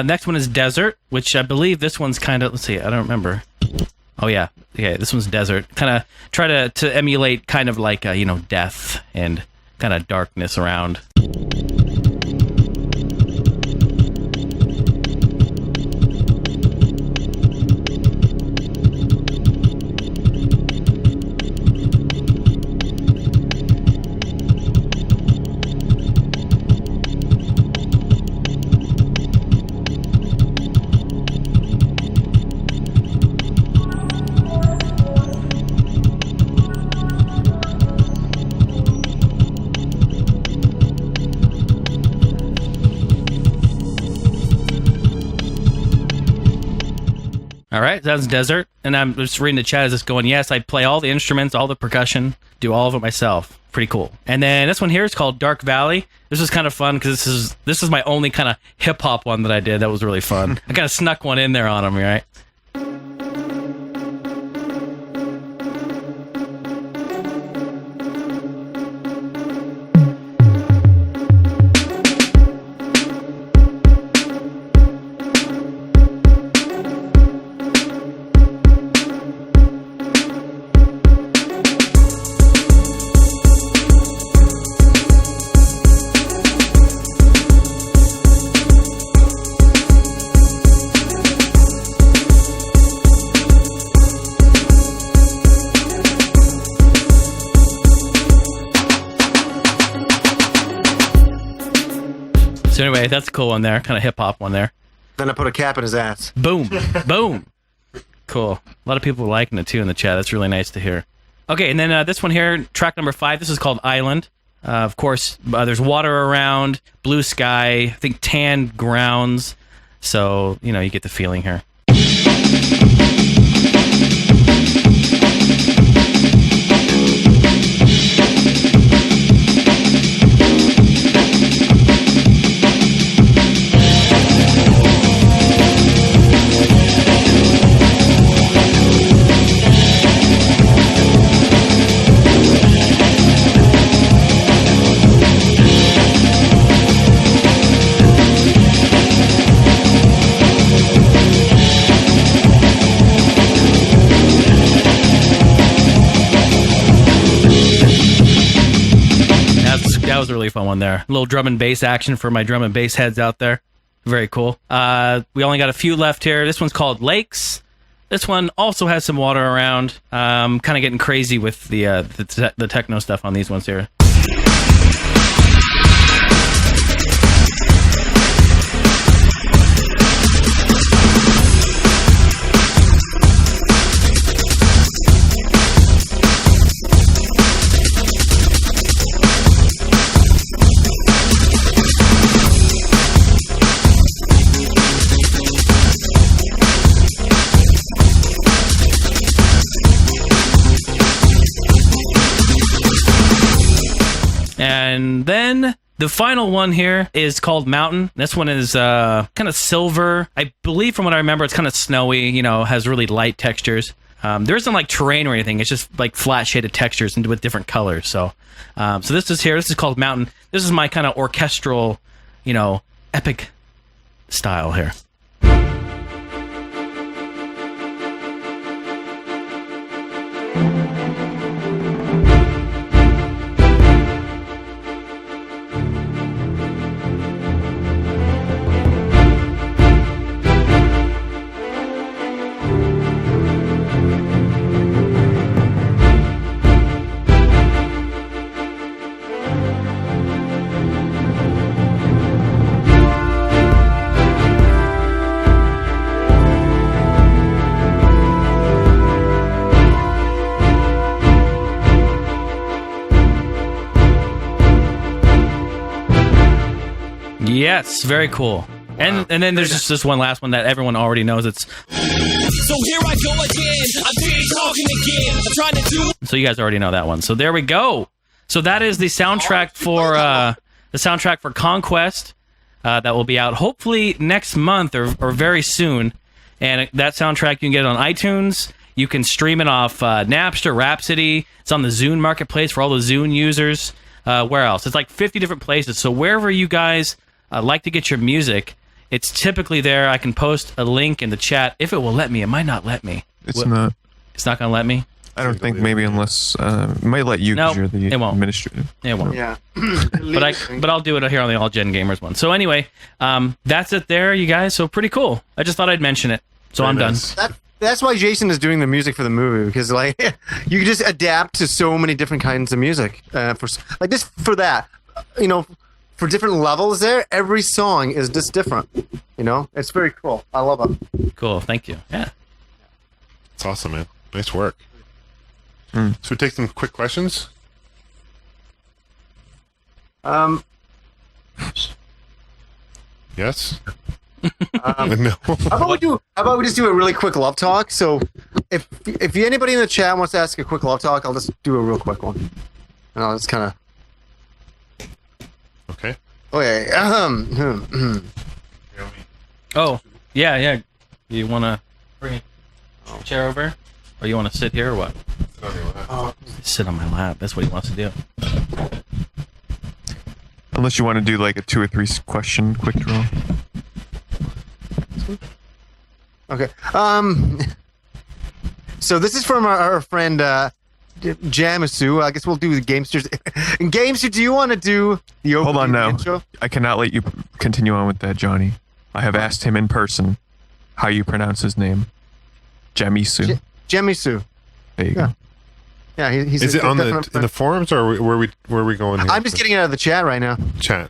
Next one is Desert, which I believe this one's kind of, let's see, I don't remember. Oh, yeah. Okay, this one's Desert. Kind of try to emulate kind of like, death and kind of darkness around. All right, that's Desert. And I'm just reading the chat as it's going, yes, I play all the instruments, all the percussion, do all of it myself. Pretty cool. And then this one here is called Dark Valley. This is kind of fun because this is my only kind of hip-hop one that I did. That was really fun. I kind of snuck one in there on them, right? So anyway, that's a cool one there, kind of hip-hop one there. Then I put a cap in his ass. Boom. Boom. Cool. A lot of people are liking it, too, in the chat. That's really nice to hear. Okay, and then this one here, track number 5, this is called Island. Of course, there's water around, blue sky, I think tan grounds. So, you get the feeling here. That was a really fun one there. A little drum and bass action for my drum and bass heads out there. Very cool. We only got a few left here. This one's called Lakes. This one also has some water around. Kind of getting crazy with the techno stuff on these ones here. And then the final one here is called Mountain. This one is kind of silver. I believe from what I remember, it's kind of snowy, has really light textures. There isn't like terrain or anything. It's just like flat shaded textures and with different colors. So this is here. This is called Mountain. This is my kind of orchestral, epic style here. Yes, very cool. And then there's just this one last one that everyone already knows. It's so here I go again. I'm talking again. I'm trying to do. So you guys already know that one. So there we go. So that is the soundtrack for Conquest that will be out hopefully next month or very soon. And that soundtrack you can get on iTunes. You can stream it off Napster, Rhapsody. It's on the Zune Marketplace for all the Zune users. Where else? It's like 50 different places. So wherever you guys like to get your music, it's typically there. I can post a link in the chat if it will let me. It might not let me. It's not. It's not going to let me? I don't think maybe unless it might let you because you're the administrator. It won't. Yeah. But I'll do it here on the All Gen Gamers one. So anyway, that's it there, you guys. So pretty cool. I just thought I'd mention it. So I'm done. That's why Jason is doing the music for the movie, because like you can just adapt to so many different kinds of music for that. For different levels there, every song is just different. It's very cool. I love it. Cool. Thank you. Yeah. It's awesome, man. Nice work. So we take some quick questions. Yes. No. How about we just do a really quick love talk? So, if anybody in the chat wants to ask a quick love talk, I'll just do a real quick one. And I'll just kind of. Okay. Okay. Oh, yeah. You want to bring a chair over? Or you want to sit here or what? Sit on your lap. Sit on my lap. That's what he wants to do. Unless you want to do like a 2 or 3 question quick draw. Okay. So this is from our friend Jamisu. I guess we'll do the Gamesters. And Gamester, do you want to do the opening? Hold on now. Intro? I cannot let you continue on with that, Johnny. I have asked him in person how you pronounce his name. Jamisu. Jamisu. There you go. Yeah, he's. Is it on in the forums or where we going here? I'm just getting it out of the chat right now. Chat.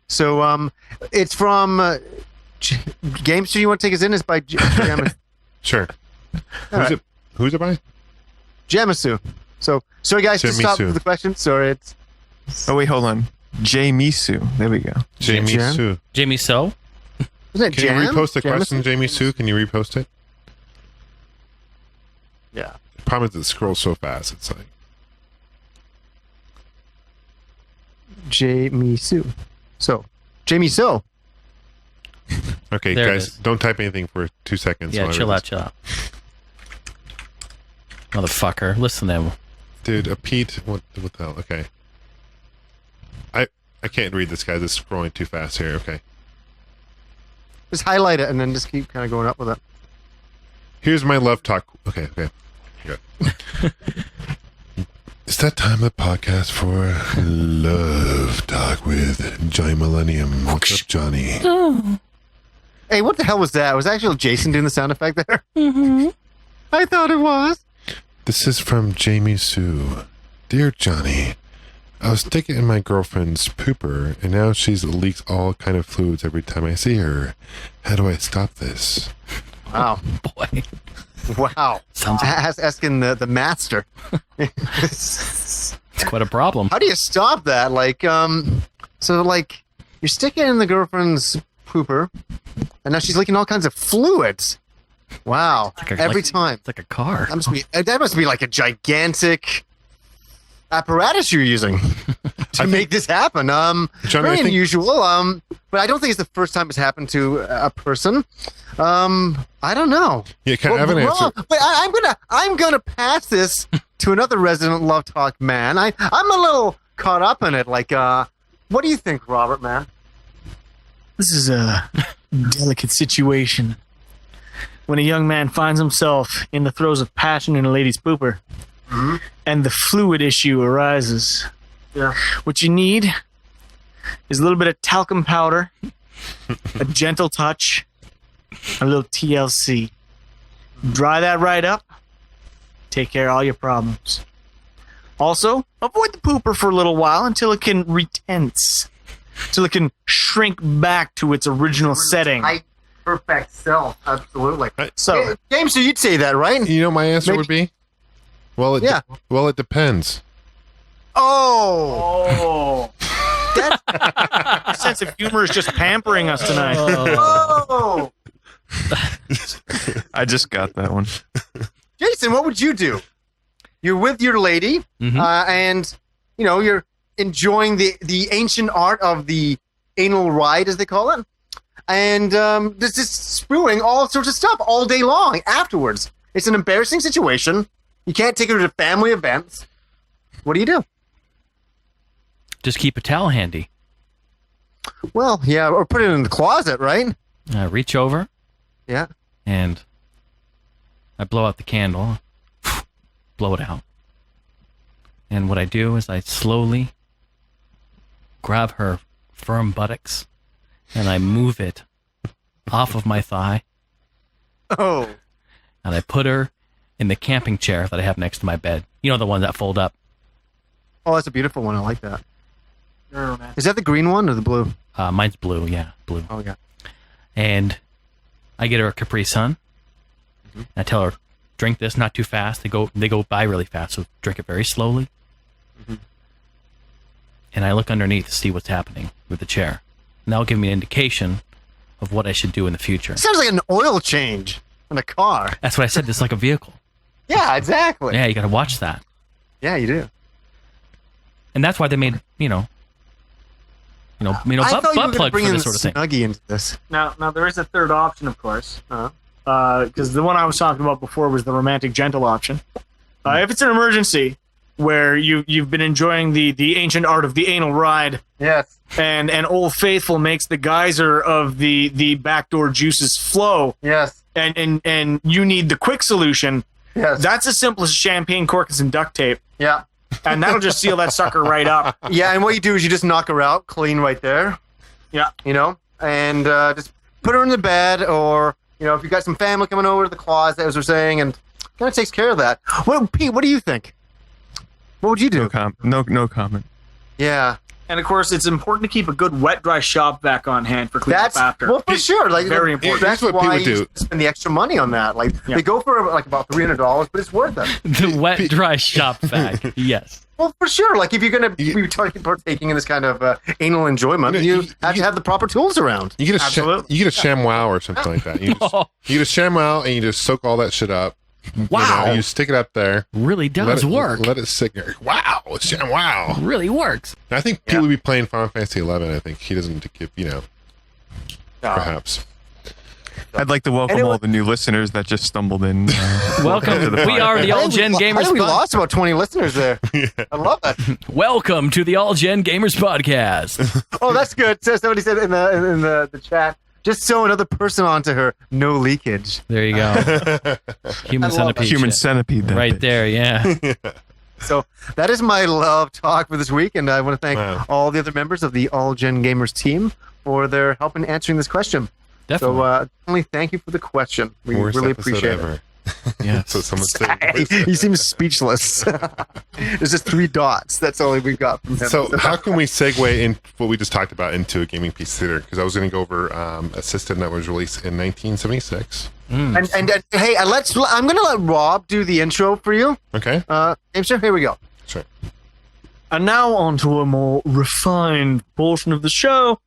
So it's from Gamester. You want to take us in? It's by Jamisu. Sure. Who's it by? Jamisu. So sorry guys, to stop with the question. Sorry, it's. Oh wait, hold on. Jamisu. There we go. Jamie Sue. Jamie So? Isn't it Can you repost the question, Jamie Sue? Can you repost it? Yeah. The problem is it scrolls so fast. It's like Jamisu. So Jamie So. Okay, There it guys, is. don't type anything for 2 seconds. Yeah, while I chill read out, chill out. Motherfucker. Listen to him. this. Dude, Pete, what the hell? Okay. I can't read this, guys. It's scrolling too fast here. Okay. Just highlight it and then just keep kind of going up with it. Here's my love talk. Okay. Good. It's that time of the podcast for Love Talk with Johnny Millennium. What's up, Johnny? Hey, what the hell was that? Was actually Jason doing the sound effect there? Mm-hmm. I thought it was. This is from Jamie Sue. Dear Johnny, I was sticking in my girlfriend's pooper, and now she leaks all kind of fluids every time I see her. How do I stop this? Wow. Boy. Wow. Sounds asking the master. it's quite a problem. How do you stop that? So you're sticking in the girlfriend's pooper, and now she's leaking all kinds of fluids. Wow. Every time. It's like a car. That must be like a gigantic apparatus you're using to make this happen. John, Very unusual. But I don't think it's the first time it's happened to a person. I don't know. Yeah, I have an answer. But I'm gonna pass this to another resident Love Talk man. I'm a little caught up in it. Like, what do you think, Robert, man? This is a delicate situation. When a young man finds himself in the throes of passion in a lady's pooper, and the fluid issue arises, what you need is a little bit of talcum powder, a gentle touch, a little TLC. Dry that right up, take care of all your problems. Also, avoid the pooper for a little while until it can retense, till it can shrink back to its original setting. Perfect self, absolutely. So, James, so you'd say that, right? You know what my answer would be? Well, it depends. Oh, that sense of humor is just pampering us tonight. oh. I just got that one. Jason, what would you do? You're with your lady, and you're enjoying the ancient art of the anal ride, as they call it, and there's just spewing all sorts of stuff all day long afterwards. It's an embarrassing situation. You can't take her to family events. What do you do? Just keep a towel handy. Well, yeah, or put it in the closet, right? Reach over. Yeah. And I blow out the candle. Blow it out. And what I do is I slowly grab her firm buttocks and I move it off of my thigh. Oh. And I put her in the camping chair that I have next to my bed. You know, the one that fold up. Oh, that's a beautiful one. I like that. Is that the green one or the blue? Mine's blue, yeah, blue. Oh, yeah. And I get her a Capri Sun. And I tell her, drink this, not too fast. They go by really fast, so drink it very slowly. And I look underneath to see what's happening with the chair. And that'll give me an indication of what I should do in the future. Sounds like an oil change in a car. That's what I said. It's like a vehicle. Yeah, exactly. Yeah, you got to watch that. Yeah, you do. And that's why they made, butt plug for this sort of thing. Snuggie into this. Now there is a third option, of course, because the one I was talking about before was the romantic gentle option. If it's an emergency where you've been enjoying the ancient art of the anal ride, yes, and Old Faithful makes the geyser of the backdoor juices flow, yes, and you need the quick solution, yes, that's as simple as champagne cork and some duct tape. Yeah. And that'll just seal that sucker right up. Yeah, and what you do is you just knock her out clean right there. Yeah. And just put her in the bed, or, if you got some family coming over to the closet, as we're saying, and kind of takes care of that. Pete, what do you think? What would you do? No comment. Yeah. And of course, it's important to keep a good wet, dry shop vac on hand for cleanup after. Well, for sure. Like, very important. That's what why people you do. spend the extra money on that. Like, they go for about $300, but it's worth it. The wet, dry shop vac. Yes. Well, for sure. Like, if you're going to be partaking in this kind of anal enjoyment, you have to have the proper tools around. You get a ShamWow or something like that. You get a ShamWow and you just soak all that shit up. Wow. You stick it up there. Really does work. Let it sit there. Wow. It's ShamWow. Really works. I think people will be playing Final Fantasy 11. I think he doesn't give, perhaps. I'd like to welcome all the new listeners that just stumbled in. Welcome. We are the All Gen Gamers. I think we lost about 20 listeners there. I love that. Welcome to the All Gen Gamers podcast. Oh, that's good. So somebody said in the chat, just sew another person onto her. No leakage. There you go. Human centipede. Human centipede. That right bitch. There, yeah. So that is my love talk for this week, and I want to thank all the other members of the All Gen Gamers team for their help in answering this question. Definitely. So definitely thank you for the question. We really appreciate it. Yeah. So someone said. He seems speechless. There's just 3 dots. That's all we got from him. So how can we segue in what we just talked about into a gaming piece theater? Because I was going to go over a system that was released in 1976. And hey, I'm going to let Rob do the intro for you. Okay. Sure, here we go. Sure. And now on to a more refined portion of the show.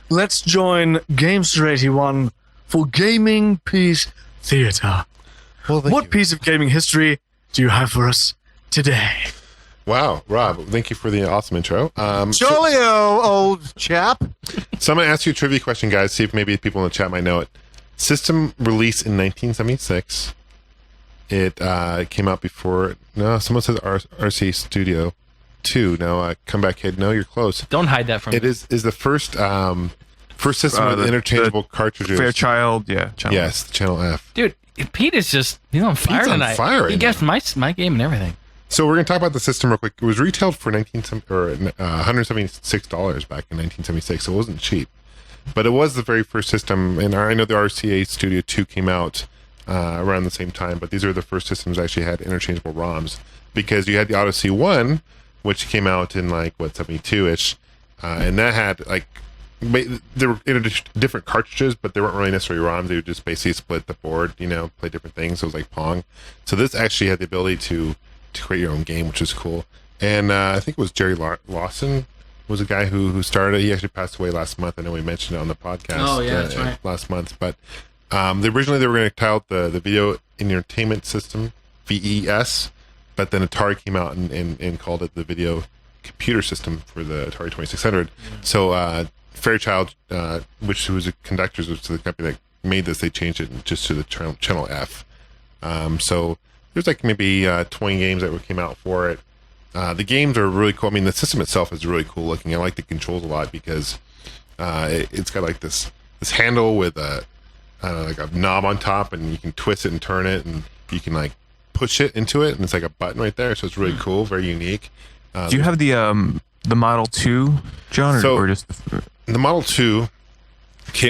Let's join Gamester 81 for Gaming Piece Theater. Well, What piece of gaming history do you have for us today? Wow, Rob, thank you for the awesome intro. Jolio, old chap. So I'm going to ask you a trivia question, guys, see if maybe people in the chat might know it. System released in 1976. It came out before... No, someone says RC Studio 2. No, Comeback Kid. No, you're close. Don't hide that from me. It is the first system with interchangeable cartridges. Fairchild, yeah. Channel. Yes, Channel F. Dude, Pete is just... He's on fire Pete's on tonight. fire right he guessed my game and everything. So we're going to talk about the system real quick. It was retailed for $176 back in 1976, so it wasn't cheap. But it was the very first system, and I know the RCA Studio 2 came out around the same time, but these are the first systems that actually had interchangeable ROMs, because you had the Odyssey 1, which came out in 72-ish, and that had there were different cartridges, but they weren't really necessarily ROMs. They would just basically split the board, play different things. So it was like Pong. So this actually had the ability to create your own game, which is cool. And I think it was Jerry Lawson was a guy who started it. He actually passed away last month. I know we mentioned it on the podcast. Oh, yeah, that's right. Last month. But originally they were going to title the Video Entertainment System, VES, but then Atari came out and called it the Video Computer System for the Atari 2600. Yeah. So Fairchild, which was the conductors of the company that made this, they changed it just to the Channel F. So there's maybe 20 games that came out for it. The games are really cool. I mean, the system itself is really cool looking. I like the controls a lot because it's got this handle with a knob on top, and you can twist it and turn it, and you can push it into it, and it's like a button right there. So it's really cool, very unique. Do you have the Model 2, John, or just the Model 2?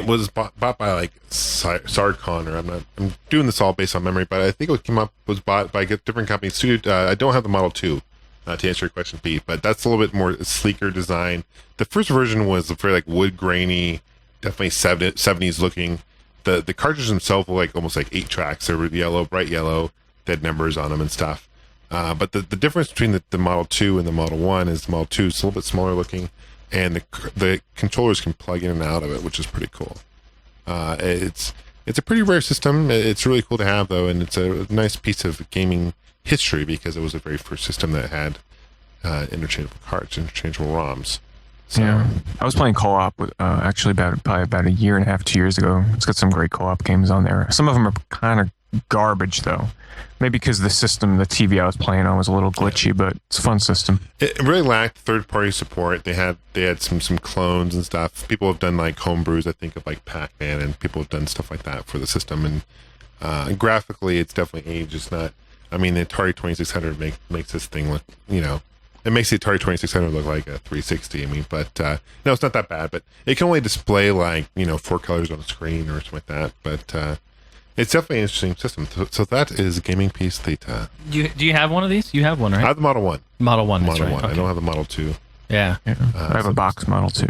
Was bought by Sarcon, or I'm doing this all based on memory, but I think it was bought by different companies. I don't have the Model 2 to answer your question, Pete, but that's a little bit more sleeker design. The first version was very wood grainy, definitely 70s looking. The cartridges themselves were almost 8 tracks. They were yellow, bright yellow. They had numbers on them and stuff. But the difference between the Model 2 and the Model 1 is the Model 2 is a little bit smaller looking, and the controllers can plug in and out of it, which is pretty cool. It's a pretty rare system. It's really cool to have, though, and it's a nice piece of gaming history because it was the very first system that had interchangeable cards, interchangeable ROMs. So, yeah, I was playing co-op with actually probably about a year and a half, 2 years ago. It's got some great co-op games on there. Some of them are kind of garbage, though. Maybe because the TV I was playing on was a little glitchy, but it's a fun system. It really lacked third-party support. They had some clones and stuff. People have done homebrews, I think, of Pac-Man, and people have done stuff like that for the system. And graphically, it's definitely aged. It's not. I mean, the Atari 2600 makes this thing look. It makes the Atari 2600 look like a 360. I mean, but no, it's not that bad. But it can only display 4 colors on a screen or something like that. But it's definitely an interesting system. So that is Gaming Piece Theta. Do you have one of these? You have one, right? I have the Model 1. Model 1, that's Model right. 1. Okay. I don't have the Model 2. Yeah. I have a box Model 2.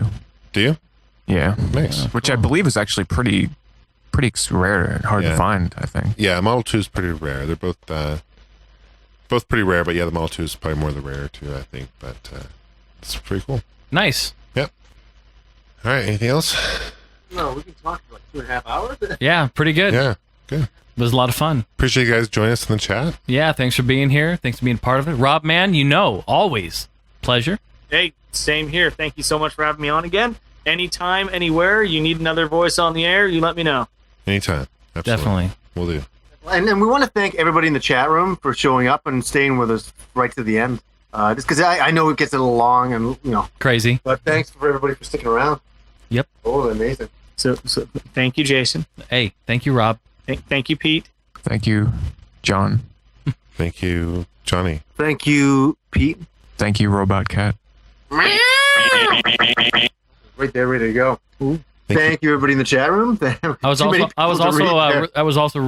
Do you? Yeah. Nice. Which I believe is actually pretty rare and hard to find, I think. Yeah, Model 2 is pretty rare. They're both pretty rare, but yeah, the Model 2 is probably more the rare too, I think. But it's pretty cool. Nice. Yep. All right, anything else? No, we can talk for 2.5 hours. Yeah, pretty good. Yeah, good. It was a lot of fun. Appreciate you guys joining us in the chat. Yeah, thanks for being here. Thanks for being part of it. Rob, man, always pleasure. Hey, same here. Thank you so much for having me on again. Anytime, anywhere, you need another voice on the air, you let me know. Anytime. Absolutely. Definitely. We'll do. And we want to thank everybody in the chat room for showing up and staying with us right to the end. Just because I know it gets a little long and, Crazy. But thanks for everybody for sticking around. Yep. Oh, amazing. So thank you, Jason. Hey, thank you, Rob. Thank you, Pete. Thank you, John. Thank you, Johnny. Thank you, Pete. Thank you, Robot Cat. Right there, ready to go. Thank you, everybody in the chat room. I was also